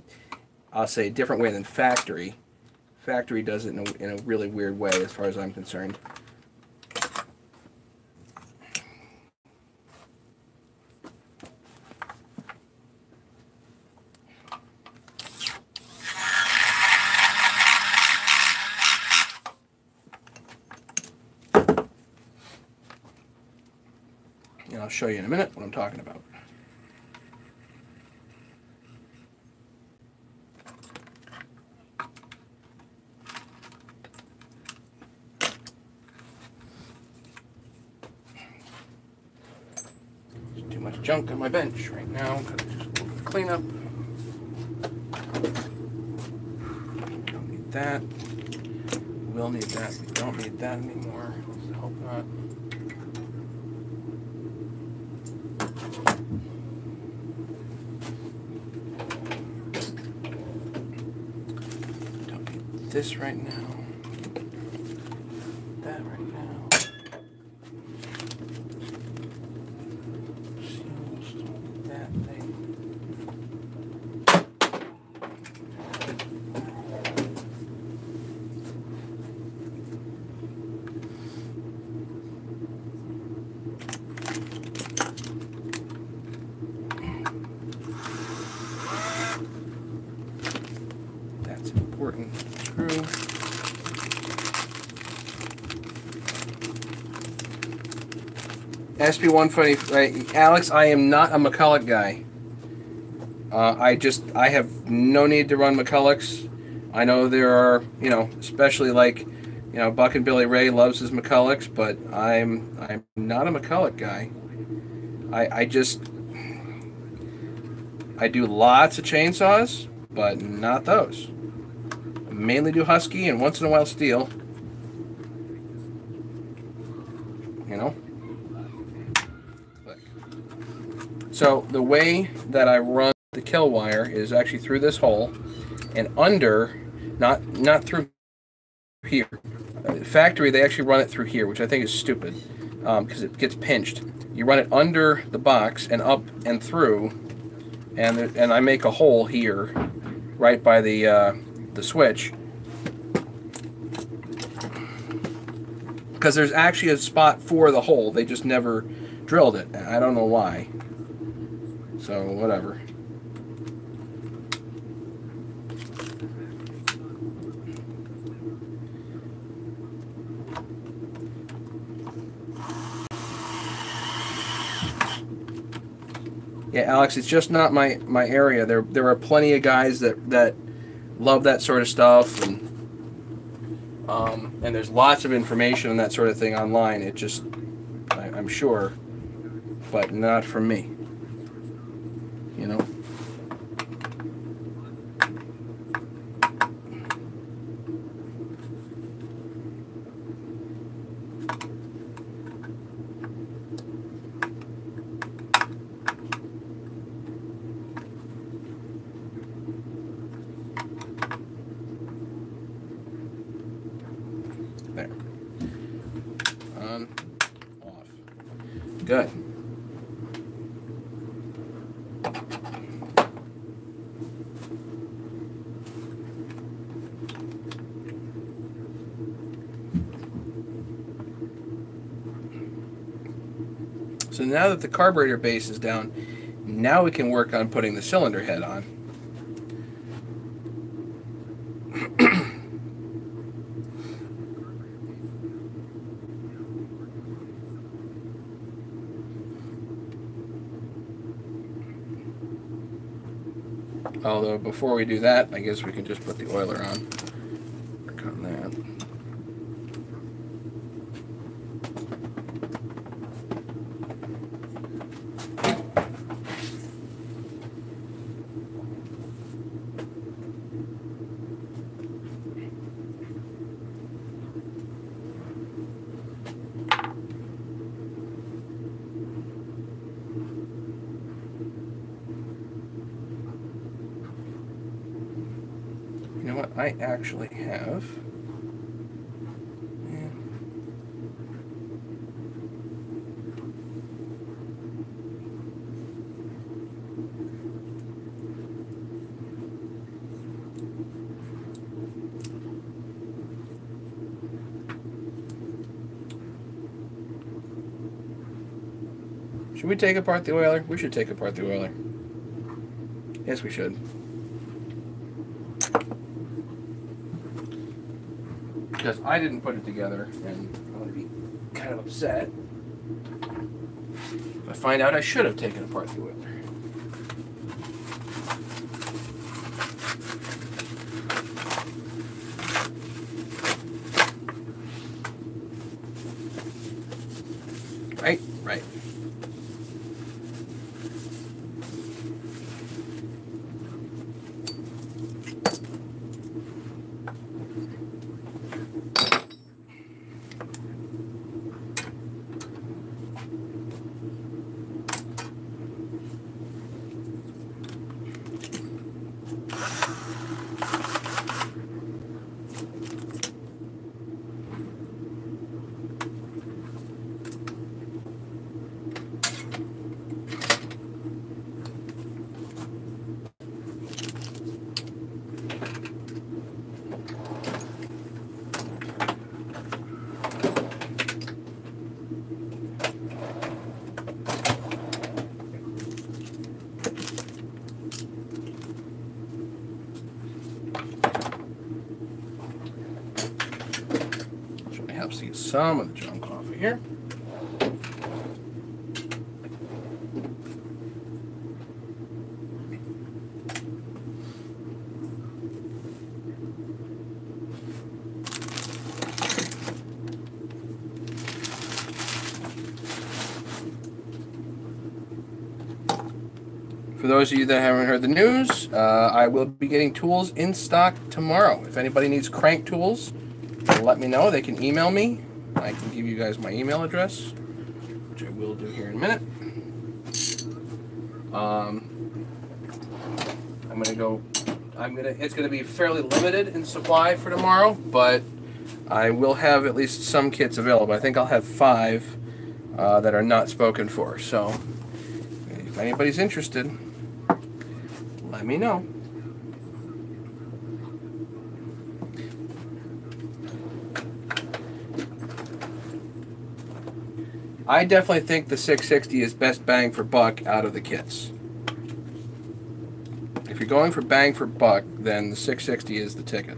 I'll say a different way than factory. Factory does it in a really weird way as far as I'm concerned. And I'll show you in a minute what I'm talking about. There's too much junk on my bench right now. Gotta do a little bit of cleanup. Don't need that. We'll need that. We don't need that anymore. Let's hope not. this right now. That right now. That thing. That's an important screw. SP120, right, Alex, I am not a McCulloch guy. I have no need to run McCullochs. I know there are, you know, especially like, you know, Buck and Billy Ray loves his McCullochs, but I'm not a McCulloch guy. I do lots of chainsaws, but not those. I mainly do Husky and once in a while Steel. You know? So the way that I run the kill wire is actually through this hole and under, not through here. Factory, they actually run it through here, which I think is stupid because it gets pinched. You run it under the box and up and through, and I make a hole here, right by the switch, because there's actually a spot for the hole. They just never drilled it. I don't know why. So whatever. Yeah, Alex, it's just not my area. There are plenty of guys that love that sort of stuff, and there's lots of information on that sort of thing online. It just, I'm sure, but not for me. You know. There. On, off. Good. So now that the carburetor base is down, now we can work on putting the cylinder head on. Although before we do that, I guess we can just put the oiler on. Work on that. You know what? I actually have. Should we take apart the oiler? We should take apart the oiler. Yes, we should. Because I didn't put it together, and I'm going to be kind of upset if I find out I should have taken apart the oiler. Right? Right. stops to get some of the junk off of here. For those of you that haven't heard the news, I will be getting tools in stock tomorrow. If anybody needs crank tools, let me know. They can email me. I can give you guys my email address, which I will do here in a minute. It's gonna be fairly limited in supply for tomorrow, but I will have at least some kits available. I think I'll have 5 that are not spoken for. So if anybody's interested, let me know. I definitely think the 660 is best bang for buck out of the kits. If you're going for bang for buck, then the 660 is the ticket.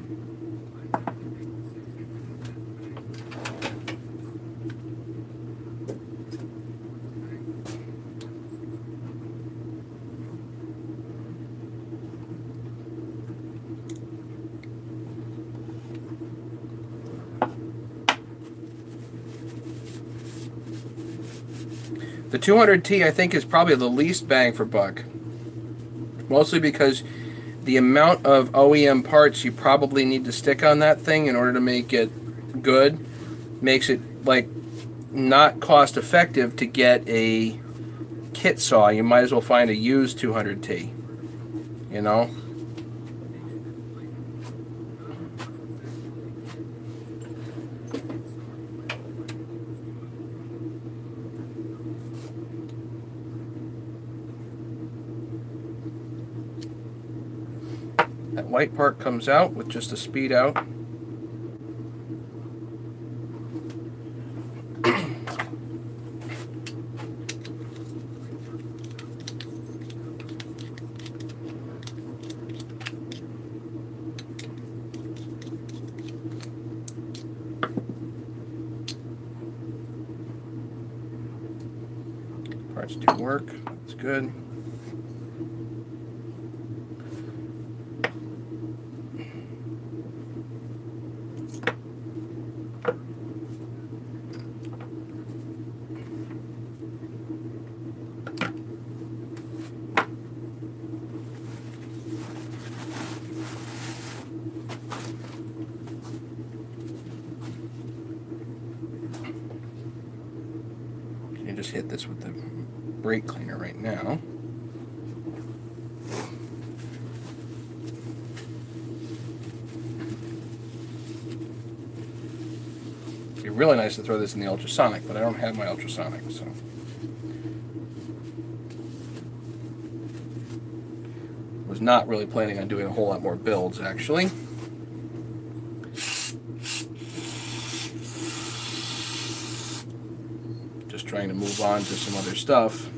The 200T, I think, is probably the least bang for buck. Mostly because the amount of OEM parts you probably need to stick on that thing in order to make it good makes it, like, not cost effective to get a kit saw. You might as well find a used 200T, you know? That white part comes out with just a speed out. Parts do work. That's good. You just hit this with the brake cleaner right now. It'd be really nice to throw this in the ultrasonic, but I don't have my ultrasonic, so. Was not really planning on doing a whole lot more builds, actually. Just trying to move on to some other stuff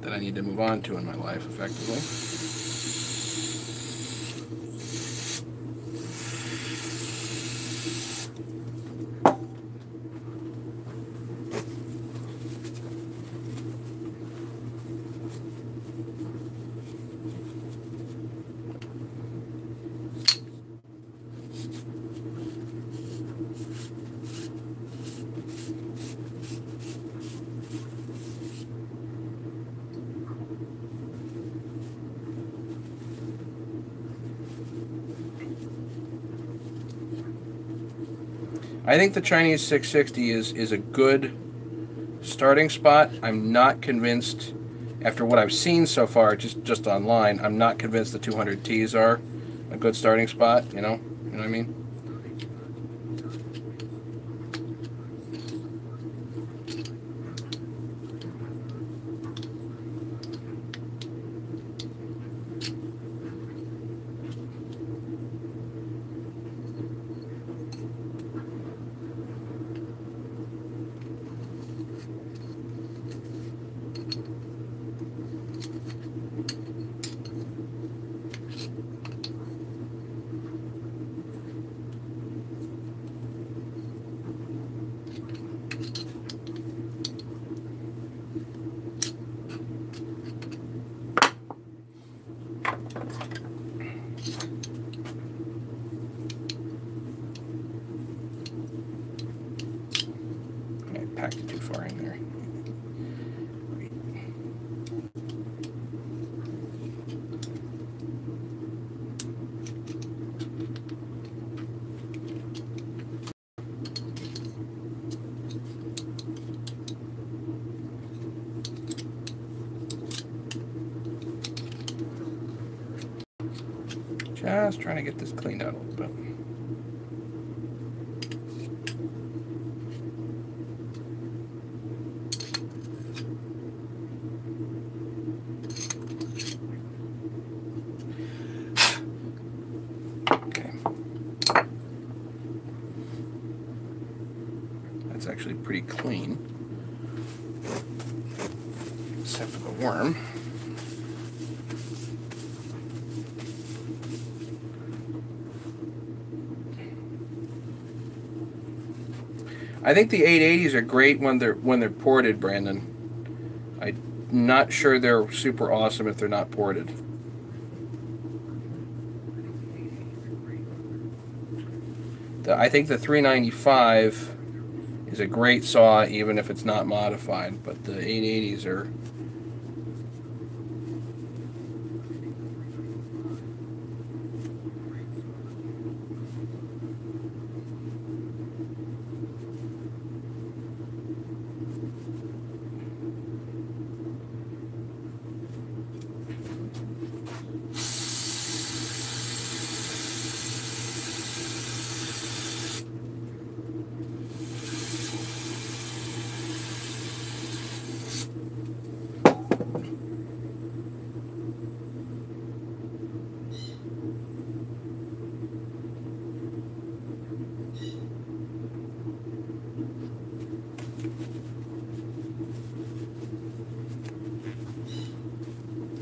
that I need to move on to in my life, effectively. I think the Chinese 660 is a good starting spot. I'm not convinced, after what I've seen so far, just online, I'm not convinced the 200Ts are a good starting spot, you know? You know what I mean? just trying to get this cleaned out a little bit. Actually pretty clean, except for the worm. I think the 880s are great when they're ported, Brandon. I'm not sure they're super awesome if they're not ported. I think the 395 is a great saw even if it's not modified, but the 880s are...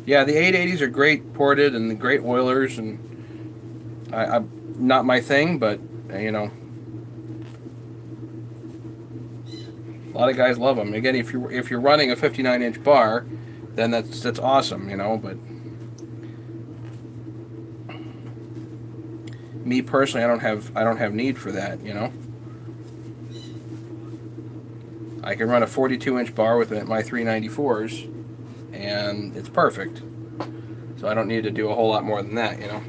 Yeah, the 880s are great ported and the great oilers, and I'm not my thing, but you know, a lot of guys love them. Again, if you're running a 59-inch bar, then that's awesome, you know. But me personally, I don't have need for that, you know. I can run a 42-inch bar with my 394s, and it's perfect. So I don't need to do a whole lot more than that, you know.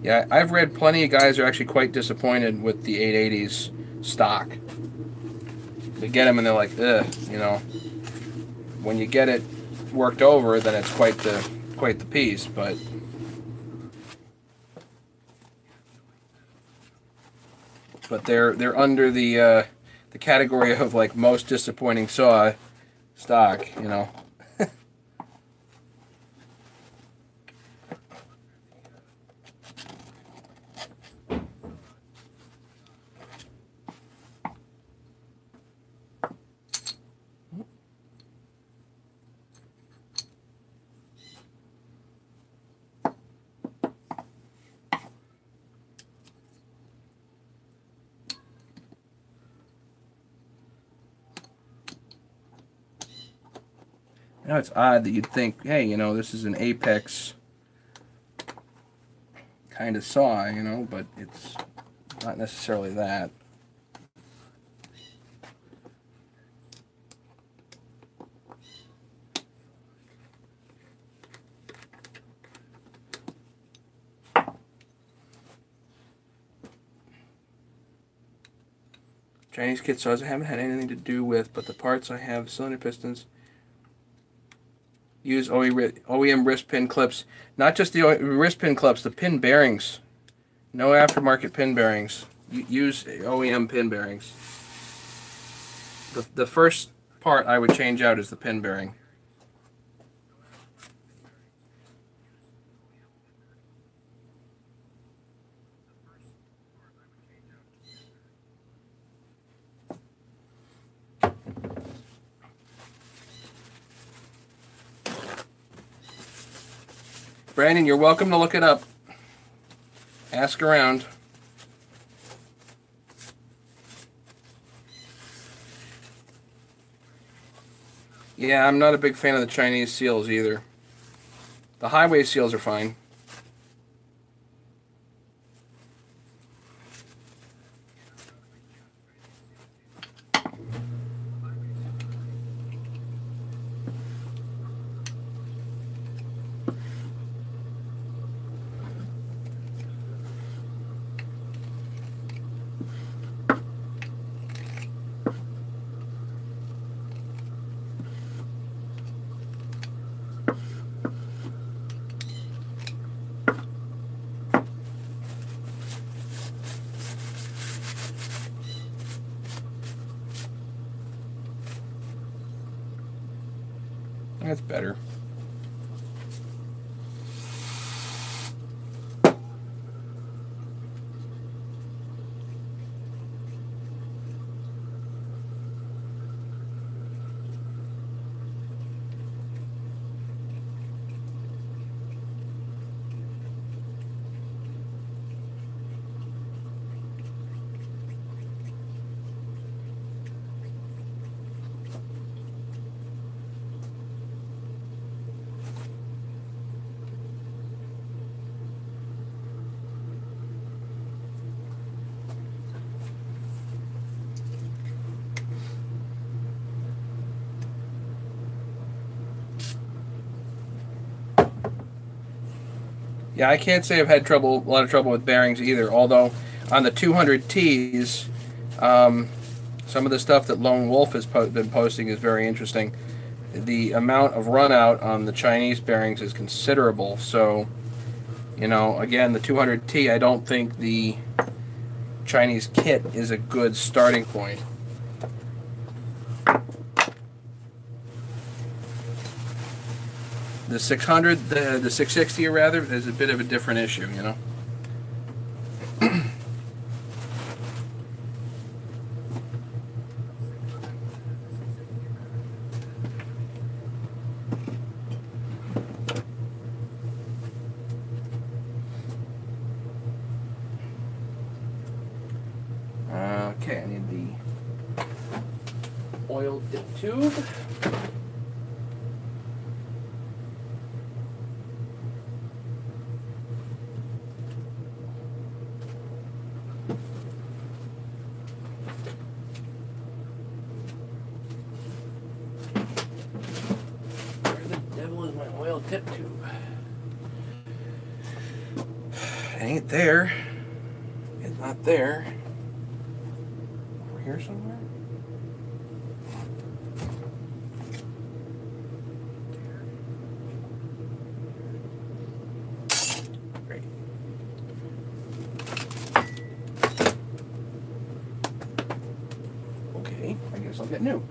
Yeah, I've read plenty of guys are actually quite disappointed with the 880s stock. They get them and they're like, ugh, you know. When you get it worked over, then it's quite the piece, but they're under the category of like most disappointing saw stock, you know. Now it's odd that you'd think, hey, you know, this is an Apex kind of saw, you know, but it's not necessarily that. Chinese kit saws I haven't had anything to do with, but the parts I have, cylinder pistons, use OEM wrist pin clips. Not just the wrist pin clips, the pin bearings. No aftermarket pin bearings. Use OEM pin bearings. The first part I would change out is the pin bearing. Brandon, you're welcome to look it up. Ask around. Yeah, I'm not a big fan of the Chinese seals either. The highway seals are fine. That's better. Yeah, I can't say I've had a lot of trouble with bearings either. Although on the 200Ts, some of the stuff that Lone Wolf has been posting is very interesting. The amount of run out on the Chinese bearings is considerable. So, you know, again, the 200T, I don't think the Chinese kit is a good starting point. The 600, the 660 rather, is a bit of a different issue, you know. Okay, I need the oil dip tube. Tip tube. It ain't there. It's not there. Over here somewhere? Great. Okay, I guess I'll get new.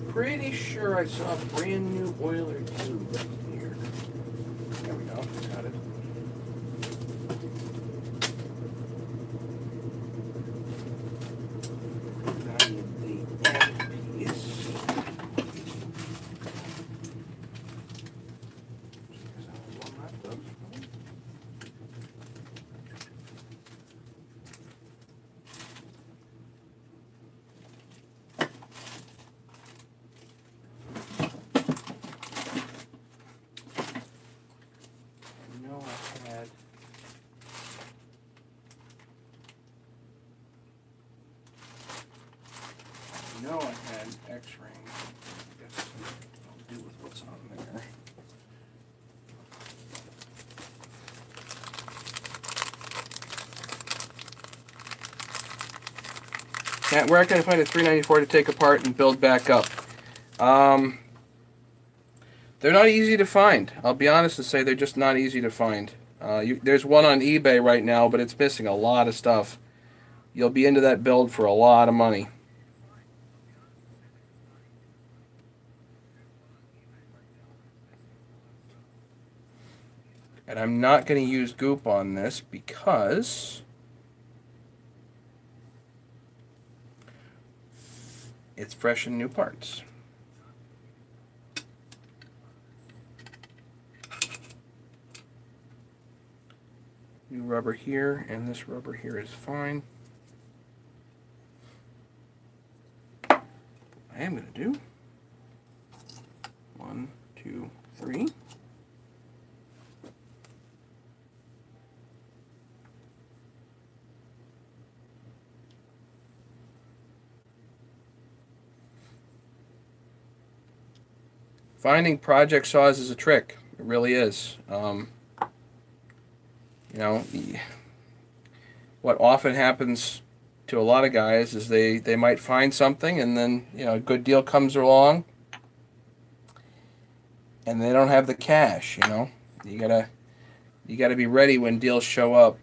Pretty sure I saw a brand new oiler tube here. There we go. Got it. Now I need the end piece. I had X-ring. I guess I'll do with what's on there. Yeah, where can I find a 394 to take apart and build back up? They're not easy to find. I'll be honest and say they're just not easy to find. There's one on eBay right now, but it's missing a lot of stuff. You'll be into that build for a lot of money. And I'm not going to use goop on this because it's fresh and new parts. New rubber here, and this rubber here is fine. What I am going to do 1, 2, 3. Finding project saws is a trick. It really is. You know, what often happens to a lot of guys is they might find something, and then, you know, a good deal comes along and they don't have the cash. You know, you gotta be ready when deals show up.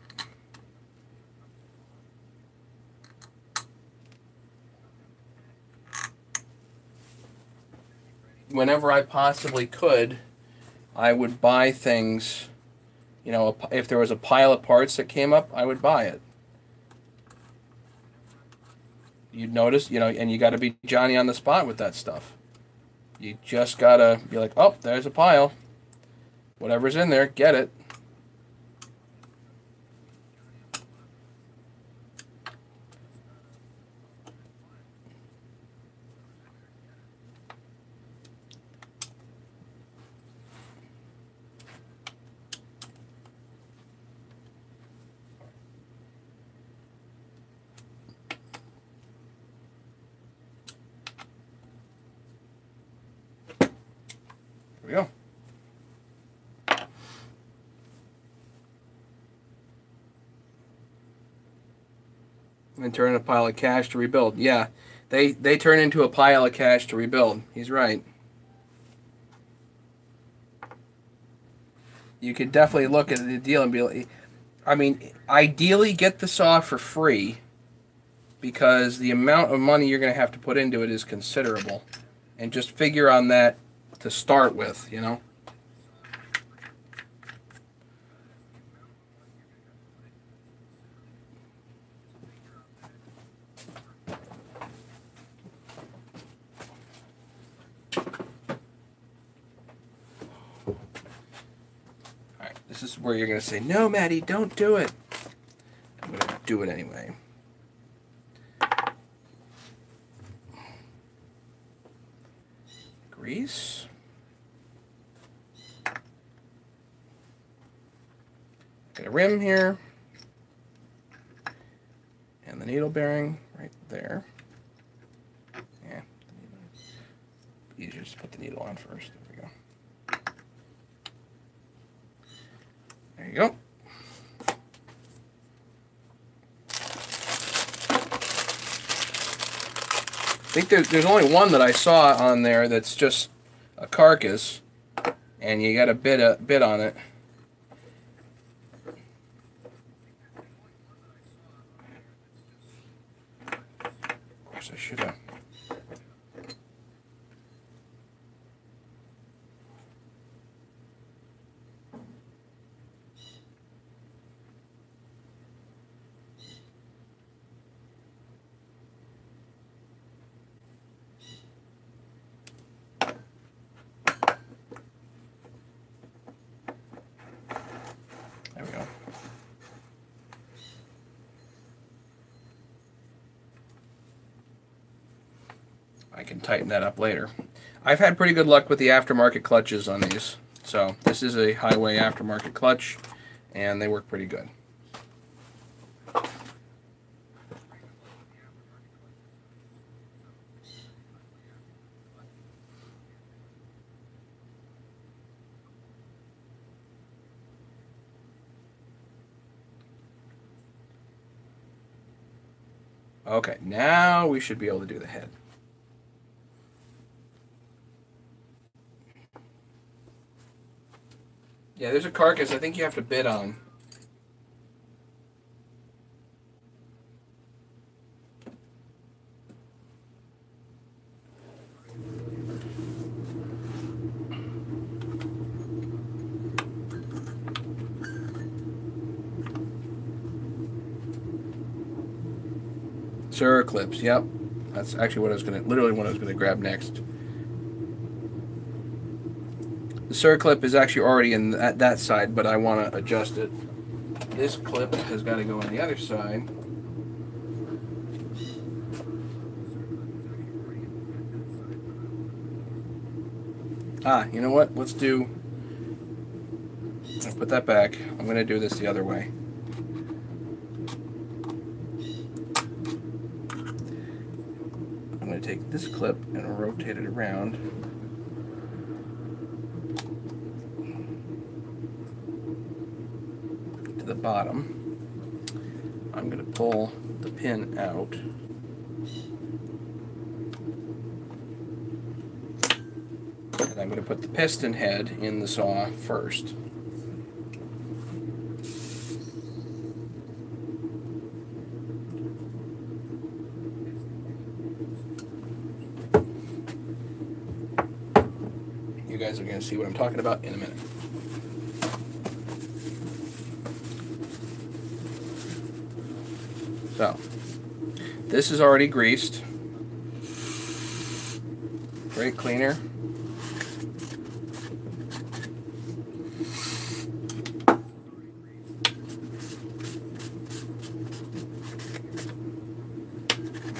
Whenever I possibly could, I would buy things. You know, if there was a pile of parts that came up, I would buy it. You'd notice, you know, and you got to be Johnny on the spot with that stuff. You just got to be like, oh, there's a pile. Whatever's in there, get it. There we go. And turn a pile of cash to rebuild. Yeah, they turn into a pile of cash to rebuild. He's right. You could definitely look at the deal and be like, I mean, ideally get the saw for free, because the amount of money you're going to have to put into it is considerable. And just figure on that to start with, you know. Alright, this is where you're going to say, no, Maddie, don't do it. I'm going to do it anyway. Grease. Got a rim here. And the needle bearing right there. Yeah. Easier just to put the needle on first. There we go. There you go. I think there's only one that I saw on there that's just a carcass, and you got a bit on it. Of course, I should have. There we go. I can tighten that up later. I've had pretty good luck with the aftermarket clutches on these. So this is a Highway aftermarket clutch, and they work pretty good. Okay, now we should be able to do the head. Yeah, there's a carcass I think you have to bid on. Surclips, yep. That's actually what I was literally what I was gonna grab next. The Surclip is actually already in that side, but I want to adjust it. This clip has got to go on the other side. You know what? Let's do... I'll put that back. I'm going to do this the other way. I'm going to take this clip and rotate it around. To the bottom. I'm going to pull the pin out. And I'm going to put the piston head in the saw first. You guys are going to see what I'm talking about in a minute. So, this is already greased. Brake cleaner.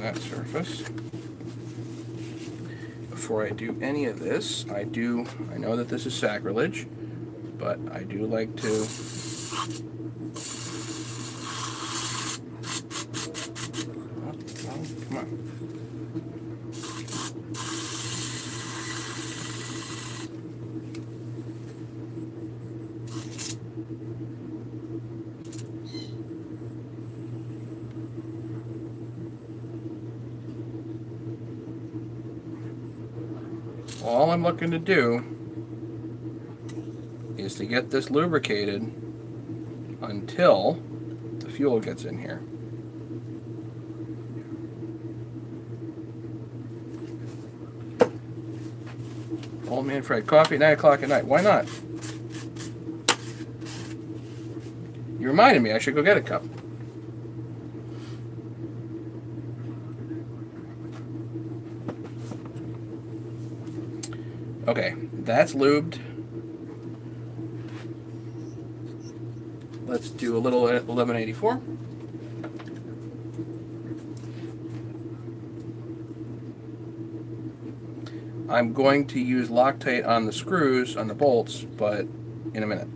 That surface. Before I do any of this, I know that this is sacrilege, but I do like to come on. All I'm looking to do is to get this lubricated until the fuel gets in here. Old Man Fred, coffee at 9 o'clock at night. Why not? You reminded me I should go get a cup. Okay, that's lubed. Let's do a little 1184. I'm going to use Loctite on the screws, on the bolts, but in a minute.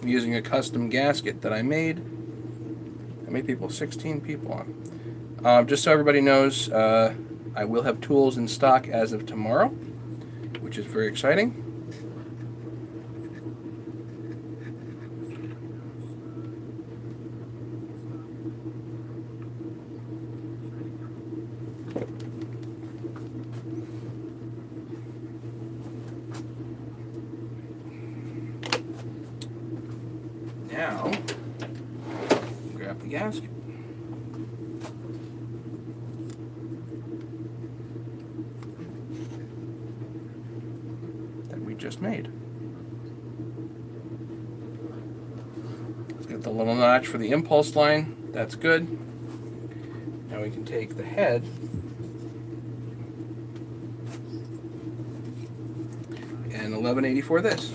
I'm using a custom gasket that I made. How many people? 16 people on. Just so everybody knows, I will have tools in stock as of tomorrow, which is very exciting. Now, grab the gasket. That we just made. Let's get the little notch for the impulse line. That's good. Now we can take the head and 1184 this.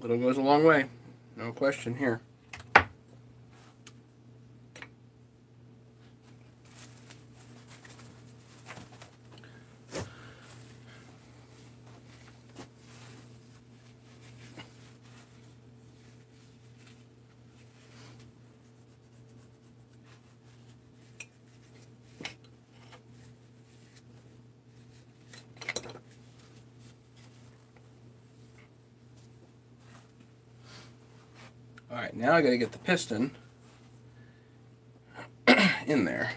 Little goes a long way. No question here. Alright, now I got to get the piston in there.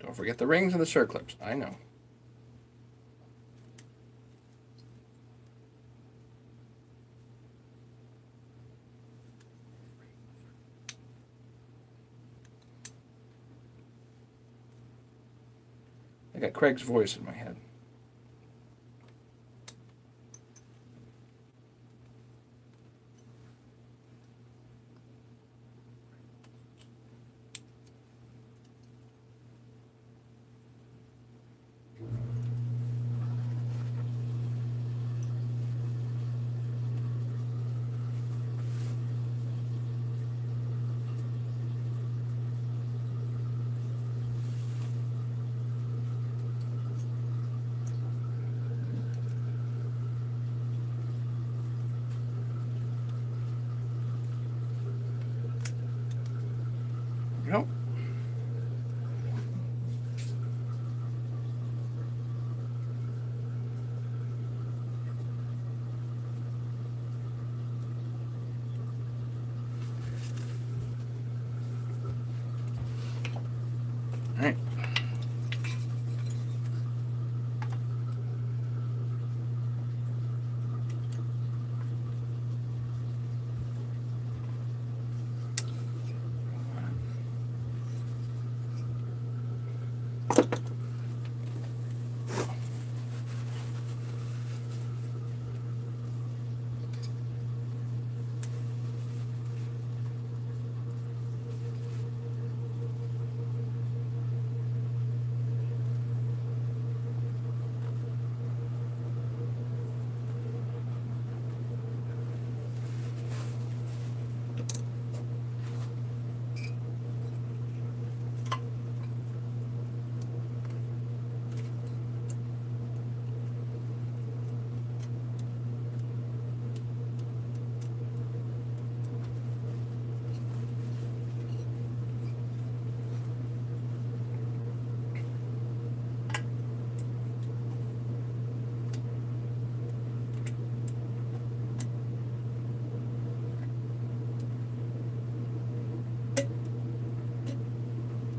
Don't forget the rings and the circlips. I know. I got Craig's voice in my head. Nope. All right.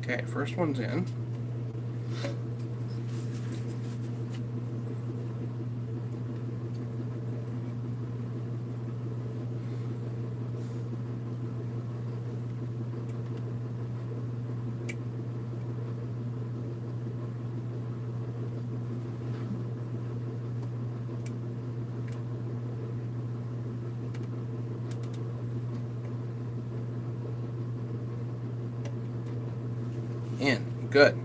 Okay, first one's in. In. Good.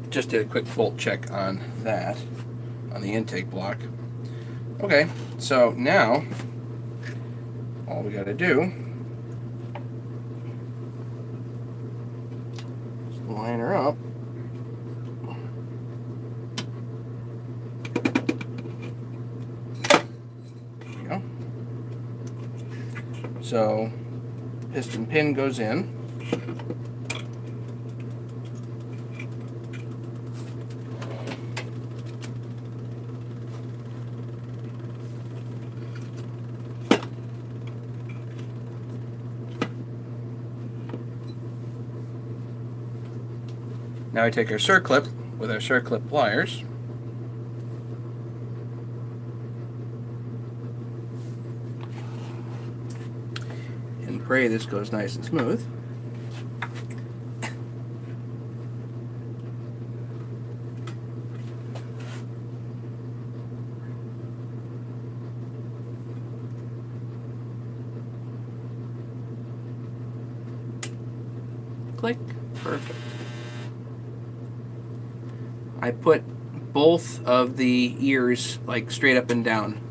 Just did a quick bolt check on that, on the intake block. Okay, so now all we got to do is line her up. There we go. So Piston pin goes in. Now we take our circlip with our circlip pliers. And pray this goes nice and smooth. Click. Perfect. I put both of the ears like straight up and down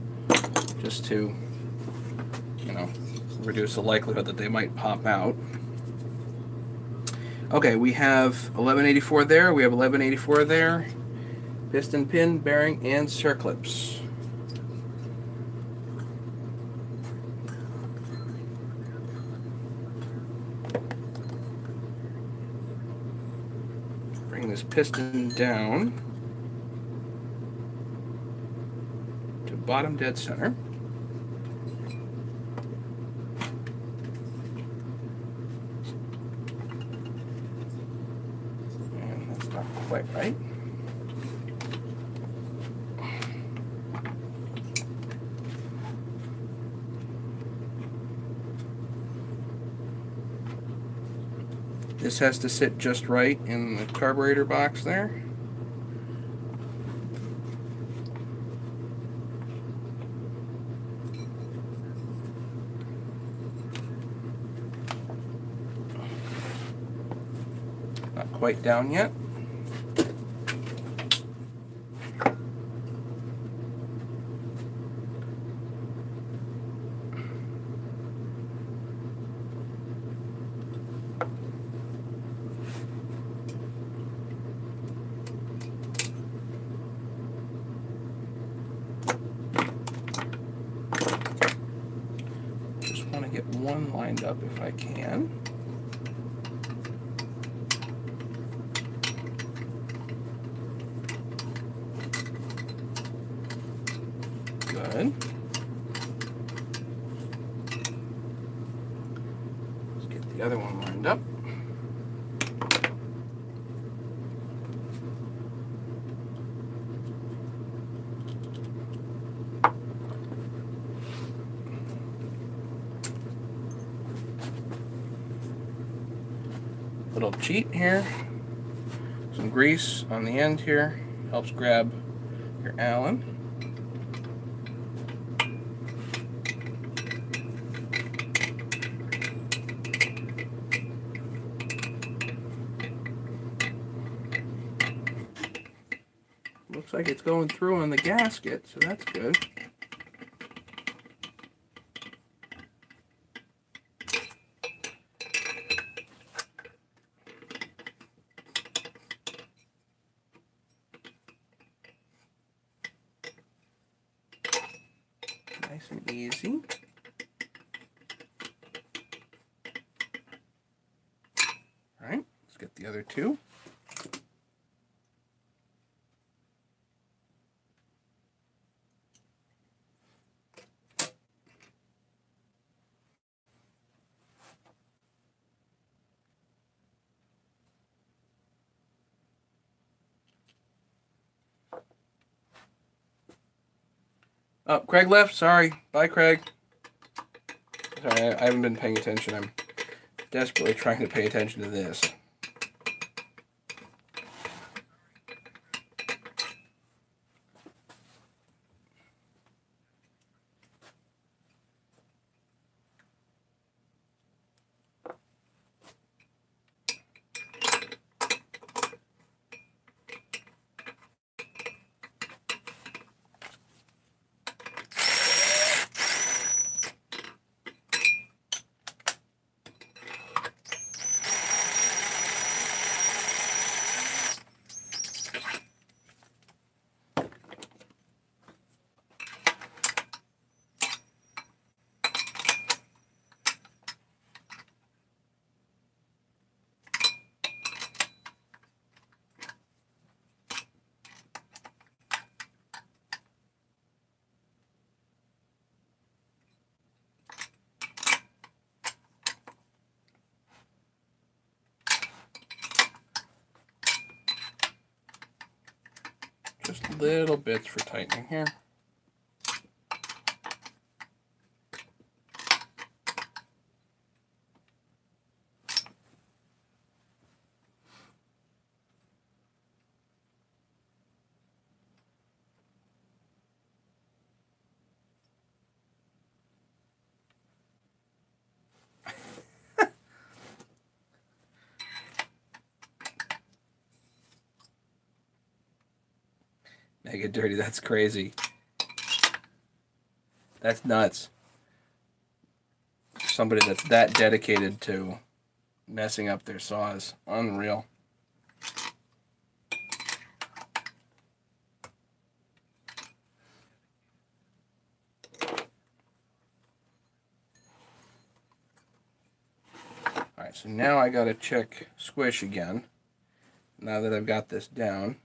just to, you know, reduce the likelihood that they might pop out. Okay, we have 1184 there, we have 1184 there, piston pin, bearing, and circlips. Bring this piston down to bottom dead center. And that's not quite right. This has to sit just right in the carburetor box there. Not quite down yet. Get one lined up if I can. Good. Let's get the other one lined up. Little cheat here. Some grease on the end here helps grab your Allen. Looks like it's going through on the gasket, so that's good. Nice and easy. All right, let's get the other two. Oh, Craig left. Sorry. Bye, Craig. Sorry, I haven't been paying attention. I'm desperately trying to pay attention to this. Just little bits for tightening here. Make it dirty, that's crazy. That's nuts. Somebody that's that dedicated to messing up their saws. Unreal. Alright, so now I gotta check squish again. Now that I've got this down.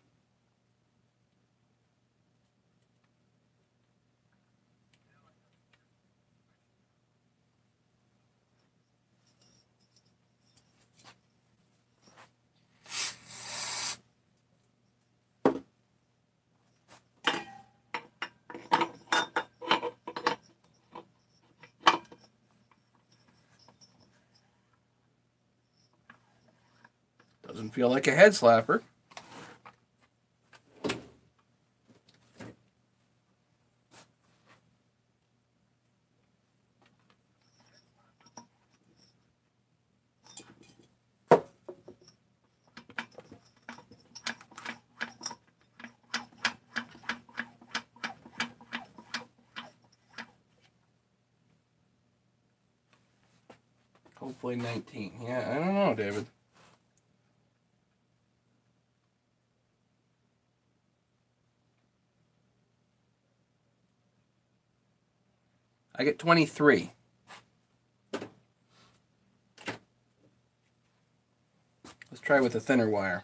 Doesn't feel like a head slapper. Hopefully 19. Yeah, I don't know, David. I get 23. Let's try with a thinner wire.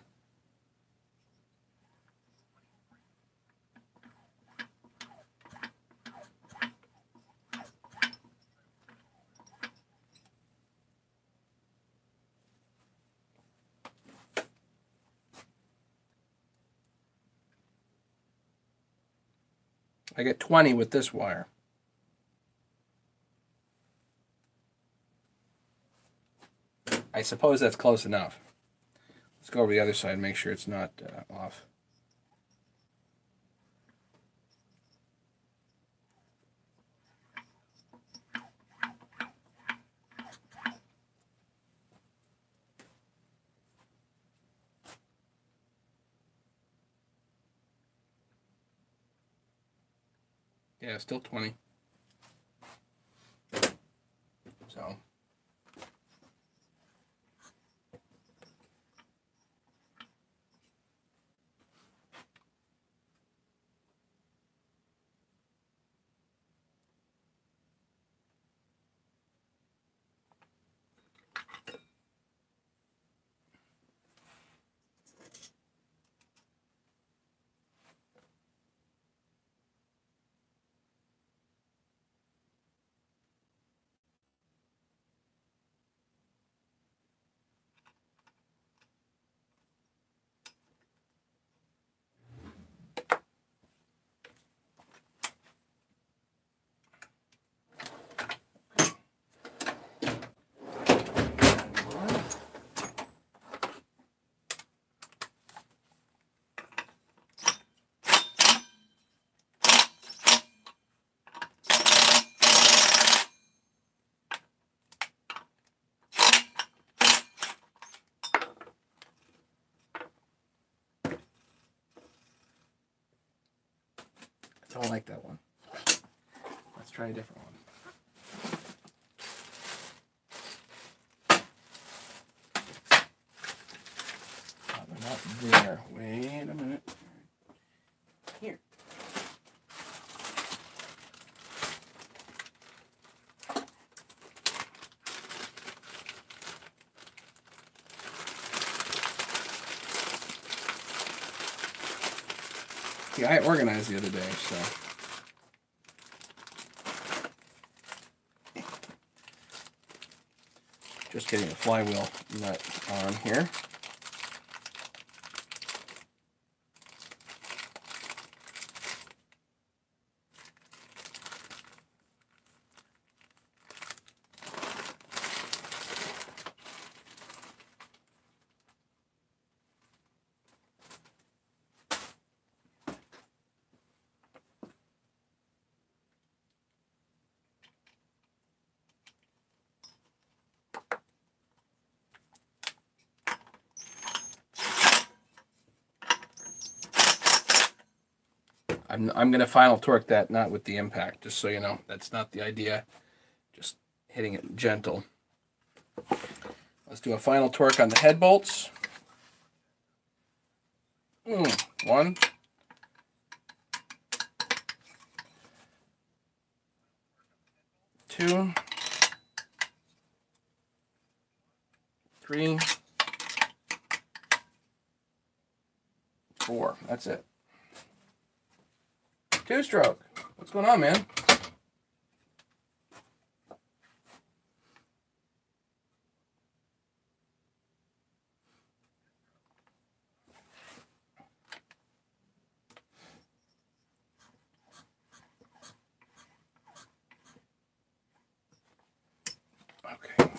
I get 20 with this wire. I suppose that's close enough. Let's go over the other side and make sure it's not off. Yeah, still 20. So. I don't like that one. Let's try a different one. Oh, they're not there. Wait a minute. Here. Yeah, I organized the other day, so. Just getting the flywheel nut on here. I'm gonna final torque that, not with the impact, just so you know. That's not the idea. Just hitting it gentle. Let's do a final torque on the head bolts. 1, 2, 3, 4. That's it. 2-stroke. What's going on, man? Okay.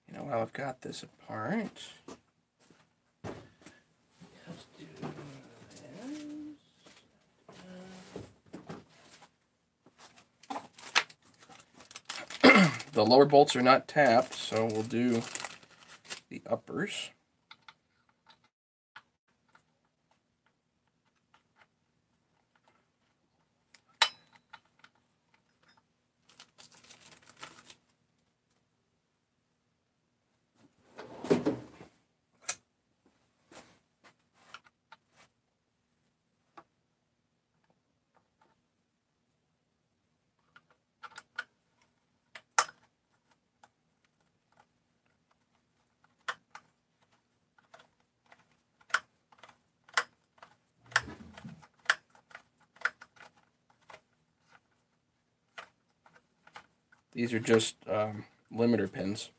You know, while I've got this apart, let's do this. The lower bolts are not tapped, so we'll do the uppers. These are just limiter pins.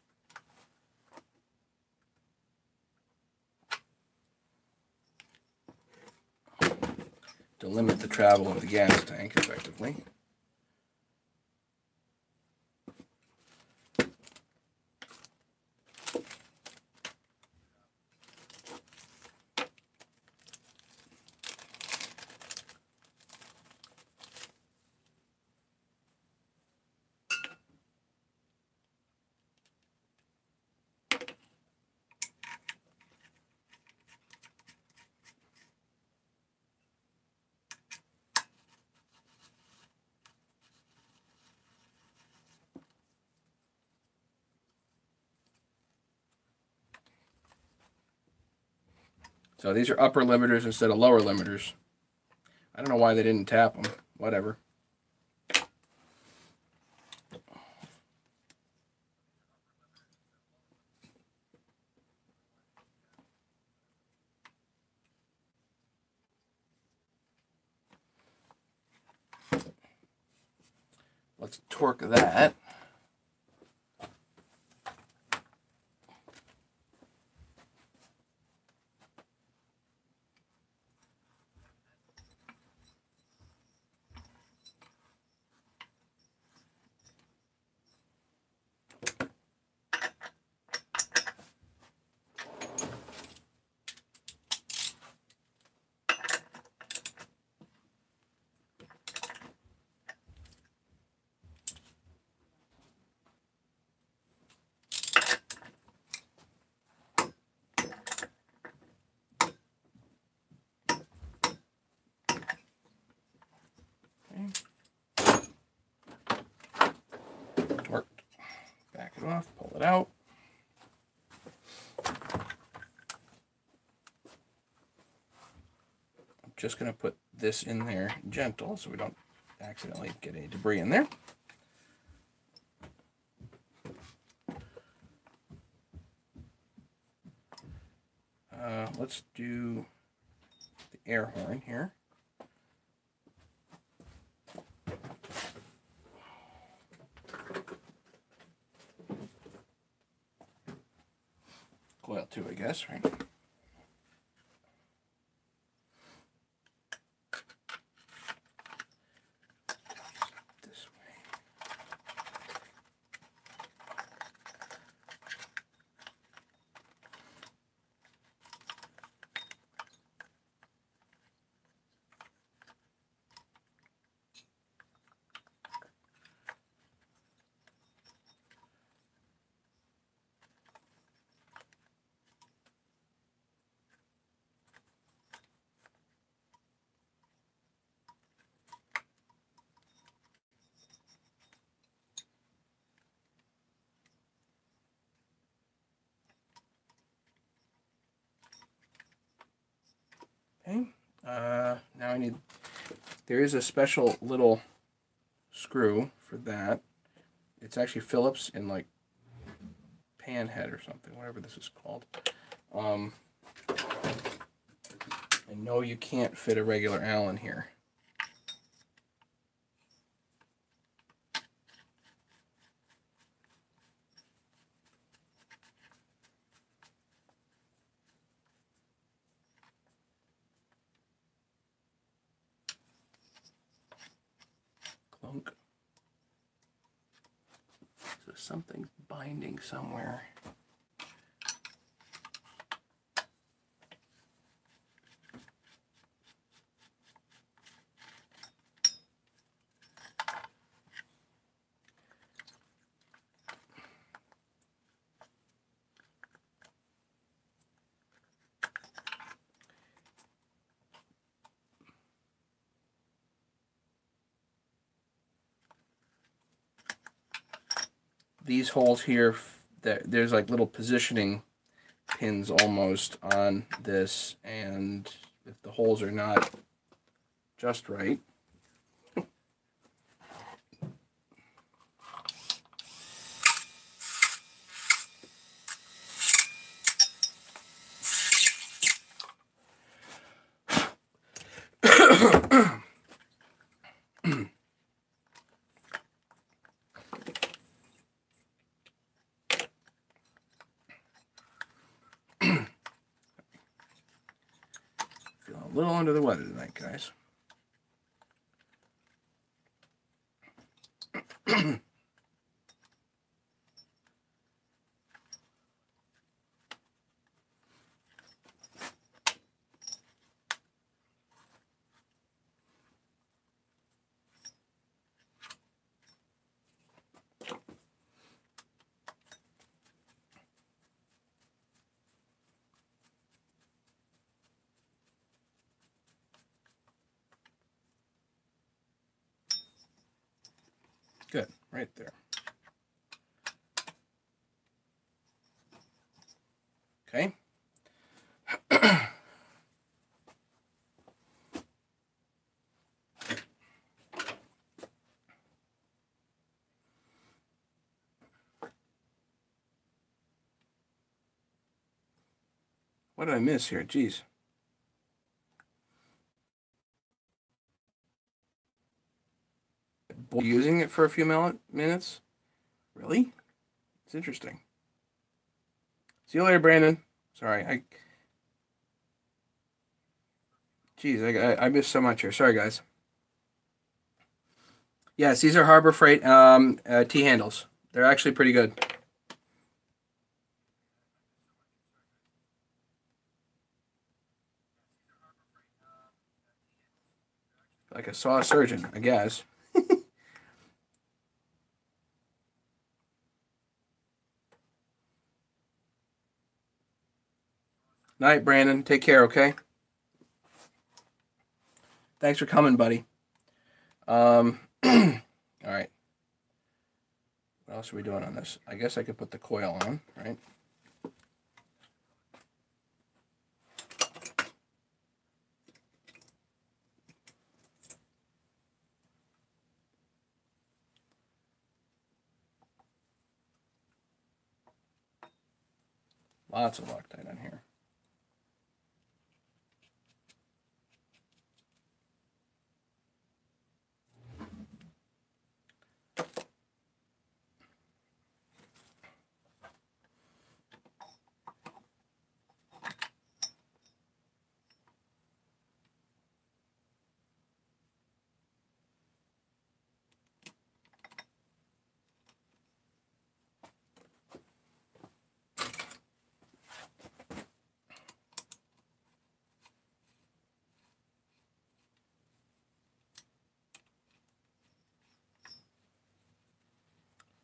To limit the travel of the gas tank effectively. So these are upper limiters instead of lower limiters. I don't know why they didn't tap them. Whatever. Let's torque that. Torqued. Back it off, pull it out. I'm just going to put this in there gentle so we don't accidentally get any debris in there. Let's do the air horn here. Coil 2, I guess, right? This way. Now I need, there is a special little screw for that. It's actually Phillips in like pan head or something, whatever this is called. I know you can't fit a regular Allen here. Clunk. So something's binding somewhere. These holes here, there's like little positioning pins almost on this, and if the holes are not just right, feeling a little under the weather tonight, guys. Good, right there. Okay. What did I miss here? Jeez. Using it for a few minutes? Really? It's interesting. See you later, Brandon. Sorry, Jeez, I missed so much here. Sorry, guys. Yes, these are Harbor Freight T-handles. They're actually pretty good. Like a saw surgeon, I guess. Night, Brandon. Take care, okay? Thanks for coming, buddy. All right. What else are we doing on this? I guess I could put the coil on, right? Lots of Loctite on here.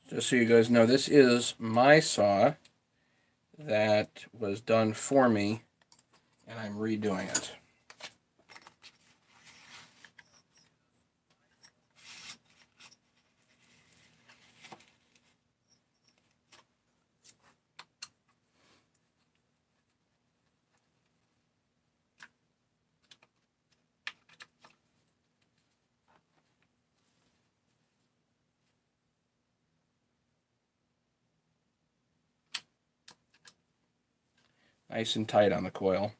Just so you guys know, this is my saw that was done for me, and I'm redoing it. Nice and tight on the coil.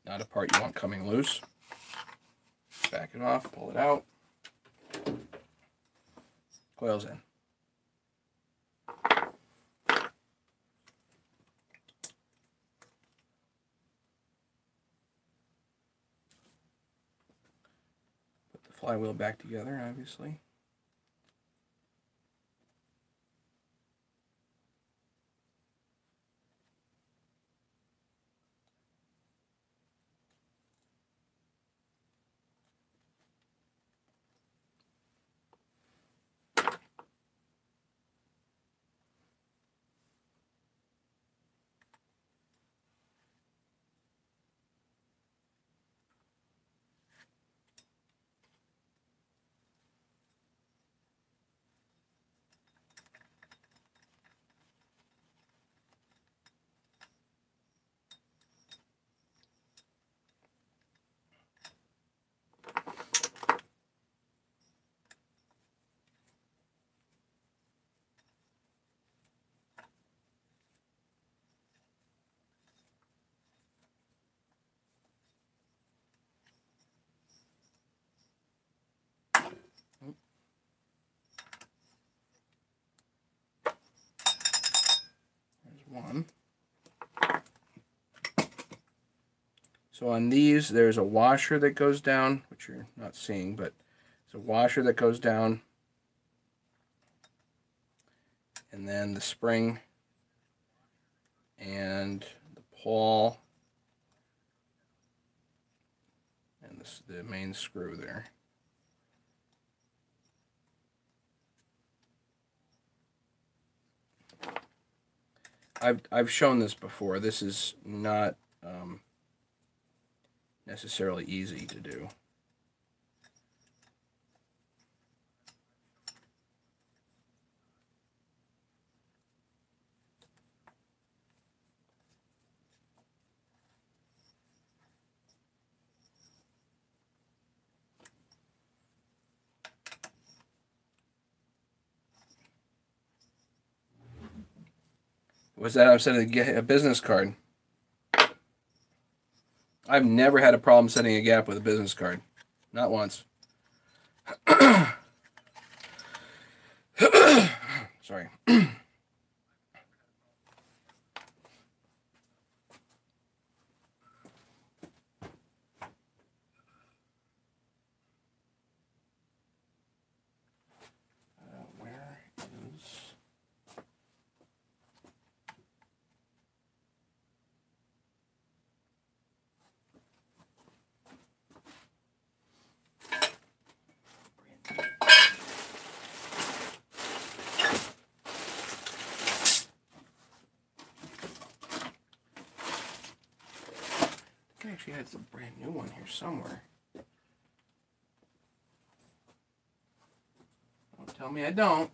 Not a part you want coming loose. Back it off, pull it out. Coil's in. Put the flywheel back together, obviously. One. So on these, there's a washer that goes down, which you're not seeing, but it's a washer that goes down, and then the spring and the pawl and the main screw there. I've shown this before. This is not necessarily easy to do. Was that I'm sending a business card? I've never had a problem setting a gap with a business card. Not once. Sorry. Where is... I actually had some brand new one here somewhere. Don't tell me I don't.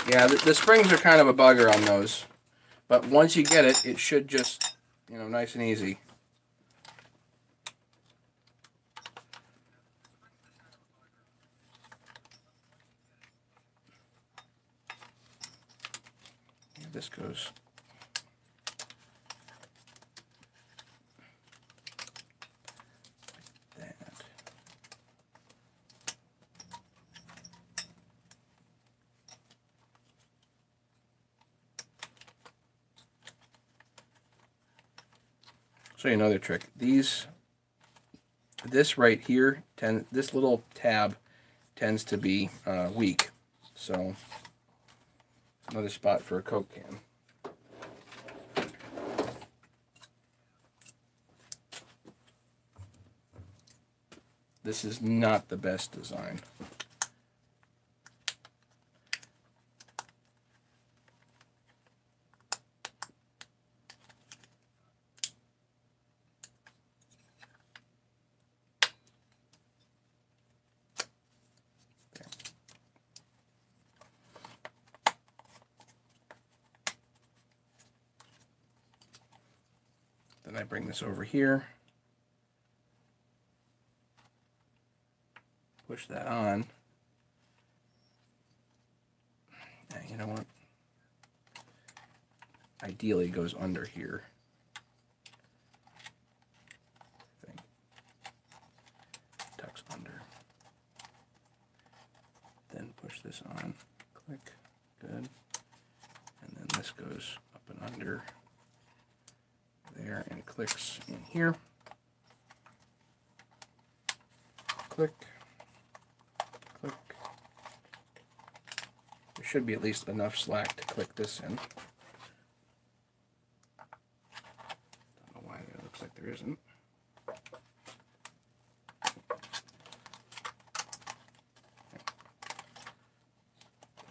Yeah, the springs are kind of a bugger on those, but once you get it, it should just, you know, nice and easy. This goes like that. Show you another trick. This right here, this little tab tends to be weak, so another spot for a Coke can. This is not the best design. I bring this over here, push that on. And you know what? Ideally it goes under here. I think. Tucks under. Then push this on. Click. Good. And then this goes up and under there and clicks in here. Click. Click. There should be at least enough slack to click this in. Don't know why there looks like there isn't.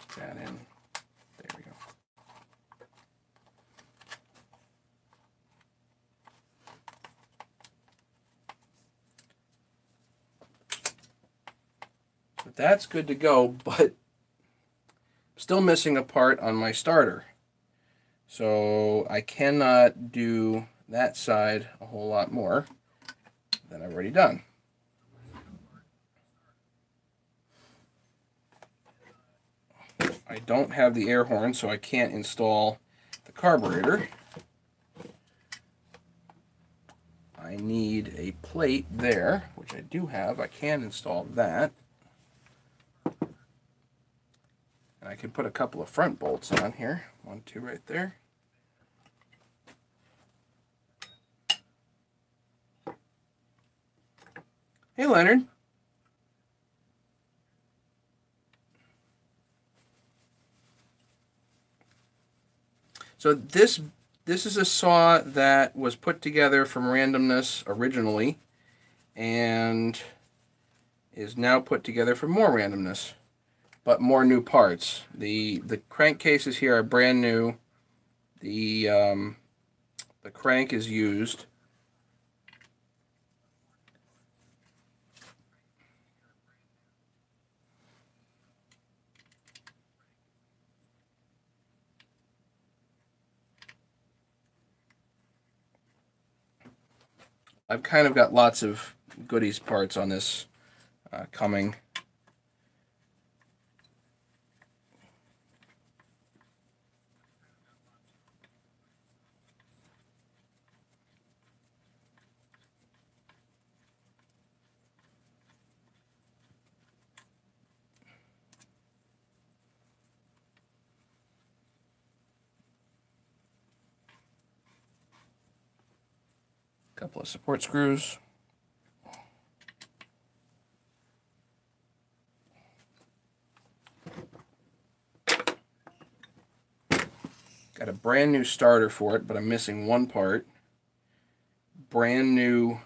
Put that in. There we go. But that's good to go, but still missing a part on my starter. So I cannot do that side a whole lot more than I've already done. I don't have the air horn, so I can't install the carburetor. I need a plate there, which I do have. I can install that. And I can put a couple of front bolts on here. 1, 2 right there. Hey, Leonard. So this is a saw that was put together from randomness originally and is now put together from more randomness, but more new parts. The crankcases here are brand new. The crank is used. I've kind of got lots of goodies parts on this coming. Couple of support screws. Got a brand new starter for it, but I'm missing one part. Brand new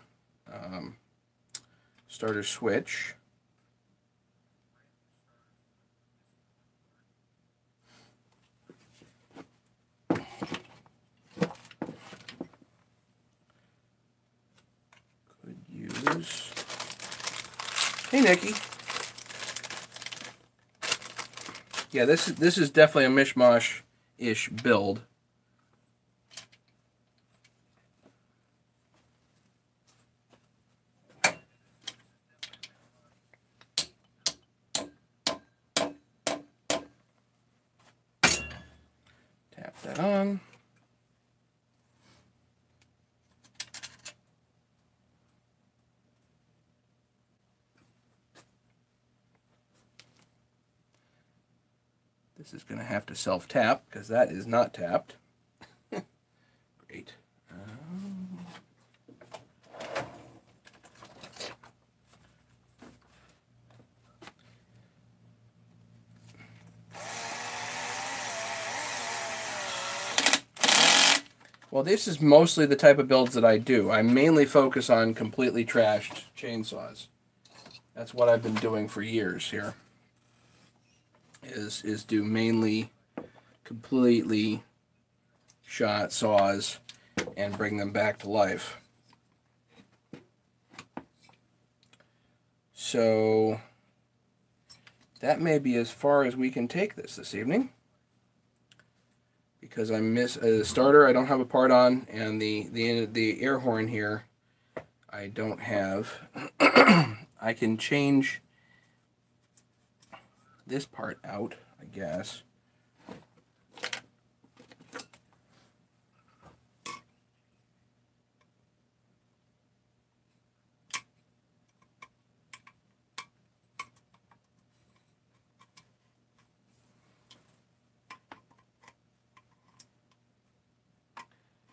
starter switch. Hey, Nikki. Yeah, this is definitely a mishmash-ish build. Tap that on. This is going to have to self-tap because that is not tapped. Great. Well, this is mostly the type of builds that I do. I mainly focus on completely trashed chainsaws. That's what I've been doing for years here. Is do mainly completely shot saws and bring them back to life. So that may be as far as we can take this evening, because I miss the starter. I don't have a part on, and the air horn here, I don't have. I can change this part out, I guess.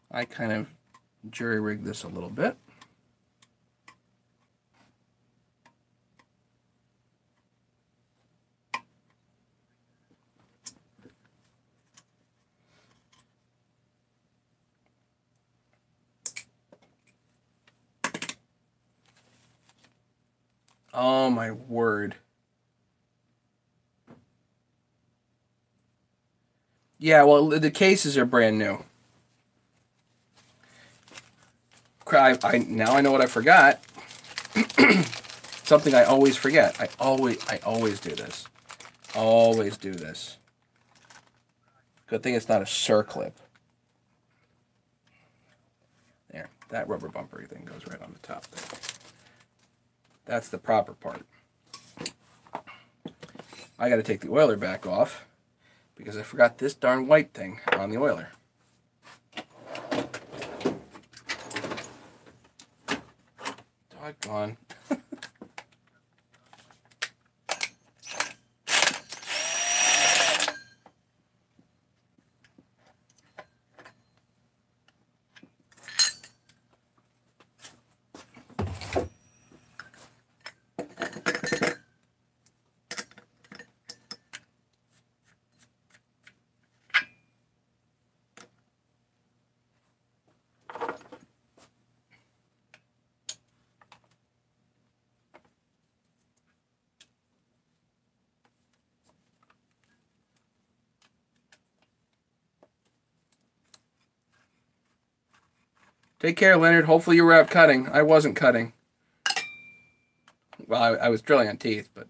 I kind of jury-rigged this a little bit. Oh my word. Yeah, well, the cases are brand new. Now I know what I forgot. Something I always forget. I always do this. Always do this. Good thing it's not a circlip. There, that rubber bumper thing goes right on the top there. That's the proper part. I got to take the oiler back off because I forgot this darn white thing on the oiler. Doggone. Take care, Leonard. Hopefully you were out cutting. I wasn't cutting. Well, I was drilling on teeth, but...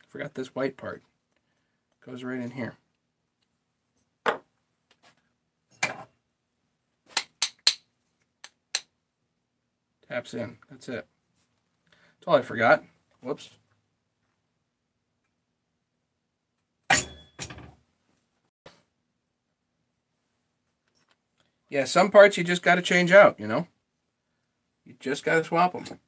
Forgot this white part. Goes right in here. Taps in. That's it. That's all I forgot. Whoops. Yeah, some parts you just got to change out, you know? You just got to swap them.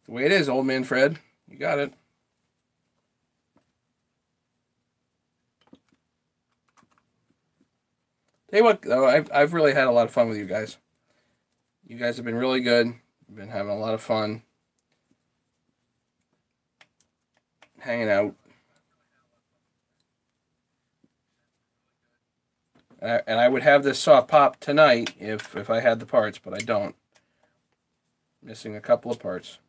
The way it is, old man Fred. You got it. Tell you what, though, I've really had a lot of fun with you guys. You guys have been really good. You've been having a lot of fun. Hanging out. And I would have this saw pop tonight if I had the parts, but I don't. Missing a couple of parts.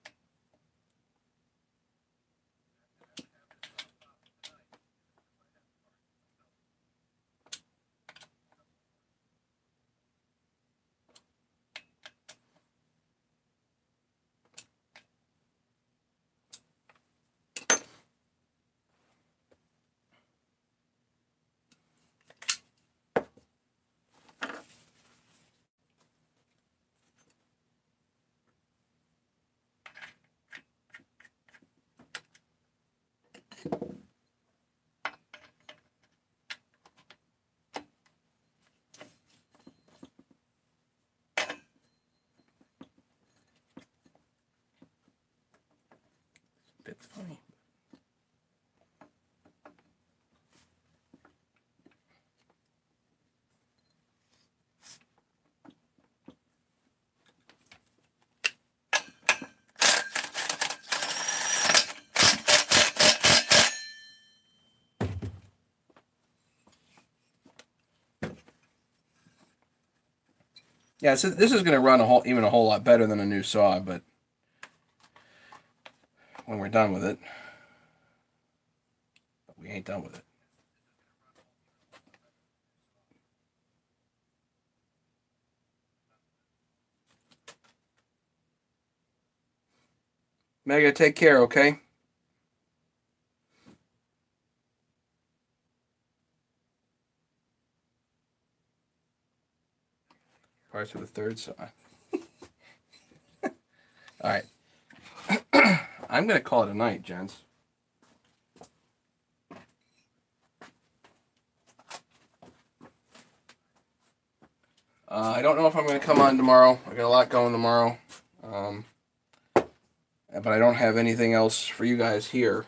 funny. Yeah, so this is going to run even a whole lot better than a new saw, but when we're done with it, we ain't done with it. Mega, take care, okay? Parts of the third saw. All right. I'm going to call it a night, gents. I don't know if I'm going to come on tomorrow. I got a lot going tomorrow. But I don't have anything else for you guys here.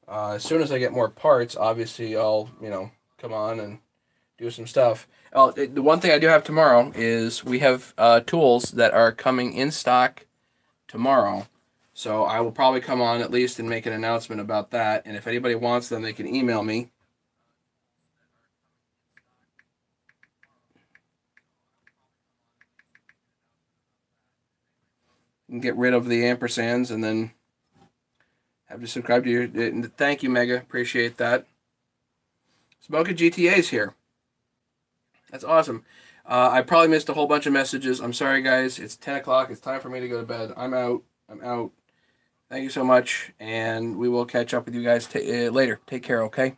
As soon as I get more parts, obviously I'll, come on and do some stuff. The one thing I do have tomorrow is we have tools that are coming in stock tomorrow. So I will probably come on at least and make an announcement about that. And if anybody wants them, they can email me. And get rid of the ampersands and then have to subscribe to your... Thank you, Mega. Appreciate that. Smoking GTA's here. That's awesome. I probably missed a whole bunch of messages. I'm sorry, guys. It's 10 o'clock. It's time for me to go to bed. I'm out. Thank you so much, and we will catch up with you guys later. Take care, okay?